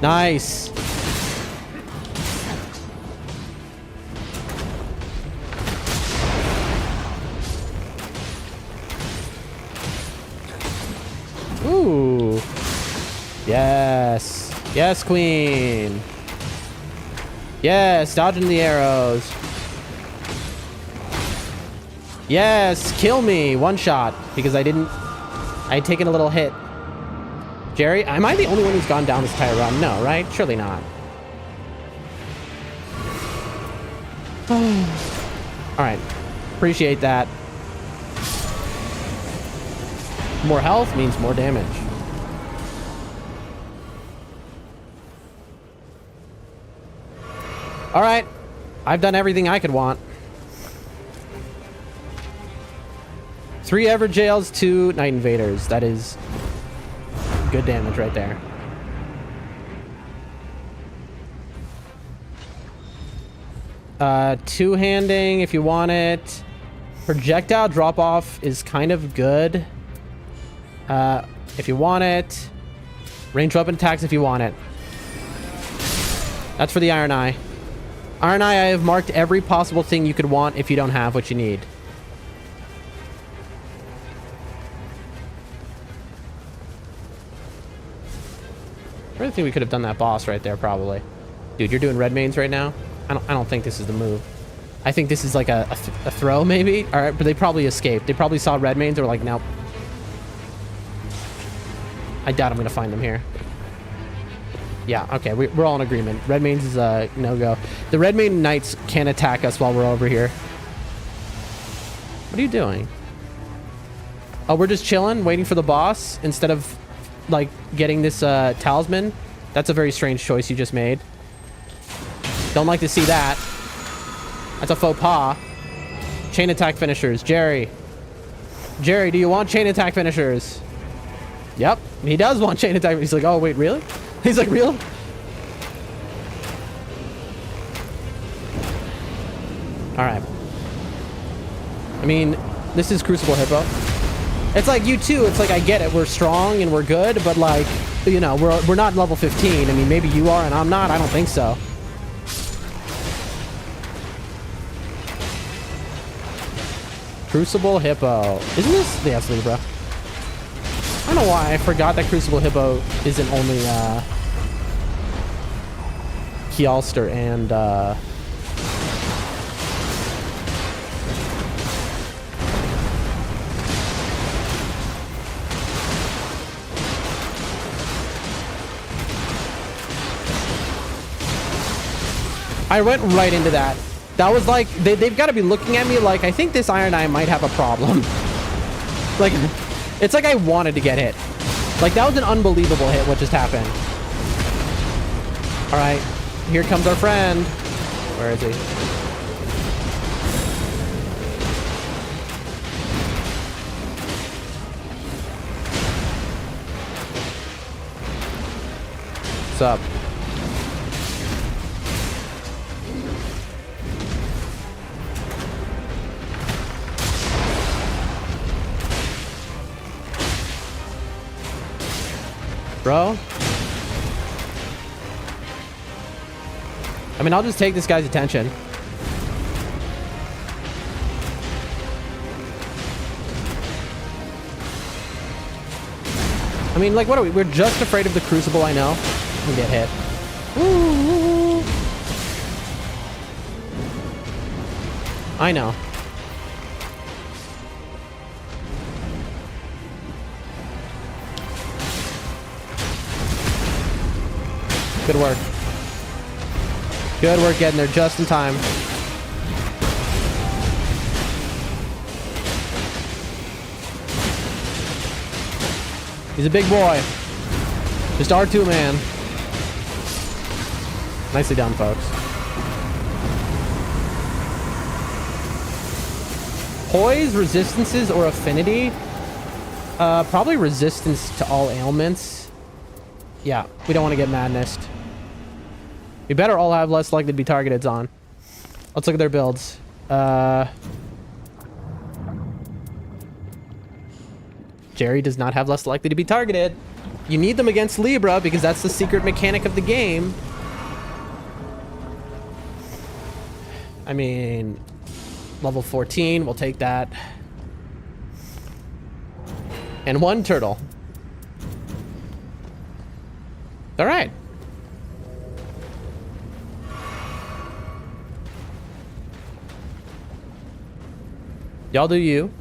Nice. Ooh. Yes. Yes, queen. Yes, dodging the arrows. Yes, kill me. One shot. Because I had taken a little hit. Jerry, am I the only one who's gone down this entire run? No, right? Surely not. Alright. Appreciate that. More health means more damage. Alright. I've done everything I could want. 3 Everjails, 2 Night Invaders. That is good damage right there. Two-handing if you want it. Projectile drop-off is kind of good. If you want it. Range weapon attacks if you want it. That's for the Iron Eye. Iron Eye, I have marked every possible thing you could want if you don't have what you need. I really think we could have done that boss right there, probably. Dude, you're doing red mains right now? I don't think this is the move. I think this is like a throw, maybe? Alright, but they probably escaped. They probably saw red mains. They were like, nope. I doubt I'm going to find them here. Yeah, okay, we're all in agreement. Red mains is a no-go. The red main knights can't attack us while we're over here. What are you doing? Oh, we're just chilling, waiting for the boss instead of like getting this talisman. That's a very strange choice you just made. Don't like to see that. That's a faux pas. Chain attack finishers. Jerry, do you want chain attack finishers? Yep, he does want chain attack. He's like, oh wait, really? He's like, real? All right. I mean, this is Crucible Hippo. It's like you too. It's like, I get it. We're strong and we're good, but like, you know, we're not level 15. I mean, maybe you are and I'm not. I don't think so. Crucible Hippo. Isn't this? Yes, Libra. I don't know why I forgot that Crucible Hippo isn't only Keyalster and I went right into that. That was like, they've got to be looking at me like, I think this Iron Eye might have a problem. Like, it's like I wanted to get hit. Like, that was an unbelievable hit, what just happened. All right, here comes our friend. Where is he? What's up? Bro, I mean, I'll just take this guy's attention. I mean, like, what are we? We're just afraid of the Crucible, I know. We get hit. Ooh. I know. Good work. Good work getting there just in time. He's a big boy. Just R2, man. Nicely done, folks. Poise, resistances, or affinity? Probably resistance to all ailments. Yeah, we don't want to get madnessed. We better all have less likely to be targeted on. Let's look at their builds. Jerry does not have less likely to be targeted. You need them against Libra because that's the secret mechanic of the game. I mean, level 14, we'll take that. And one turtle. All right. Y'all do you.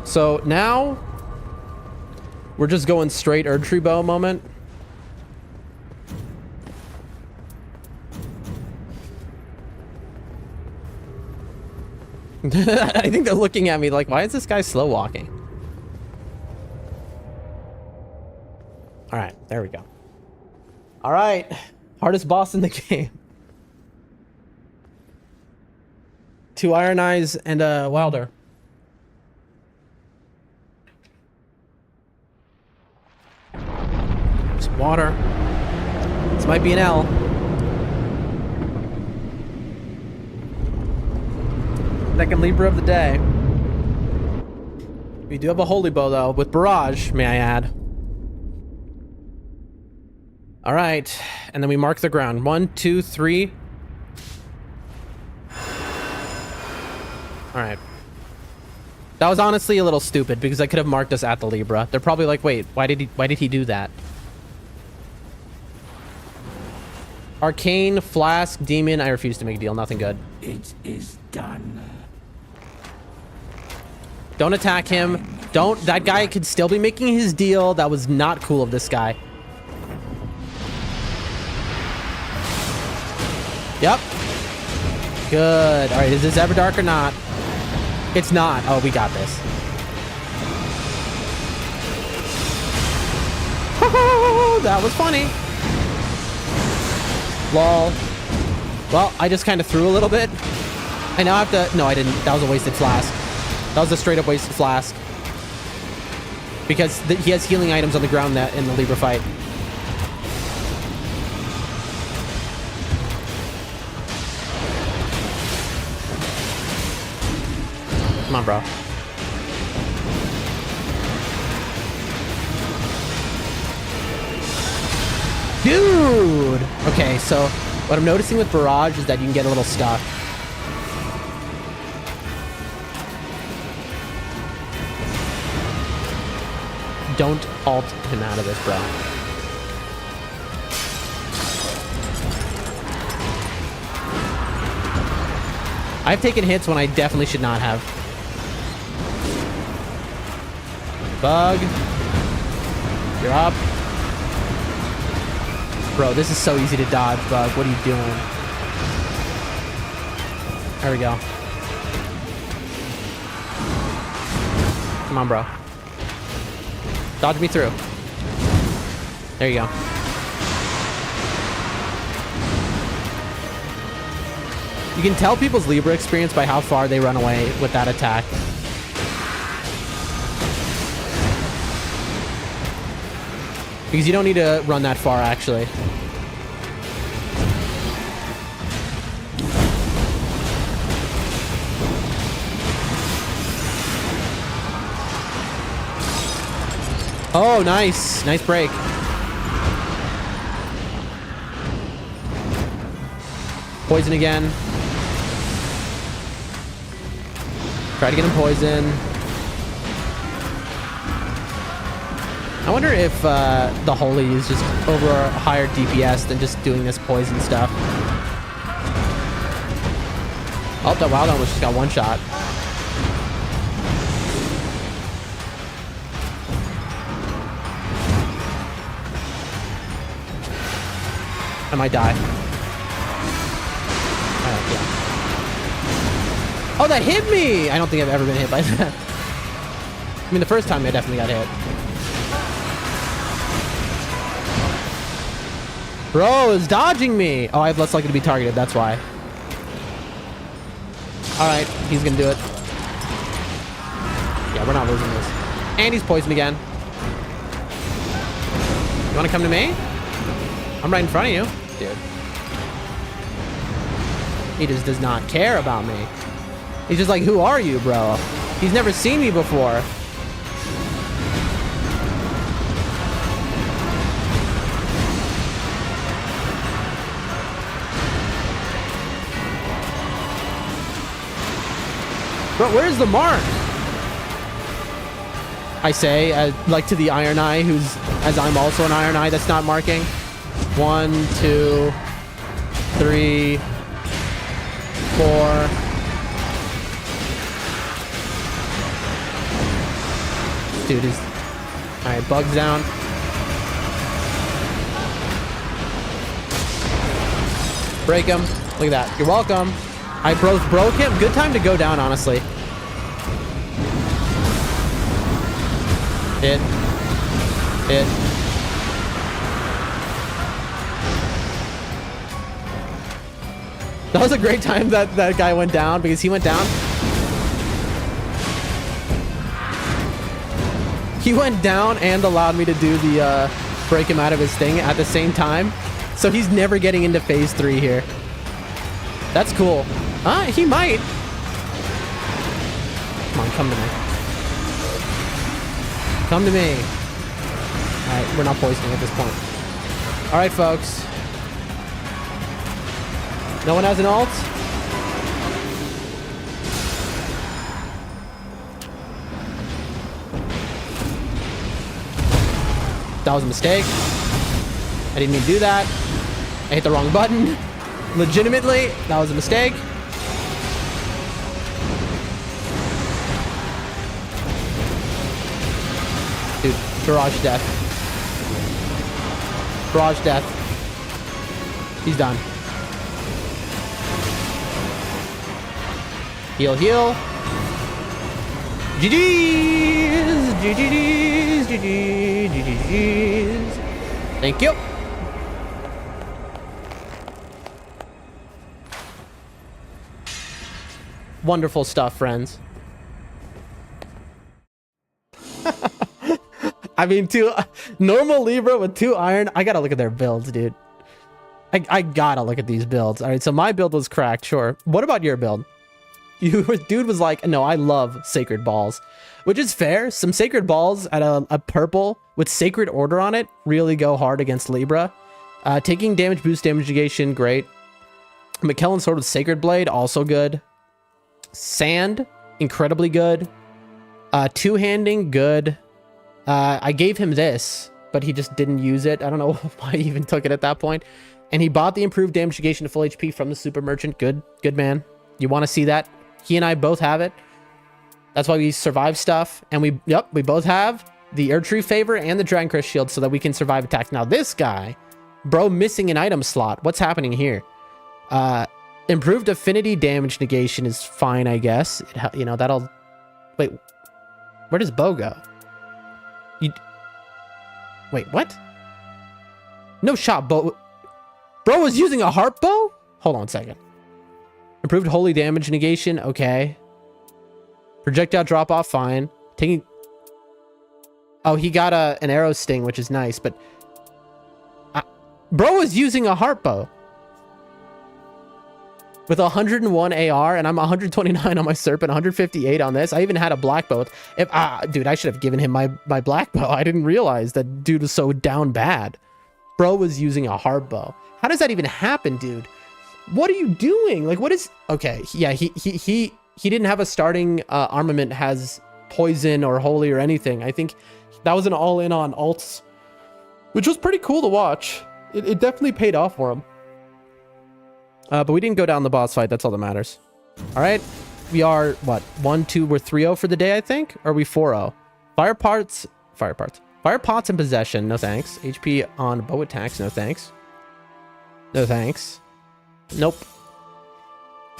So now we're just going straight Erdtree Bow moment. I think they're looking at me like, why is this guy slow walking? All right, there we go. All right. Hardest boss in the game. 2 Iron Eyes and a Wilder. Some water. This might be an L. Second Libra of the day. We do have a Holy Bow, though, with Barrage, may I add. All right, and then we mark the ground. 1, 2, 3. All right. That was honestly a little stupid because I could have marked us at the Libra. They're probably like, wait, why did he do that? Arcane, Flask, Demon. I refuse to make a deal. Nothing good. It is done. Don't attack him. Don't. That guy could still be making his deal. That was not cool of this guy. Yep. Good. All right, is this ever dark or not? It's not. Oh, we got this. That was funny. Lol. Well, I just kind of threw a little bit. I now have to... No, I didn't. That was a wasted flask. That was a straight up wasted flask. Because he has healing items on the ground that in the Libra fight. Come on, bro. Dude! Okay, so what I'm noticing with Barrage is that you can get a little stuck. Don't ult him out of this, bro. I've taken hits when I definitely should not have. Bug. You're up. Bro, this is so easy to dodge, Bug. What are you doing? There we go. Come on, bro. Dodge me through. There you go. You can tell people's Libra experience by how far they run away with that attack. Because you don't need to run that far, actually. Oh, nice. Nice break. Poison again. Try to get him poison. I wonder if the Holy is just over a higher DPS than just doing this poison stuff. Oh, that Wild almost just got one shot. I might die. Yeah. Oh, that hit me! I don't think I've ever been hit by that. I mean, the first time I definitely got hit. Bro is dodging me. Oh, I have less likely to be targeted. That's why. All right, he's gonna do it. Yeah, we're not losing this. And he's poisoned again. You want to come to me? I'm right in front of you, dude. He just does not care about me. He's just like, who are you, bro? He's never seen me before. Bro, where's the mark? I say, like to the Iron Eye, who's, as I'm also an Iron Eye that's not marking. 1, 2, 3, 4. Dude is... Alright, Bug's down. Break him. Look at that. You're welcome. I broke him. Good time to go down, honestly. Hit. Hit. That was a great time that that guy went down, because he went down. He went down and allowed me to do the break him out of his thing at the same time. So he's never getting into phase 3 here. That's cool. He might. Come on, come to me. Come to me. Alright, we're not poisoning at this point. Alright, folks. No one has an ult? That was a mistake. I didn't mean to do that. I hit the wrong button. Legitimately, that was a mistake. Dude, Barrage death. Barrage death. He's done. Heal, heal. GG's! GG's! GG's! Thank you. Wonderful stuff, friends. I mean, normal Libra with 2 iron. I gotta look at their builds, dude. I gotta look at these builds. All right, so my build was cracked, sure. What about your build? Dude was like, no, I love Sacred Balls, which is fair. Some Sacred Balls at a purple with Sacred Order on it really go hard against Libra. Taking damage, boost damage negation, great. McKellen's Sword with Sacred Blade, also good. Sand, incredibly good. Two-handing, good. I gave him this, but he just didn't use it. I don't know why he even took it at that point. And he bought the improved damage negation to full HP from the super merchant. Good man. You want to see that? He and I both have it. That's why we survive stuff. And we both have the Erdtree favor and the Dragon Crest shield so that we can survive attacks. Now this guy, bro, missing an item slot. What's happening here? Improved affinity damage negation is fine, I guess. You know, that'll... Wait, where does bow go? Wait, what? No shot bow. Bro was using a harp bow? Hold on a second. Improved holy damage negation, okay. Projectile drop off, fine. Taking... Oh, he got an arrow sting, which is nice, but... Bro was using a harp bow. With 101 AR, and I'm 129 on my Serpent, 158 on this. I even had a black bow. Dude, I should have given him my black bow. I didn't realize that dude was so down bad. Bro was using a harp bow. How does that even happen, dude? What are you doing? Like, what is... Okay, yeah, he didn't have a starting armament has poison or holy or anything. I think that was an all-in on alts, which was pretty cool to watch. It definitely paid off for him. But we didn't go down the boss fight. That's all that matters. All right. We are, what, 1, 2, we're 3-0 for the day, I think? Or are we 4-0? Fire pots in possession. No thanks. HP on bow attacks. No thanks. No thanks. Nope.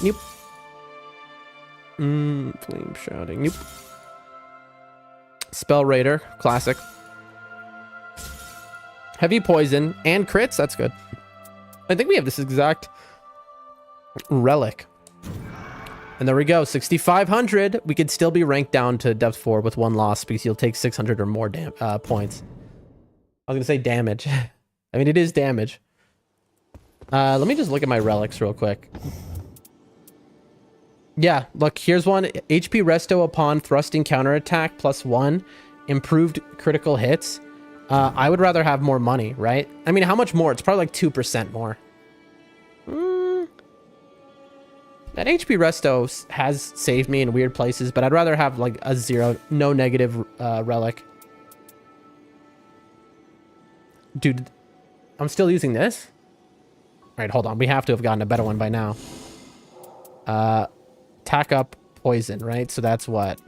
Nope. Flame shouting. Nope. Spell Raider. Classic. Heavy poison and crits. That's good. I think we have this exact relic. And there we go. 6,500. We could still be ranked down to depth 4 with 1 loss because you'll take 600 or more points. I was going to say damage. I mean, it is damage. Let me just look at my relics real quick. Yeah, look, here's one. HP resto upon thrusting counterattack +1. Improved critical hits. I would rather have more money, right? I mean, how much more? It's probably like 2% more. That HP resto has saved me in weird places, but I'd rather have like a 0, no negative relic. Dude, I'm still using this? All right, hold on. We have to have gotten a better one by now. Tack up poison, right? So that's what?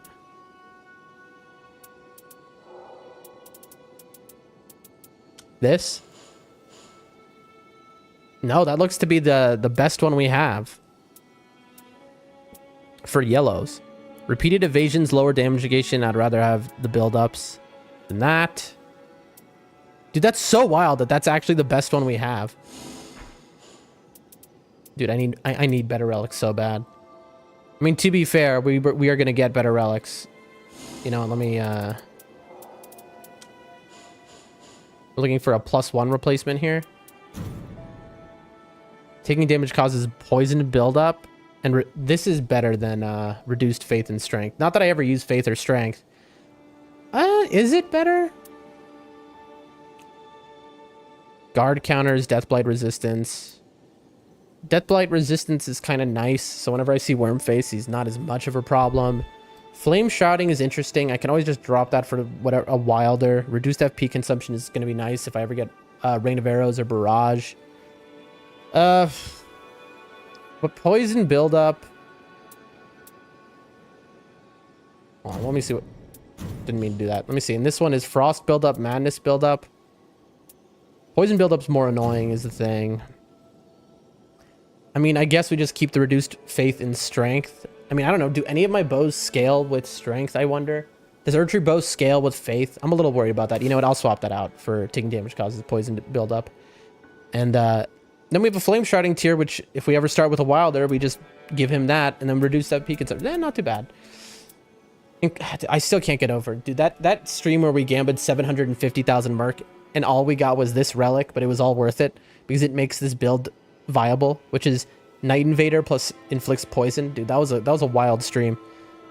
This? No, that looks to be the best one we have. For yellows. Repeated evasions, lower damage negation. I'd rather have the build-ups than that. Dude, that's so wild that that's actually the best one we have. Dude, I need better relics so bad. I mean, to be fair, we are going to get better relics. You know, let me... We're looking for a +1 replacement here. Taking damage causes poison buildup. And this is better than reduced faith and strength. Not that I ever use faith or strength. Is it better? Guard counters, Deathblight resistance. Deathblight resistance is kind of nice. So whenever I see Wormface, he's not as much of a problem. Flame shouting is interesting. I can always just drop that for whatever a wilder. Reduced FP consumption is going to be nice if I ever get Rain of Arrows or Barrage. But poison buildup. Oh, let me see what... Didn't mean to do that. Let me see. And this one is frost buildup, madness buildup. Poison buildup's more annoying is the thing. I mean, I guess we just keep the reduced faith and strength I mean, I don't know. Do any of my bows scale with strength, I wonder? Does archery bow scale with faith? I'm a little worried about that. You know what? I'll swap that out for taking damage causes poison to build up. And then we have a flame sharding tier, which if we ever start with a wilder, we just give him that and then reduce that peak and stuff. Not too bad. I still can't get over, dude. That stream where we gambled 750,000 merc and all we got was this relic, but it was all worth it because it makes this build viable, which is Night Invader plus inflicts poison. Dude, that was a wild stream.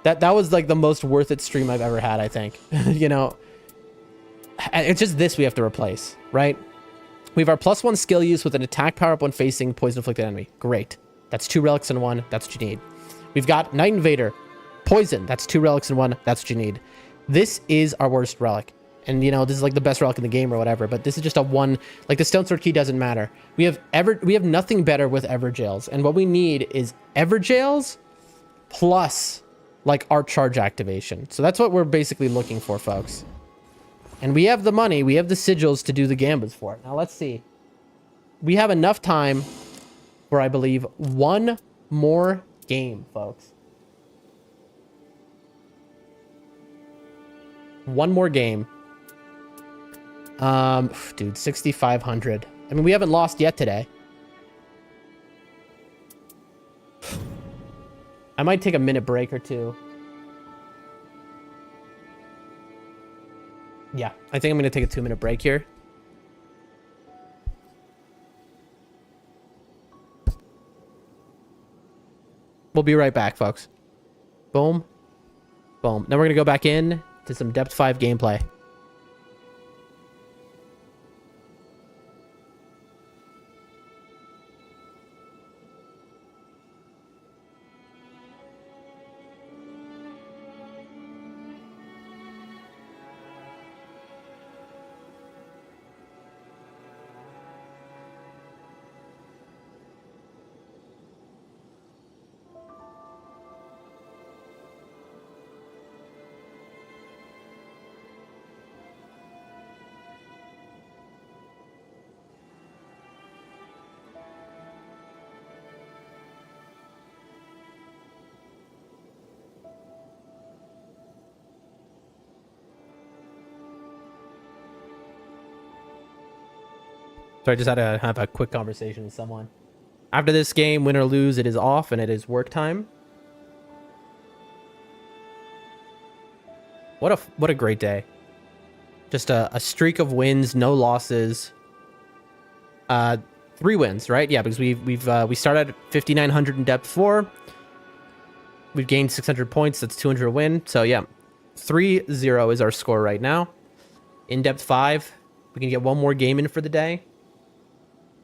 That was like the most worth it stream I've ever had, I think. You know, it's just this we have to replace, right? We have our +1 skill use with an attack power up when facing poison inflicted enemy. Great. That's 2 relics in 1. That's what you need. We've got Night Invader. Poison. That's 2 relics in 1. That's what you need. This is our worst relic. And, you know, this is like the best relic in the game or whatever. But this is just a 1. Like, the Stone Sword Key doesn't matter. We have nothing better with Everjails. And what we need is Everjails plus, like, Art Charge activation. So that's what we're basically looking for, folks. And we have the money. We have the sigils to do the gambits for it. Now, let's see. We have enough time for, I believe, 1 more game, folks. 1 more game. Dude, 6,500. I mean, we haven't lost yet today. I might take a minute break or two. Yeah, I think I'm going to take a 2-minute break here. We'll be right back, folks. Boom. Boom. Now we're going to go back in to some Depth 5 gameplay. So I just had to have a quick conversation with someone. After this game, win or lose, it is off and it is work time. What a great day. Just a streak of wins, no losses. 3 wins, right? Yeah, because we started at 5,900 in depth 4. We've gained 600 points. That's 200 a win. So yeah, 3-0 is our score right now. In depth 5, we can get 1 more game in for the day.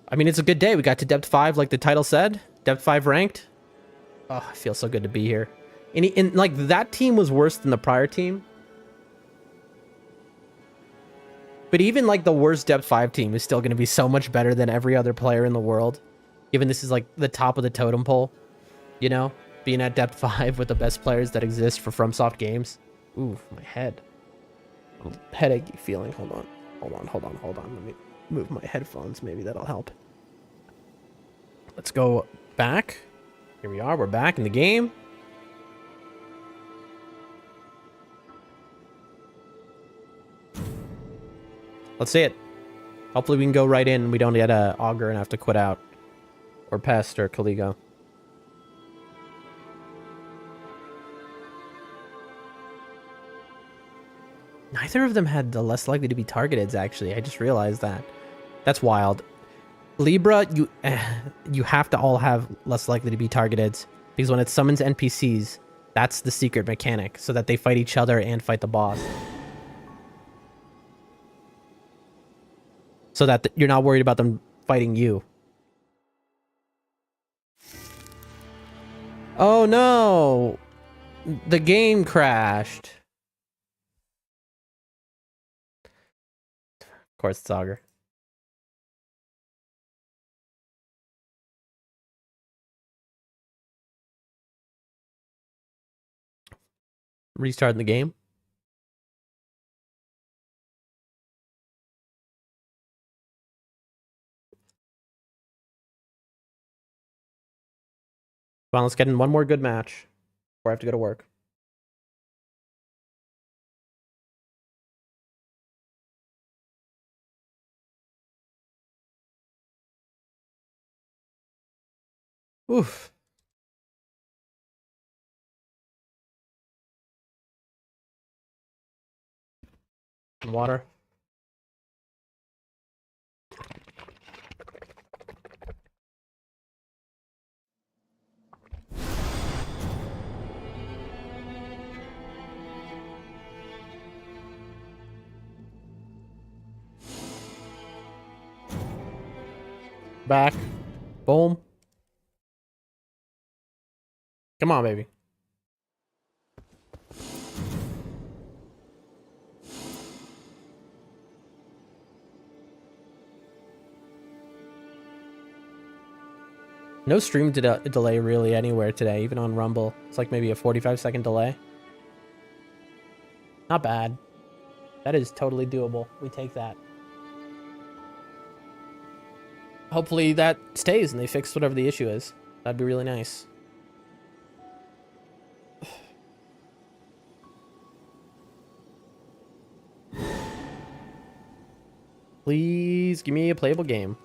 I mean, it's a good day. We got to depth 5, like the title said. Depth 5 ranked. Oh, I feel so good to be here. And like, that team was worse than the prior team. But even like the worst depth 5 team is still going to be so much better than every other player in the world. Given this is like the top of the totem pole. You know? Being at depth 5 with the best players that exist for FromSoft games. Ooh, my head. Headachy feeling. Hold on. Let me move my headphones. Maybe that'll help. Let's go back. Here we are. We're back in the game. Let's see it. Hopefully we can go right in and we don't get a auger and have to quit out. Or Pest or Caligo. Neither of them had the less likely to be targeted, actually. I just realized that. That's wild. Libra, you have to all have less likely to be targeted. Because when it summons NPCs, that's the secret mechanic. So that they fight each other and fight the boss. So that you're not worried about them fighting you. Oh no! The game crashed. Of course it's Augur. Restarting the game. Well, let's get in 1 more good match. before I have to go to work. Oof. Water. Back. Boom. Come on, baby. No stream delay really anywhere today, even on Rumble. It's like maybe a 45-second delay. Not bad. That is totally doable. We take that. Hopefully that stays and they fix whatever the issue is. That'd be really nice. Please give me a playable game.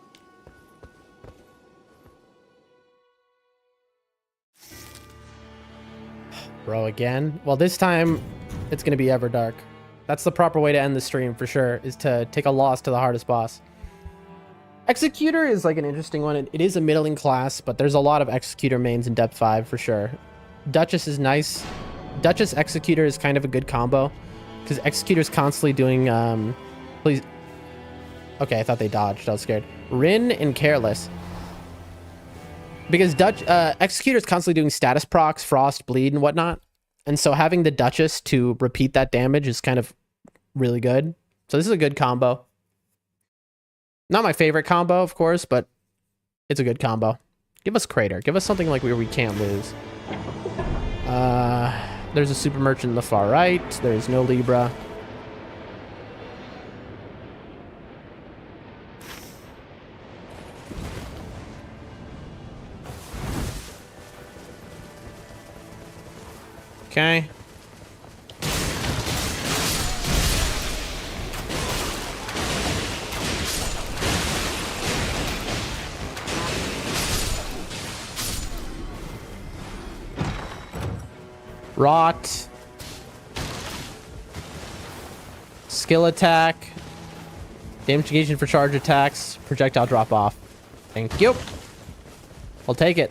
Bro, again? Well, this time it's going to be Everdark. That's the proper way to end the stream for sure, is to take a loss to the hardest boss. Executor is like an interesting one. It is a middling class, but there's a lot of Executor mains in Depth 5 for sure. Duchess is nice. Duchess Executor is kind of a good combo, because Executor's constantly doing... please... Okay, I thought they dodged. I was scared. Rin and Careless. Because Executor's constantly doing status procs, frost, bleed, and whatnot. And so having the Duchess to repeat that damage is kind of really good. So this is a good combo. Not my favorite combo, of course, but it's a good combo. Give us Crater. Give us something like where we can't lose. There's a Super Merchant in the far right. There's no Libra. Okay. Rot. Skill attack. Damage negation for charge attacks. Projectile drop off. Thank you. I'll take it.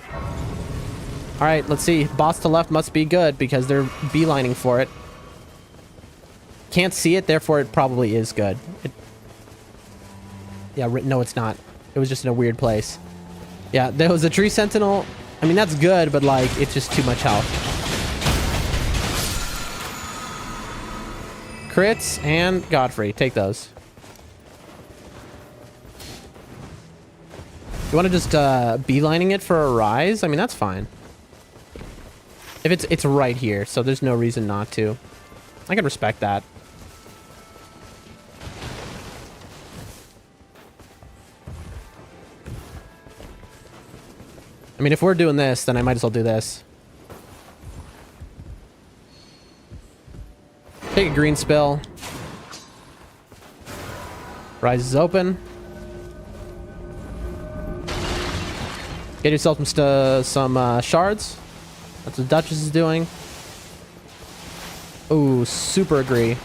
Alright, let's see. Boss to left must be good because they're beelining for it. Can't see it, therefore it probably is good. Yeah, no it's not. It was just in a weird place. Yeah, there was a Tree Sentinel. I mean, that's good, but like, it's just too much health. Crits and Godfrey. Take those. You want to just beelining it for a rise? I mean, that's fine. If it's right here, so there's no reason not to. I can respect that. I mean, if we're doing this, then I might as well do this. Take a green spill. Rise is open. Get yourself some shards. That's what Duchess is doing. Ooh, super agree.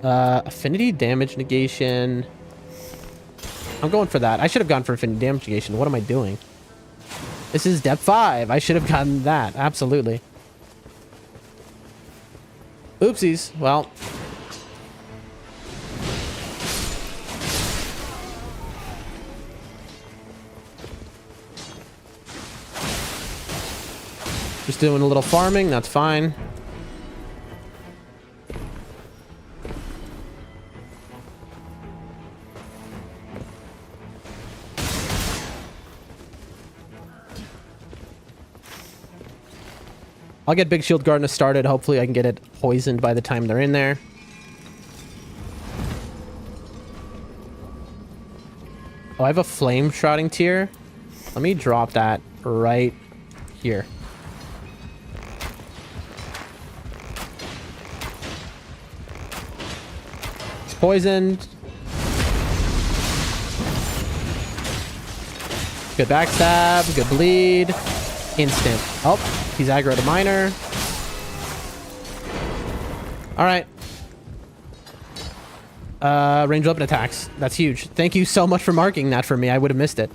Affinity damage negation. I'm going for that. I should have gone for affinity damage negation. What am I doing? This is Depth 5. I should have gotten that. Absolutely. Oopsies. Well. Just doing a little farming. That's fine. I'll get Big Shield Gardener started. Hopefully I can get it poisoned by the time they're in there. Oh, I have a Flame Shrouding Tier. Let me drop that right here. He's poisoned. Good backstab, good bleed. Instant. Oh, he's aggro to miner. Alright. Range weapon attacks. That's huge. Thank you so much for marking that for me. I would have missed it.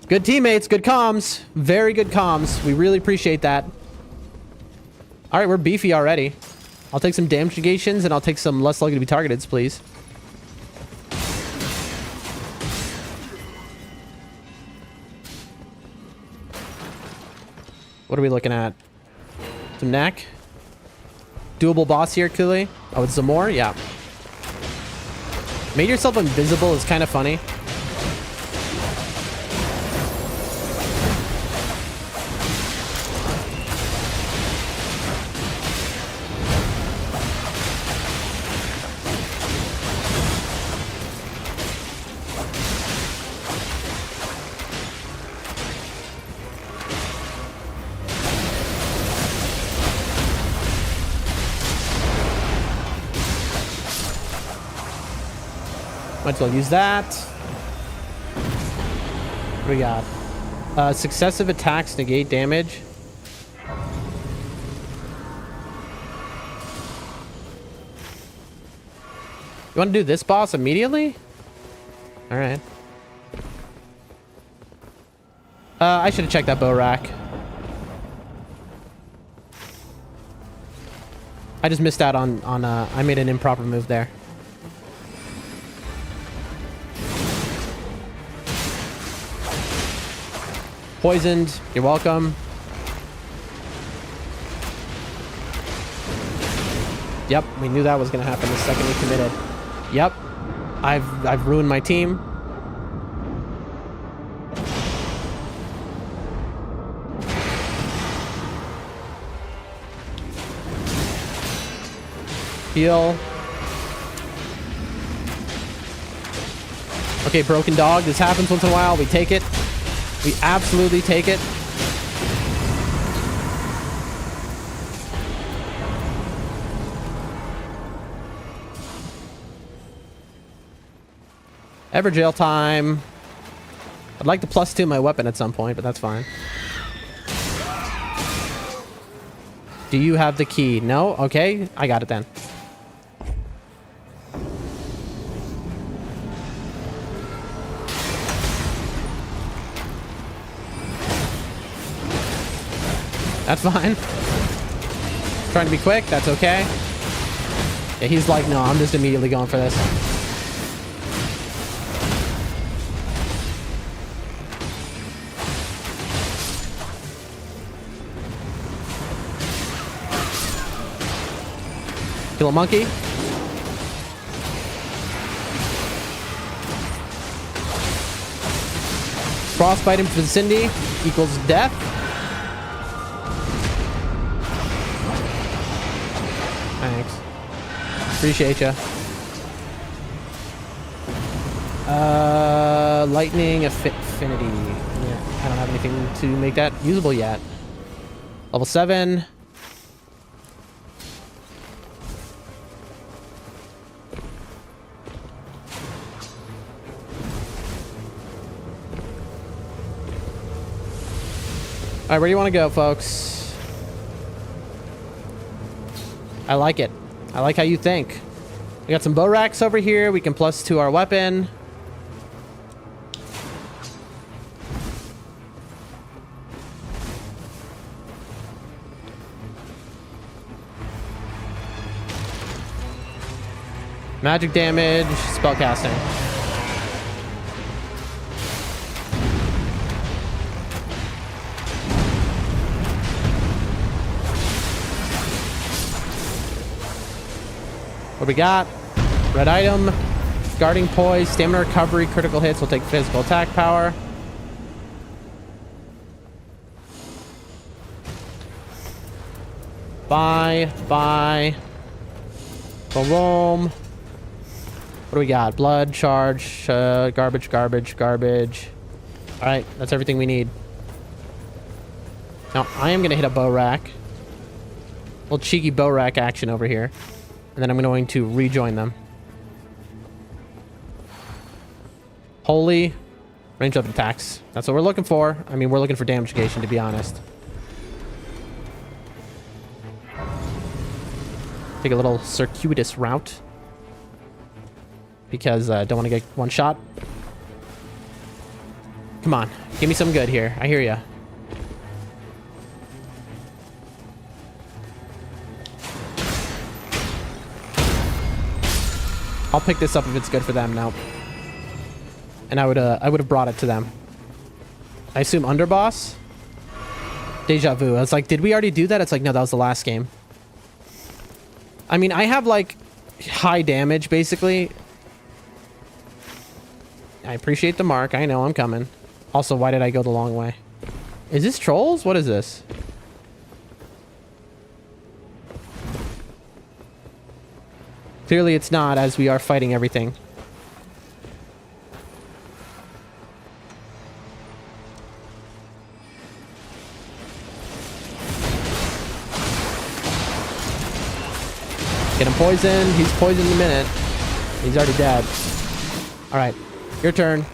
Good teammates, good comms. Very good comms. We really appreciate that. Alright, we're beefy already. I'll take some damage negations and I'll take some less likely to be targeted, please. What are we looking at? Some neck. Doable boss here, clearly. Oh, it's some more? Yeah. Made yourself invisible is kind of funny. Might as well use that. What do we got? Successive attacks negate damage. You want to do this boss immediately? All right. I should have checked that bow rack. I just missed out on I made an improper move there. Poisoned. You're welcome. Yep, we knew that was gonna happen the second we committed. Yep, I've ruined my team. Heal. Okay, broken dog. This happens once in a while. We take it. We absolutely take it. Ever jail time. I'd like to +2 my weapon at some point, but that's fine. Do you have the key? No? Okay, I got it then. That's fine. Trying to be quick, that's okay. Yeah, he's like, no, I'm just immediately going for this. Kill a monkey. Frostbite him for Cindy equals death. Thanks. Appreciate ya. Lightning affinity. Yeah, I don't have anything to make that usable yet. Level 7. Alright, where do you want to go, folks? I like it. I like how you think. We got some bow racks over here. We can +2 our weapon. Magic damage, spellcasting. What we got? Red item, guarding poise, stamina recovery, critical hits will take physical attack power. Bye. Boom. What do we got? Blood, charge, garbage. All right, that's everything we need. Now, I am going to hit a bow rack. A little cheeky bow rack action over here. And then I'm going to rejoin them. Holy range up attacks. That's what we're looking for. I mean, we're looking for damage negation, to be honest. Take a little circuitous route. Because I don't want to get one shot. Come on. Give me some good here. I hear ya. I'll pick this up if it's good for them now. And I would have brought it to them. I assume underboss? Deja vu. I was like, did we already do that? It's like, no, that was the last game. I mean, I have like high damage basically. I appreciate the mark. I know I'm coming. Also, why did I go the long way? Is this trolls? What is this? Clearly it's not, as we are fighting everything. Get him poisoned. He's poisoned in a minute. He's already dead. All right, your turn.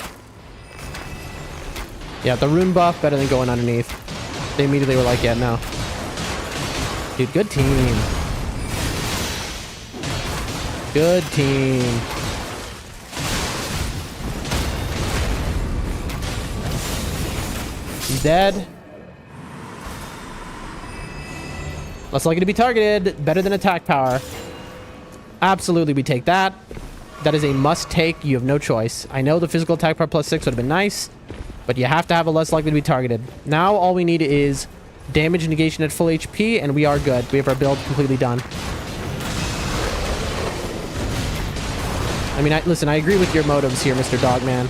Yeah, the rune buff better than going underneath. They immediately were like, yeah, no. Dude, good team. Good team. He's dead. Less likely to be targeted. Better than attack power. Absolutely, we take that. That is a must take. You have no choice. I know the physical attack power +6 would have been nice, but you have to have a less likely to be targeted. Now all we need is damage negation at full HP, and we are good. We have our build completely done. I mean, listen, I agree with your motives here, Mr. Dogman.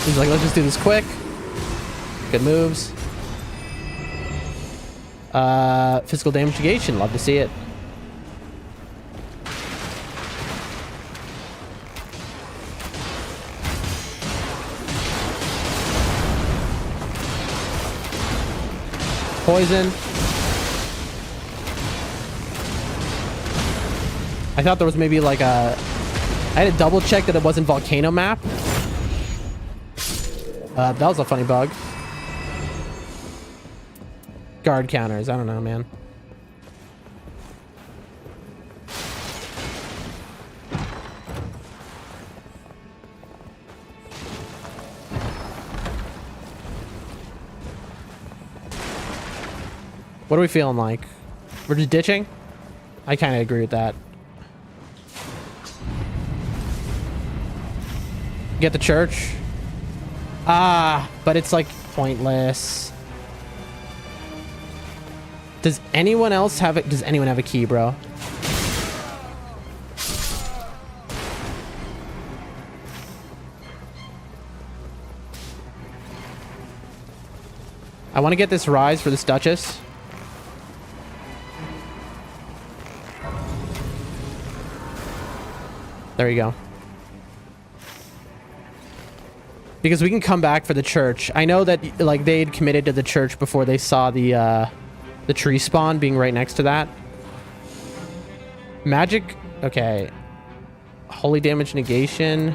He's like, let's just do this quick. Good moves. Physical damage negation. Love to see it. Poison. I thought there was maybe like a... I had to double check that it wasn't volcano map. That was a funny bug. Guard counters. I don't know, man. What are we feeling like? We're just ditching? I kind of agree with that. Get the church. Ah, but it's like pointless. Does anyone else have it? Does anyone have a key, bro? I want to get this rise for this Duchess. There you go. Because we can come back for the church. I know that like they'd committed to the church before they saw the tree spawn being right next to that. Magic. Okay. Holy damage negation.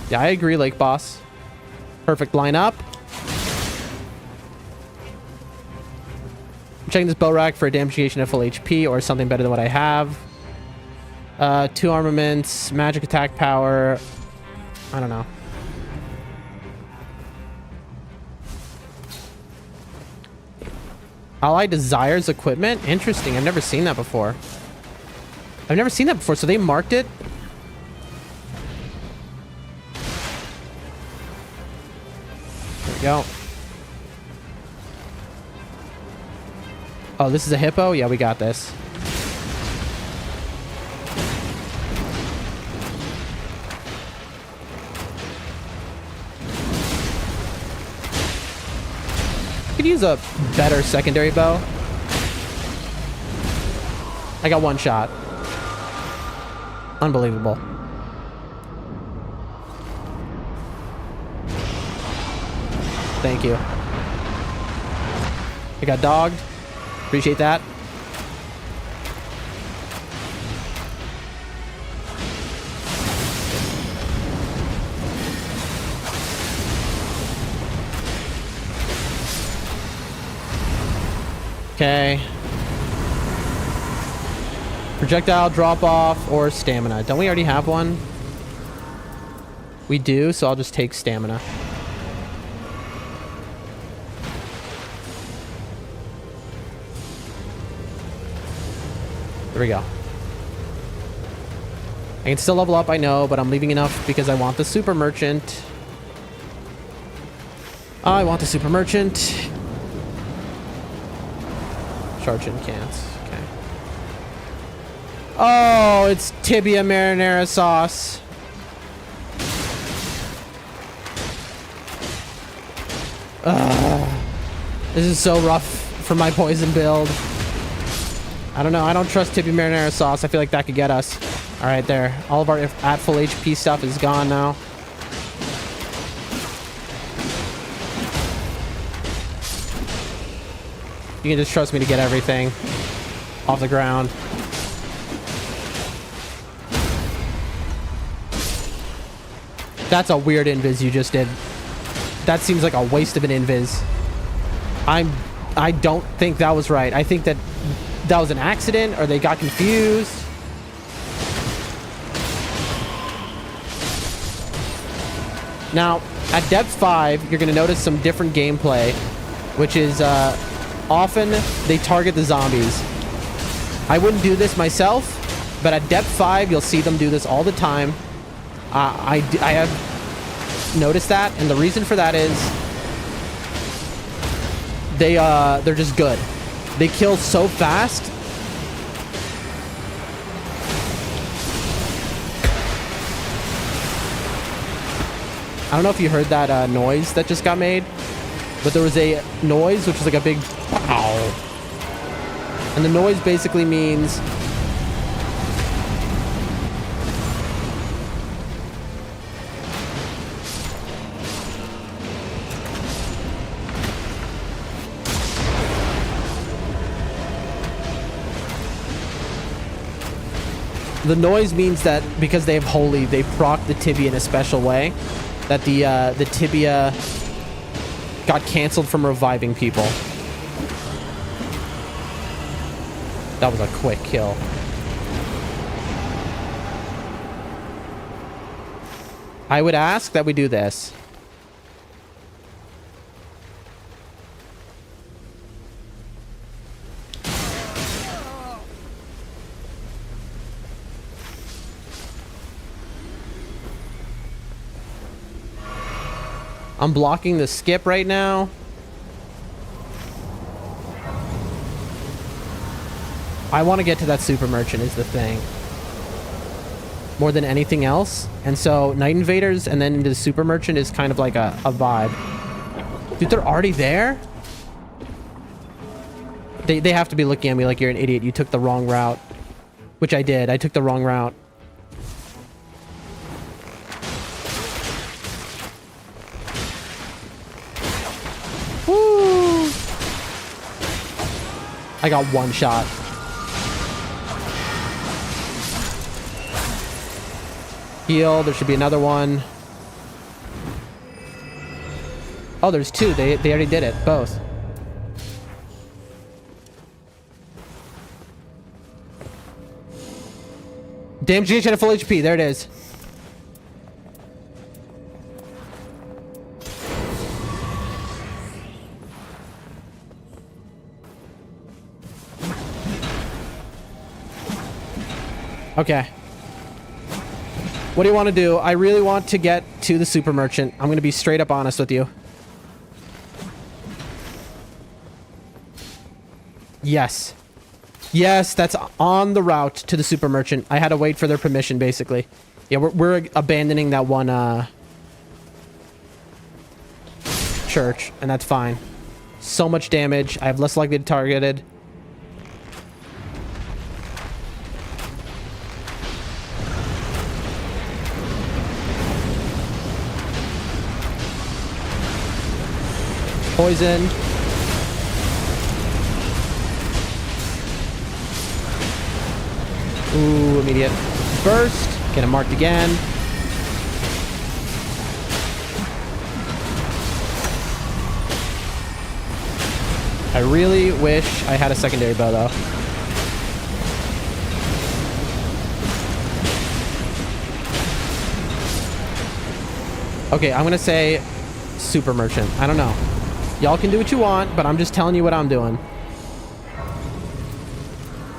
Yeah, I agree, Lake Boss. Perfect lineup. I'm checking this bow rack for a damage negation at full HP or something better than what I have. 2 armaments, magic attack power. I don't know. Ally desires equipment? Interesting. I've never seen that before. I've never seen that before. So they marked it. There we go. Oh, this is a hippo? Yeah, we got this. Could use a better secondary bow. I got one shot. Unbelievable. Thank you. I got dogged. Appreciate that. Okay. Projectile drop off or stamina. Don't we already have one? We do, so I'll just take stamina. There we go. I can still level up, I know, but I'm leaving enough because I want the super merchant. I want the super merchant. Charge in cans. Okay. Oh, it's tibia marinara sauce. This is so rough for my poison build. I don't know. I don't trust tibia marinara sauce. I feel like that could get us. All right, there. All of our at full HP stuff is gone now. You can just trust me to get everything off the ground. That's a weird invis you just did. That seems like a waste of an invis. I don't think that was right. I think that was an accident or they got confused. Now, at depth 5, you're going to notice some different gameplay, which is often they target the zombies. I wouldn't do this myself, but at depth 5, you'll see them do this all the time. I have noticed that, and the reason for that is they're just good. They kill so fast. I don't know if you heard that noise that just got made, but there was a noise which was like a big pow. And the noise basically means that because they have holy, they proc the tibia in a special way, that the tibia got canceled from reviving people. That was a quick kill. I would ask that we do this. I'm blocking the skip right now. I want to get to that super merchant is the thing. More than anything else. And so Night Invaders and then into the super merchant is kind of like a vibe. Dude, they're already there? They have to be looking at me like you're an idiot. You took the wrong route. Which I did. I took the wrong route. Woo! I got one shot. Heal. There should be another one. Oh, there's two. They already did it. Both. Damage each at full HP. There it is. Okay. What do you want to do? I really want to get to the super merchant. I'm going to be straight up honest with you. Yes. Yes, that's on the route to the super merchant. I had to wait for their permission, basically. Yeah, we're abandoning that one church, and that's fine. So much damage. I have less likely to be targeted. Poison. Ooh, immediate burst. Get him marked again. I really wish I had a secondary bow, though. Okay, I'm gonna say super merchant. I don't know. Y'all can do what you want, but I'm just telling you what I'm doing.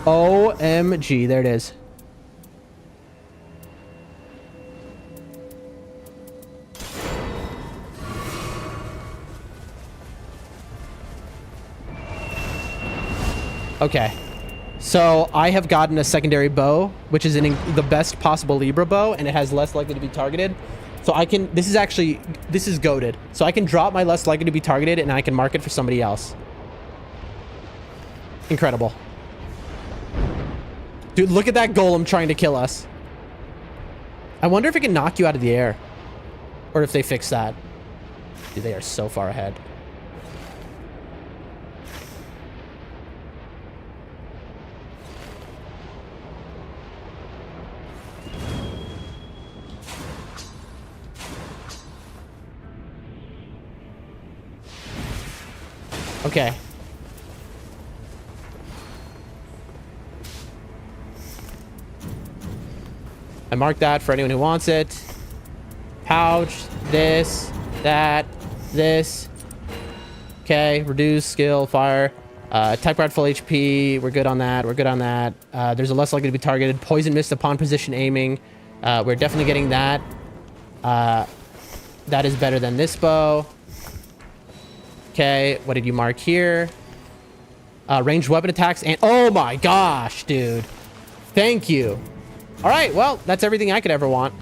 OMG, there it is. Okay, so I have gotten a secondary bow, which is the best possible Libra bow, and it has less likely to be targeted. So I can, this is goated. So I can drop my less likely to be targeted and I can mark it for somebody else. Incredible. Dude, look at that golem trying to kill us. I wonder if it can knock you out of the air. Or if they fix that. Dude, they are so far ahead. Okay. I marked that for anyone who wants it. Pouch, this, that, this. Okay, reduce skill, fire. Type rod full HP. We're good on that. We're good on that. There's a less likely to be targeted. Poison mist upon position aiming. We're definitely getting that. That is better than this bow. Okay, what did you mark here? Ranged weapon attacks and... Oh my gosh, dude. Thank you. All right, well, that's everything I could ever want.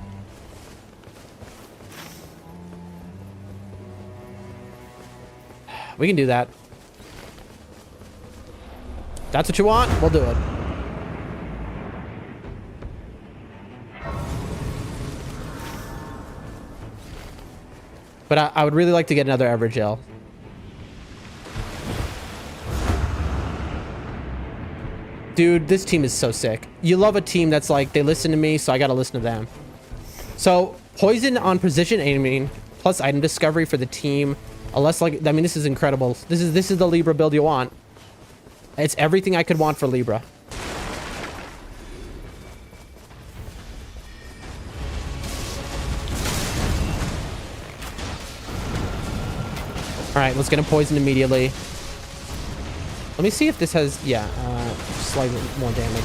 We can do that. That's what you want? We'll do it. But I would really like to get another Evergel. Dude, this team is so sick. You love a team that's like, they listen to me, so I gotta listen to them. So, poison on precision aiming, plus item discovery for the team. Unless, like, I mean, this is incredible. This is the Libra build you want. It's everything I could want for Libra. All right, let's get him poisoned immediately. Let me see if this has, yeah, slightly more damage.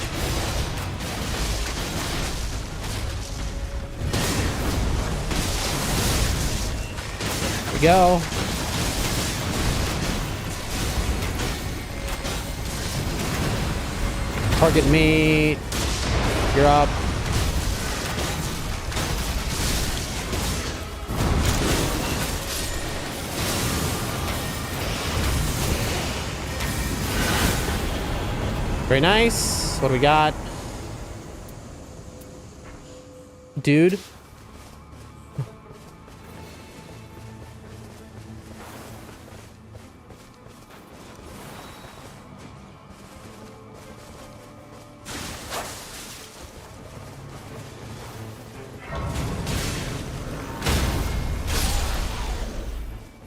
There we go. Target me. You're up. Very nice. What do we got? Dude.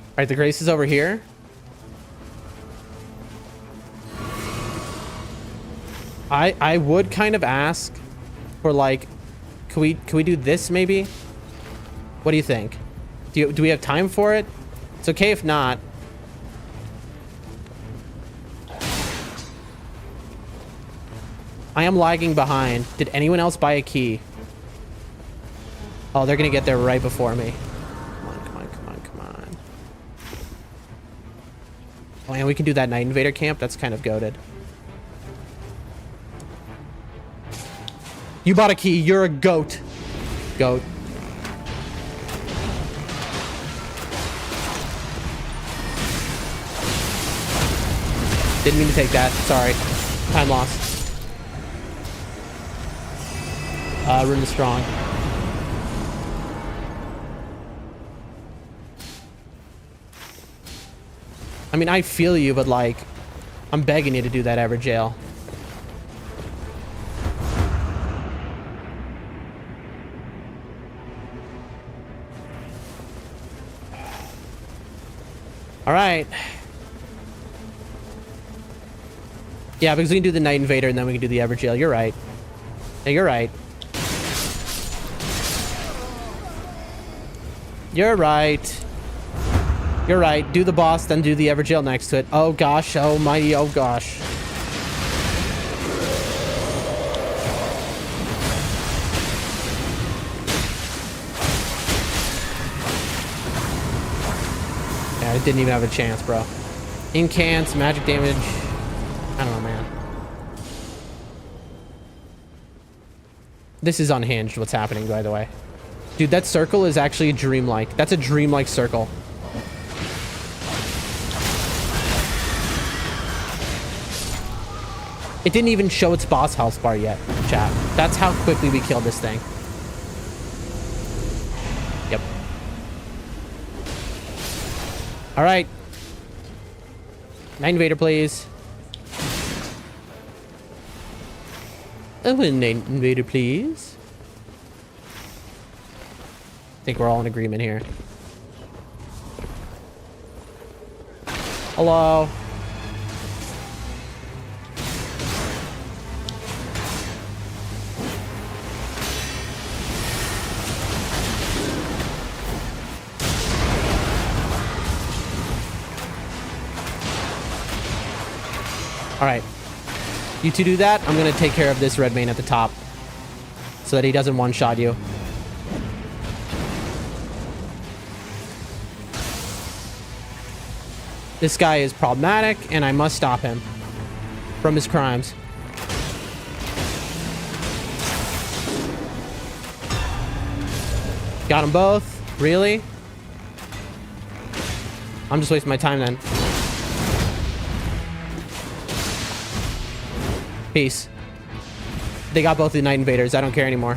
All right, the Grace is over here. I would kind of ask for, like, can we do this maybe? What do you think? Do we have time for it? It's okay if not. I am lagging behind. Did anyone else buy a key? Oh, they're gonna get there right before me. Come on, come on, come on, come on. Oh, and we can do that Night Invader camp. That's kind of goated. You bought a key. You're a goat. Goat. Didn't mean to take that. Sorry. Time lost. Rune is strong. I mean, I feel you, but like, I'm begging you to do that ever jail. All right. Yeah, because we can do the Night Invader and then we can do the Ever Jail. You're right. Yeah, you're right. You're right. You're right. Do the boss, then do the Ever Jail next to it. Oh gosh, oh mighty, oh gosh. Yeah, I didn't even have a chance, bro. Incants, magic damage. I don't know, man. This is unhinged, what's happening, by the way. Dude, that circle is actually dreamlike. That's a dreamlike circle. It didn't even show its boss health bar yet, chat. That's how quickly we killed this thing. Yep. All right. Night Invader, please. Oh, Night Invader, please. I think we're all in agreement here. Hello. All right. You two do that. I'm going to take care of this red main at the top so that he doesn't one-shot you. This guy is problematic, and I must stop him from his crimes. Got them both? Really? I'm just wasting my time then. Peace. They got both the Night Invaders. I don't care anymore.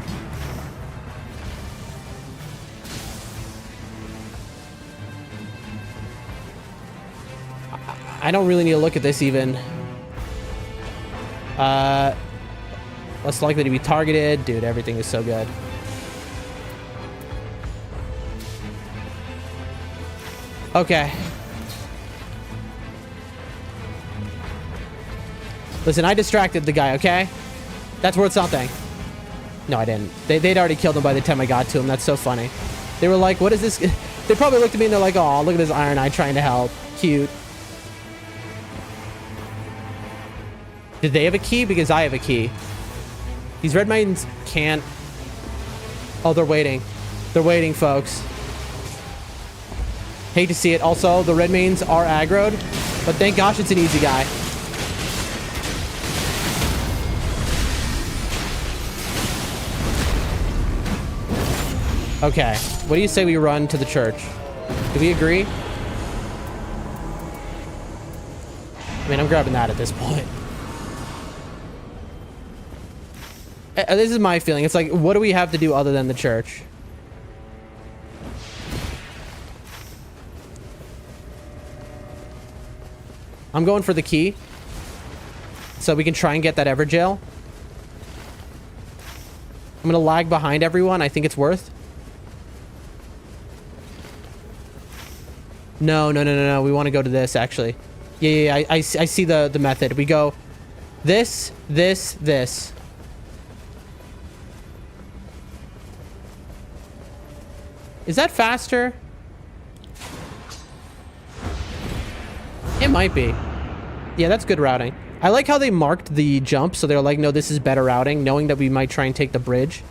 I don't really need to look at this even. Less likely to be targeted. Dude, everything is so good. Okay. Listen, I distracted the guy, okay? That's worth something. No, I didn't. They'd already killed him by the time I got to him. That's so funny. They were like, what is this? They probably looked at me and they're like, oh, look at this Iron Eye trying to help. Cute. Did they have a key? Because I have a key. These red maidens can't. Oh, they're waiting. They're waiting, folks. Hate to see it. Also, the red maidens are aggroed, but thank gosh it's an easy guy. Okay. What do you say we run to the church? Do we agree? I mean, I'm grabbing that at this point. This is my feeling. It's like, what do we have to do other than the church? I'm going for the key. So we can try and get that ever jail. I'm going to lag behind everyone. I think it's worth. No. We want to go to this, actually. Yeah. I see the method. We go this. Is that faster? It might be. Yeah, that's good routing. I like how they marked the jump, so they're like, no, this is better routing, knowing that we might try and take the bridge.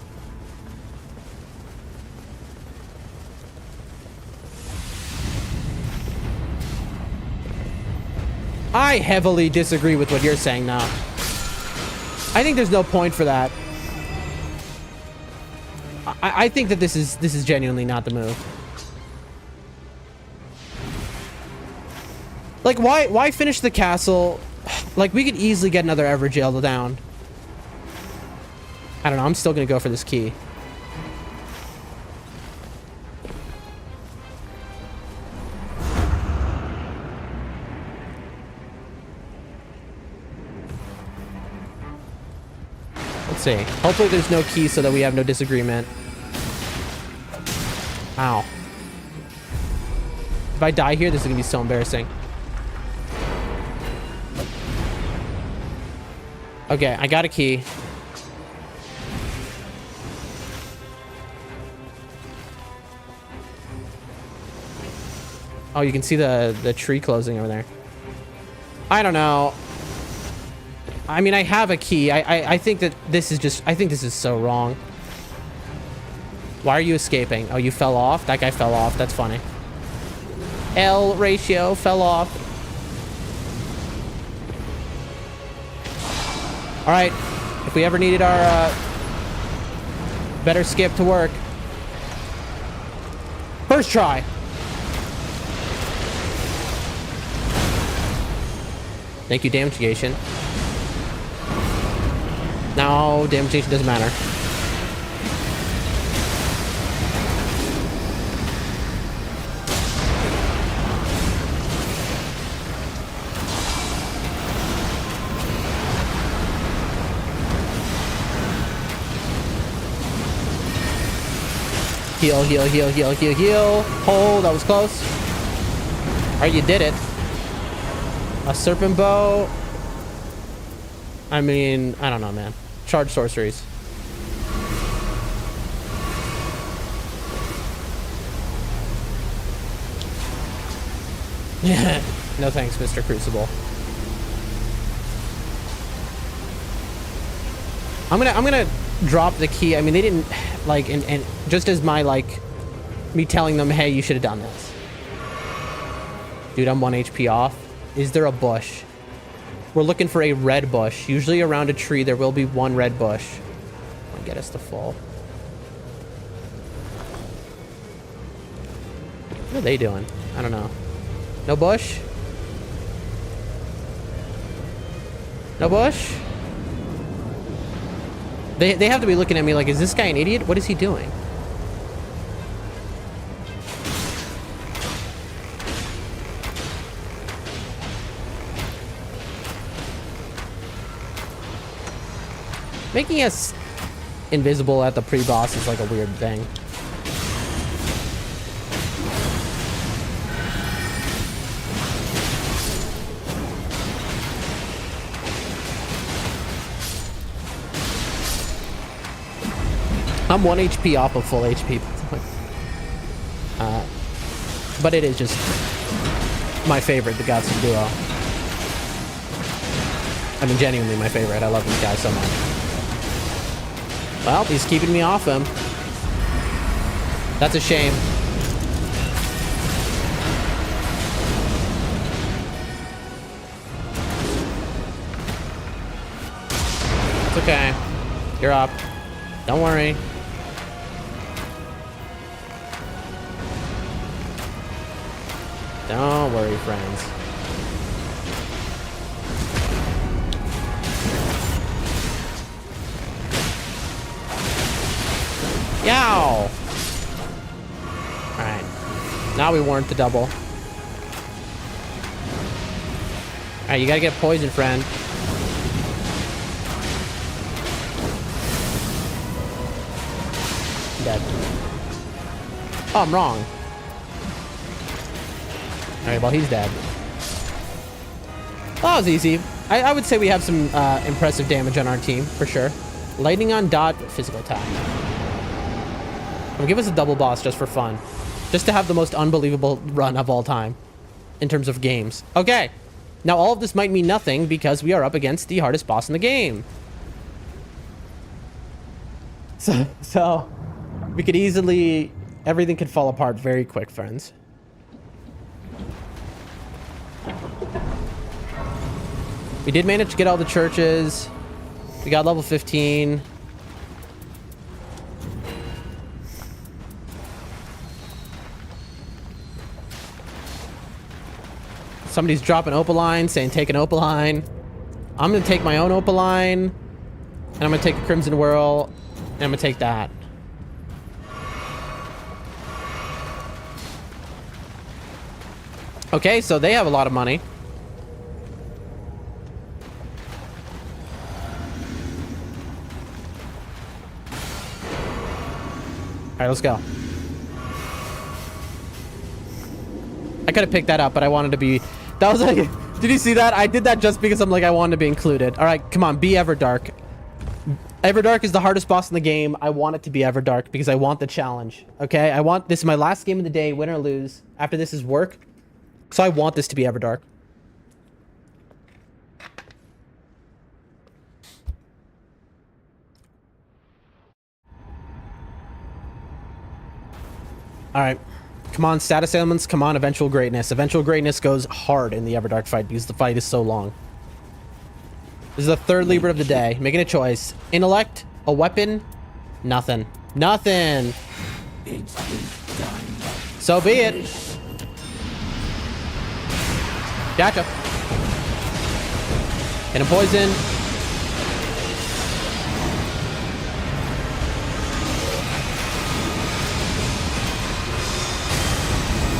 I heavily disagree with what you're saying now. I think there's no point for that. I think that this is genuinely not the move. Like, why finish the castle? Like, we could easily get another ever jail down. I don't know. I'm still gonna go for this key. Let's see. Hopefully there's no key so that we have no disagreement. Ow. If I die here, this is gonna be so embarrassing. Okay, I got a key. Oh, you can see the tree closing over there. I don't know. I mean, I have a key. I think that this is just... I think this is so wrong. Why are you escaping? Oh, you fell off? That guy fell off. That's funny. L ratio fell off. All right. If we ever needed our better skip to work. First try. Thank you, damagation. No, damagation doesn't matter. Heal, heal, heal, heal, heal, heal. Oh, that was close. All right, you did it. A serpent bow. I mean, I don't know, man. Charge sorceries. Yeah. No thanks, Mr. Crucible. I'm gonna drop the key. I mean, they didn't like, and just as my like me telling them, hey, you should have done this. Dude, I'm 1 HP off. Is there a bush? We're looking for a red bush. Usually around a tree, there will be one red bush. I'll get us to fall. What are they doing? I don't know. No bush? No bush? They have to be looking at me like, is this guy an idiot? What is he doing? Making us invisible at the pre-boss is like a weird thing. I'm 1 HP off of full HP. But it is just my favorite, the Gatsu duo. I mean, genuinely my favorite. I love these guys so much. Well, he's keeping me off him. That's a shame. It's okay. You're up. Don't worry. Don't worry, friends. Yow! Alright. Now we warrant the double. Alright, you gotta get poisoned, friend. Dead. Oh, I'm wrong. Alright, well, he's dead. That was easy. I would say we have some impressive damage on our team, for sure. Lightning on dot, physical attack. Well, give us a double boss just for fun. Just to have the most unbelievable run of all time. In terms of games. Okay. Now, all of this might mean nothing because we are up against the hardest boss in the game. So we could easily... Everything could fall apart very quick, friends. We did manage to get all the churches. We got level 15. Somebody's dropping Opaline, saying take an Opaline. I'm going to take my own Opaline. And I'm going to take a Crimson Whirl. And I'm going to take that. Okay, so they have a lot of money. right, let's go. I could have picked that up, but I wanted to be... That was like... Did you see that? I did that just because I'm like, I wanted to be included. All right, come on, be Everdark. Everdark is the hardest boss in the game. I want it to be Everdark because I want the challenge. Okay, I want... This is my last game of the day, win or lose. After this is work. So I want this to be Everdark. All right. Come on, status ailments. Come on, eventual greatness. Eventual greatness goes hard in the Everdark fight because the fight is so long. This is the third Libra of the day. Making a choice. Intellect, a weapon, nothing. Nothing. So be it. Gotcha. Get him poisoned.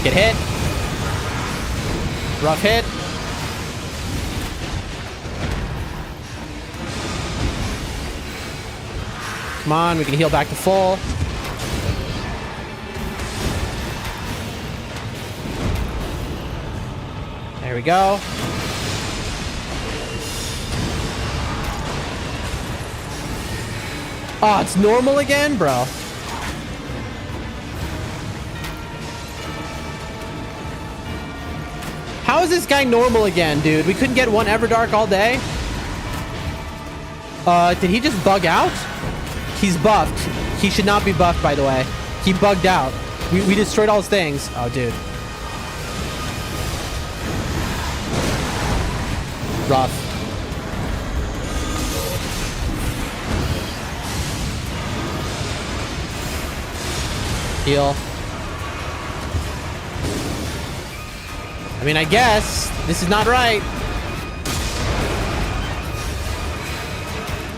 Get hit. Rough hit. Come on, we can heal back to full. There we go. Oh, it's normal again, bro. How is this guy normal again, dude? We couldn't get one Everdark all day? Did he just bug out? He's buffed. He should not be buffed, by the way. He bugged out. We destroyed all his things. Oh, dude. Rough. Heal. I mean, I guess this is not right.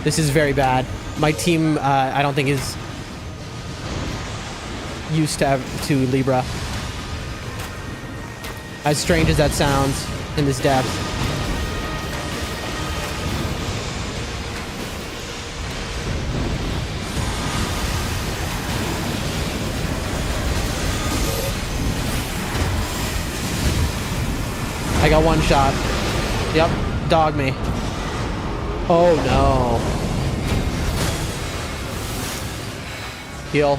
This is very bad. My team, I don't think is used to Libra. As strange as that sounds in this depth. I got one shot. Yep, dog me. Oh no. Heal.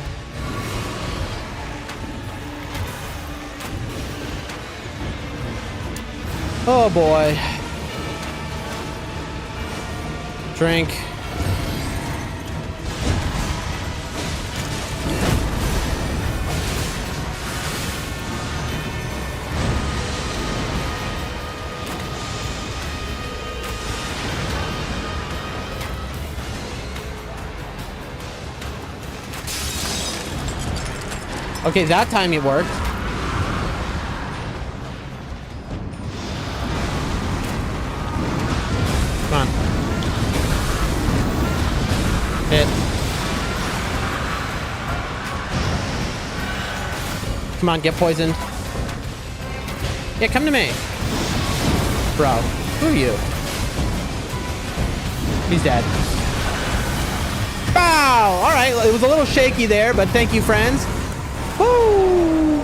Oh boy. Drink. Okay, that time it worked. Come on. Hit. Come on, get poisoned. Yeah, come to me. Bro, who are you? He's dead. Bow! Alright, it was a little shaky there, but thank you, friends. Woo!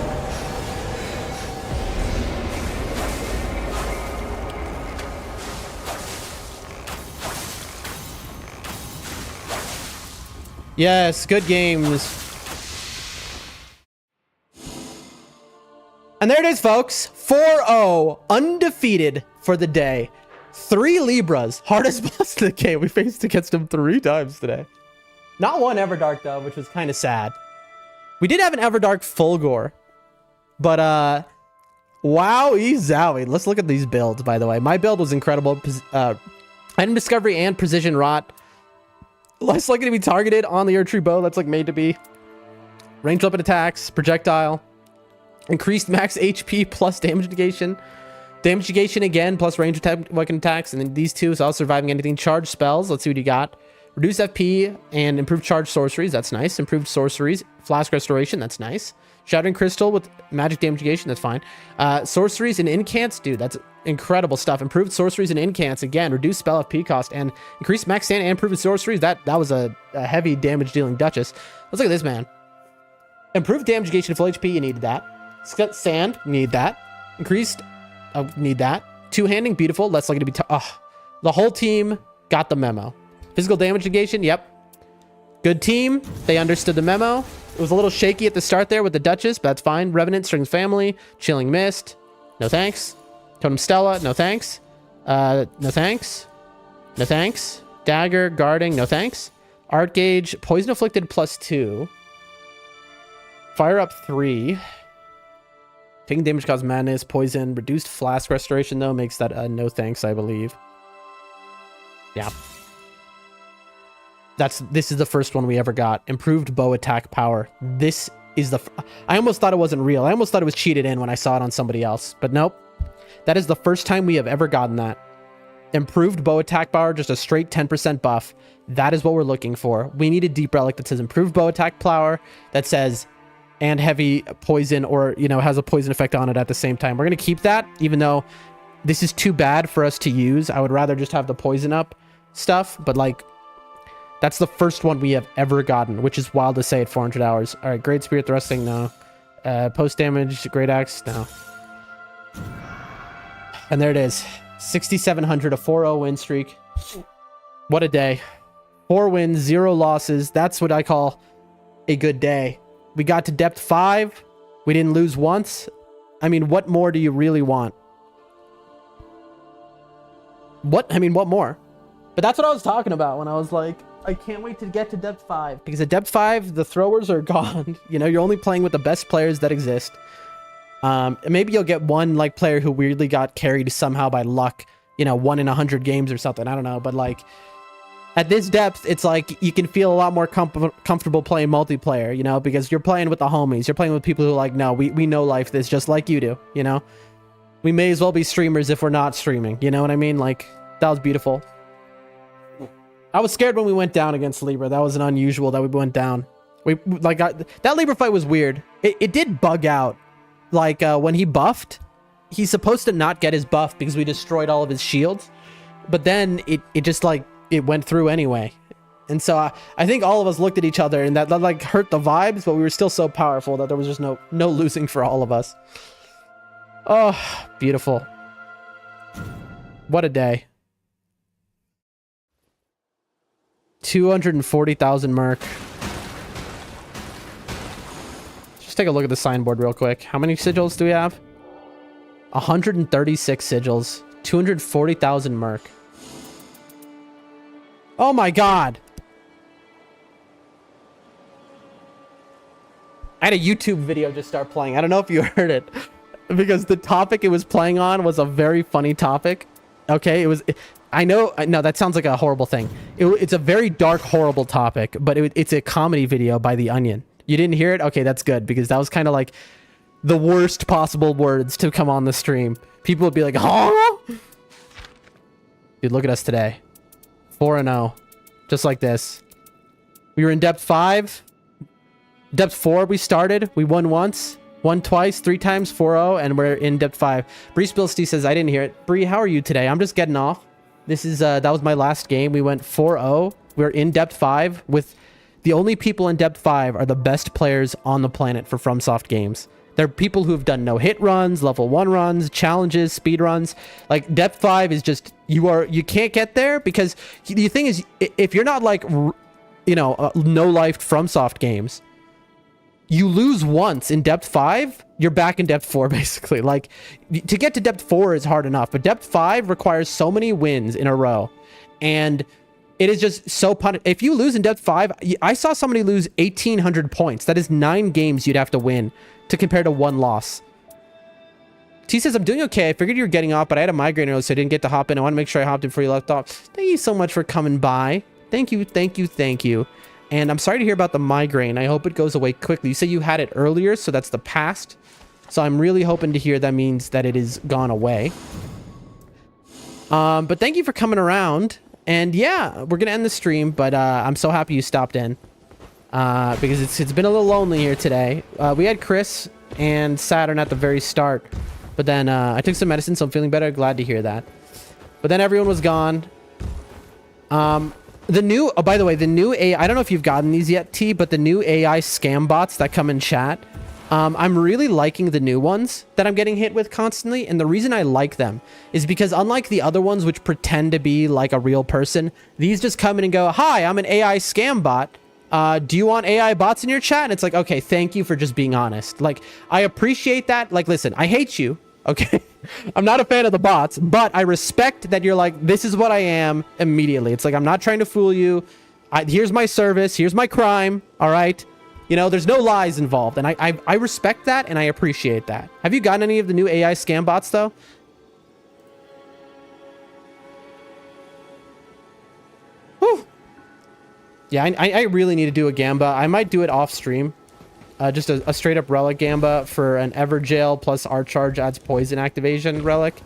Yes, good games. And there it is, folks. 4-0, undefeated for the day. 3 Libras, hardest boss in the game. We faced against him 3 times today. Not one Everdark, though, which was kind of sad. We did have an Everdark Fulgor, but wowie zowie. Let's look at these builds, by the way. My build was incredible. Item discovery and precision rot. Less likely to be targeted on the Erdtree bow. That's like made to be. Range weapon attacks, projectile, increased max HP plus damage negation. Damage negation again plus range attack weapon attacks, and then these two is also surviving anything. Charge spells. Let's see what you got. Reduce FP and improved charge sorceries. That's nice. Improved sorceries. Flask restoration. That's nice. Shattering crystal with magic damage negation. That's fine. Sorceries and incants. Dude, that's incredible stuff. Improved sorceries and incants. Again, reduced spell FP cost and increased max stand and improved sorceries. That was a heavy damage dealing Duchess. Let's look at this, man. Improved damage gauge and full HP, you need that. Sand, need that. Increased, need that. Two-handing, beautiful. Less likely to be... the whole team got the memo. Physical damage negation, yep. Good team. They understood the memo. It was a little shaky at the start there with the Duchess, but that's fine. Revenant, Strings Family, Chilling Mist. No thanks. Totem Stella, no thanks. No thanks. No thanks. Dagger, Guarding, no thanks. Art Gauge, Poison Afflicted +2. Fire Up 3. Taking damage causes madness. Poison. Reduced Flask Restoration, though, makes that no thanks, I believe. Yeah. This is the first one we ever got. Improved bow attack power. This is the... I almost thought it wasn't real. I almost thought it was cheated in when I saw it on somebody else. But nope. That is the first time we have ever gotten that. Improved bow attack power, just a straight 10% buff. That is what we're looking for. We need a deep relic that says improved bow attack power, that says and heavy poison, or, you know, has a poison effect on it at the same time. We're going to keep that, even though this is too bad for us to use. I would rather just have the poison up stuff, but like, that's the first one we have ever gotten, which is wild to say at 400 hours. All right, Great Spirit Thrusting, no. Post damage, Great Axe, no. And there it is. 6,700, a 4-0 win streak. What a day. 4 wins, 0 losses. That's what I call a good day. We got to depth 5. We didn't lose once. I mean, what more do you really want? What more? But that's what I was talking about when I was like, I can't wait to get to depth 5. Because at depth 5, the throwers are gone. You know, you're only playing with the best players that exist. Maybe you'll get one like player who weirdly got carried somehow by luck, you know, 1 in 100 games or something. I don't know. But like, at this depth, it's like you can feel a lot more comfortable playing multiplayer, you know, because you're playing with the homies. You're playing with people who are like, no, we know life is just like you do, you know? We may as well be streamers if we're not streaming. You know what I mean? Like, that was beautiful. I was scared when we went down against Libra. That was an unusual that we went down. That Libra fight was weird. It did bug out. Like, when he buffed, he's supposed to not get his buff because we destroyed all of his shields. But then it just, like, it went through anyway. And so I think all of us looked at each other and that like, hurt the vibes, but we were still so powerful that there was just no losing for all of us. Oh, beautiful. What a day. 240,000 merc. Just take a look at the signboard real quick. How many sigils do we have? 136 sigils. 240,000 merc. Oh my god. I had a YouTube video just start playing. I don't know if you heard it. Because the topic it was playing on was a very funny topic. Okay, I know, that sounds like a horrible thing. It's a very dark, horrible topic, but it's a comedy video by The Onion. You didn't hear it? Okay, that's good, because that was kind of like the worst possible words to come on the stream. People would be like, huh? Dude, look at us today. 4-0. Just like this. We were in depth 5. Depth 4 we started. We won once. Won twice, 3 times, 4-0, and we're in depth 5. Bree Spilsty says, I didn't hear it. Bree, how are you today? I'm just getting off. This is, that was my last game. We went 4-0. We're in depth 5 with the only people in depth 5 are the best players on the planet for FromSoft games. They're people who have done no-hit runs, level 1 runs, challenges, speed runs. Like, depth 5 is just, you can't get there because the thing is, if you're not like, you know, no-life FromSoft games, you lose once in depth 5, you're back in depth 4, basically. Like, to get to depth 4 is hard enough, but depth 5 requires so many wins in a row. And it is just so if you lose in depth 5, I saw somebody lose 1,800 points. That is 9 games you'd have to win to compare to 1 loss. T says, I'm doing okay. I figured you were getting off, but I had a migraine earlier, so I didn't get to hop in. I want to make sure I hopped in before you left off. Thank you so much for coming by. Thank you, thank you, thank you. And I'm sorry to hear about the migraine. I hope it goes away quickly. You say you had it earlier, so that's the past. So I'm really hoping to hear that means that it is gone away. But thank you for coming around. And yeah, we're going to end the stream, but I'm so happy you stopped in. Because it's been a little lonely here today. We had Chris and Saturn at the very start. But then I took some medicine, so I'm feeling better. Glad to hear that. But then everyone was gone. The new, oh, by the way, the new AI, I don't know if you've gotten these yet, T, but the new AI scam bots that come in chat, I'm really liking the new ones that I'm getting hit with constantly. And the reason I like them is because unlike the other ones, which pretend to be like a real person, these just come in and go, hi, I'm an AI scam bot. Do you want AI bots in your chat? And it's like, okay, thank you for just being honest. Like, I appreciate that. Like, listen, I hate you. Okay. I'm not a fan of the bots, but I respect that you're like, this is what I am immediately. It's like, I'm not trying to fool you. Here's my service. Here's my crime. All right. You know, there's no lies involved. And I respect that and I appreciate that. Have you gotten any of the new AI scam bots though? Whew. Yeah, I really need to do a Gamba. I might do it off stream. Just a straight up relic Gamba for an Everjail plus Art Charge adds poison activation relic.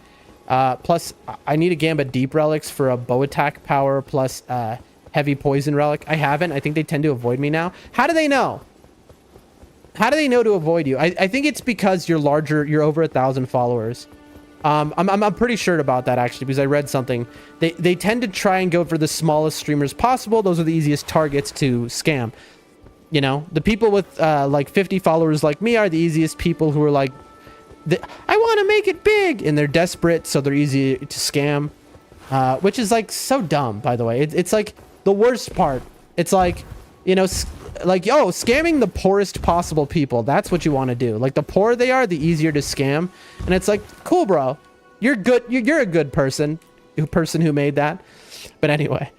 Plus, I need a Gamba deep relics for a bow attack power plus heavy poison relic. I haven't. I think they tend to avoid me now. How do they know? How do they know to avoid you? I think it's because you're larger. You're over 1,000 followers. I'm pretty sure about that actually because I read something. They tend to try and go for the smallest streamers possible. Those are the easiest targets to scam. You know, the people with like 50 followers like me are the easiest people who are like, I want to make it big, and they're desperate, so they're easy to scam, which is like so dumb, by the way. It's like the worst part. It's like, you know, like, oh, scamming the poorest possible people. That's what you want to do. Like, the poorer they are, the easier to scam. And it's like, cool, bro. You're good. You're a good person. Person who made that. But anyway,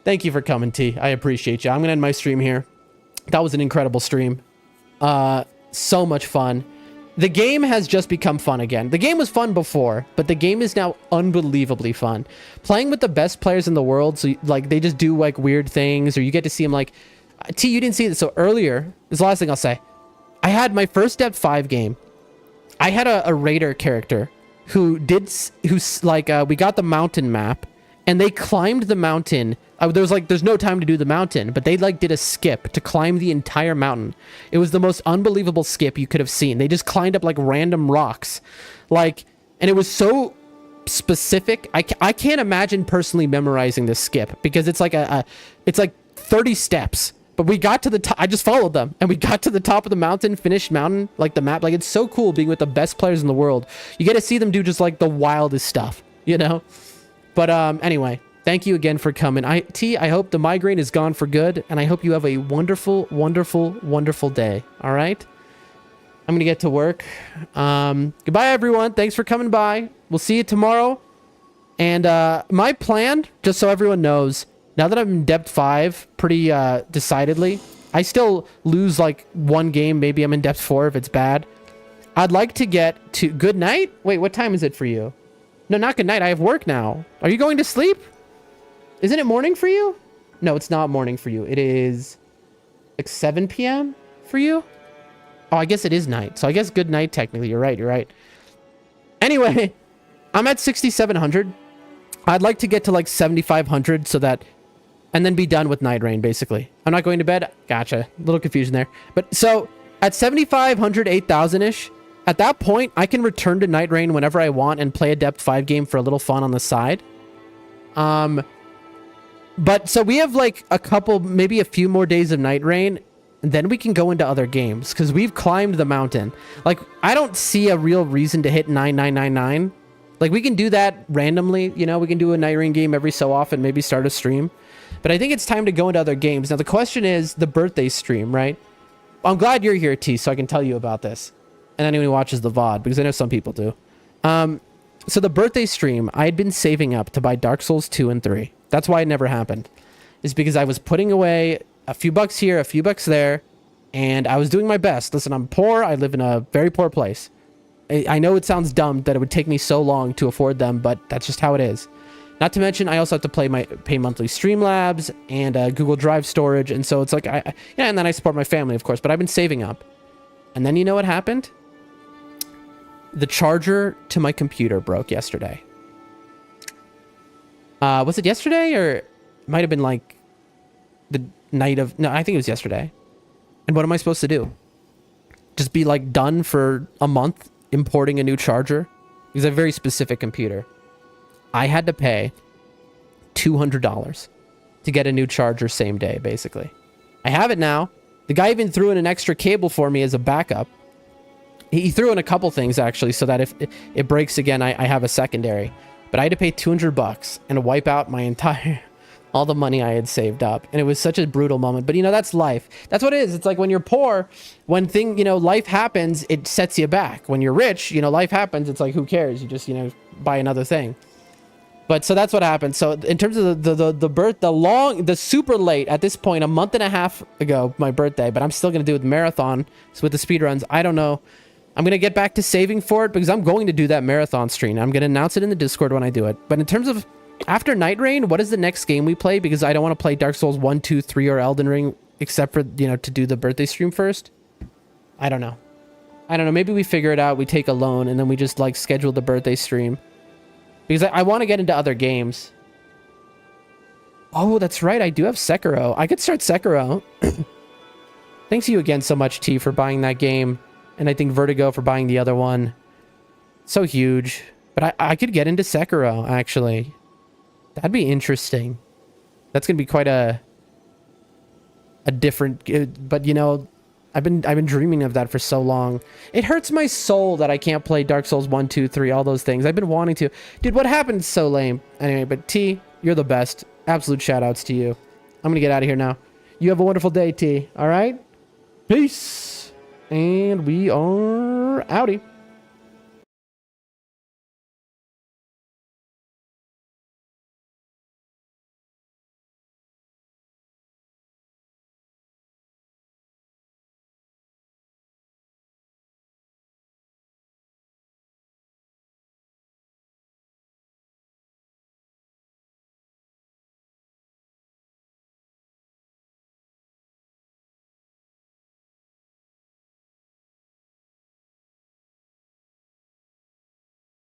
thank you for coming, T. I appreciate you. I'm going to end my stream here. That was an incredible stream. So much fun. The game has just become fun again. The game was fun before, but the game is now unbelievably fun. Playing with the best players in the world, so like they just do like weird things, or you get to see them like... T, you didn't see this. So earlier, this is the last thing I'll say. I had my first Depth 5 game. I had a raider character who's like, we got the mountain map, and they climbed the mountain. There's no time to do the mountain, but they like did a skip to climb the entire mountain. It was the most unbelievable skip you could have seen. They just climbed up like random rocks, like, and it was so specific. I can't imagine personally memorizing this skip because it's like it's like 30 steps. But we got to the top. I just followed them, and we got to the top of the mountain, finished mountain, like the map. Like, it's so cool being with the best players in the world. You get to see them do just like the wildest stuff, you know. But anyway. Thank you again for coming. T, I hope the migraine is gone for good, and I hope you have a wonderful, wonderful, wonderful day. All right? I'm going to get to work. Goodbye, everyone. Thanks for coming by. We'll see you tomorrow. And my plan, just so everyone knows, now that I'm in Depth 5 pretty decidedly, I still lose like one game. Maybe I'm in Depth 4 if it's bad. I'd like to get to... Good night? Wait, what time is it for you? No, not good night. I have work now. Are you going to sleep? Isn't it morning for you? No, it's not morning for you. It is like 7 p.m. for you? Oh, I guess it is night. So I guess good night technically. You're right. You're right. Anyway, I'm at 6,700. I'd like to get to like 7,500 so that... And then be done with Nightreign, basically. I'm not going to bed. Gotcha. A little confusion there. But so at 7,500, 8,000-ish, at that point, I can return to Nightreign whenever I want and play a Depth 5 game for a little fun on the side. But so we have like a couple, maybe a few more days of Nightreign, and then we can go into other games because we've climbed the mountain. Like, I don't see a real reason to hit 9999. Like, we can do that randomly, you know, we can do a Nightreign game every so often, maybe start a stream. But I think it's time to go into other games. Now, the question is the birthday stream, right? I'm glad you're here, T, so I can tell you about this. And anyone who watches the VOD, because I know some people do. So the birthday stream, I had been saving up to buy Dark Souls 2 and 3. That's why it never happened. Is because I was putting away a few bucks here, a few bucks there, and I was doing my best. Listen, I'm poor. I live in a very poor place. I know it sounds dumb that it would take me so long to afford them, but that's just how it is. Not to mention, I also have to pay monthly Streamlabs and Google Drive storage, and so it's like, and then I support my family, of course, but I've been saving up. And then you know what happened? The charger to my computer broke yesterday. Was it yesterday, or it might have been like the night of... No, I think it was yesterday. And what am I supposed to do? Just be like done for a month importing a new charger? Because I have a very specific computer. I had to pay $200 to to get a new charger same day, basically. I have it now. The guy even threw in an extra cable for me as a backup. He threw in a couple things, actually, so that if it breaks again, I have a secondary. But I had to pay $200 and wipe out my entire... all the money I had saved up. And it was such a brutal moment. But, you know, that's life. That's what it is. It's like when you're poor, when life happens, it sets you back. When you're rich, you know, life happens. It's like, who cares? You just, you know, buy another thing. But so that's what happened. So in terms of the super late, at this point, a month and a half ago, my birthday, but I'm still going to do it with marathon. So with the speed runs, I don't know. I'm going to get back to saving for it because I'm going to do that marathon stream. I'm going to announce it in the Discord when I do it. But in terms of after Nightreign, what is the next game we play? Because I don't want to play Dark Souls 1, 2, 3 or Elden Ring except for, you know, to do the birthday stream first. I don't know. Maybe we figure it out. We take a loan and then we just like schedule the birthday stream. Because I want to get into other games. Oh, that's right. I do have Sekiro. I could start Sekiro. Thanks to you again so much, T, for buying that game. And I think Vertigo for buying the other one. So huge. But I could get into Sekiro, actually. That'd be interesting. That's going to be quite a different... But, you know, I've been dreaming of that for so long. It hurts my soul that I can't play Dark Souls 1, 2, 3, all those things. I've been wanting to. Dude, what happened is so lame. Anyway, but T, you're the best. Absolute shout-outs to you. I'm going to get out of here now. You have a wonderful day, T. All right? Peace. And we are outie.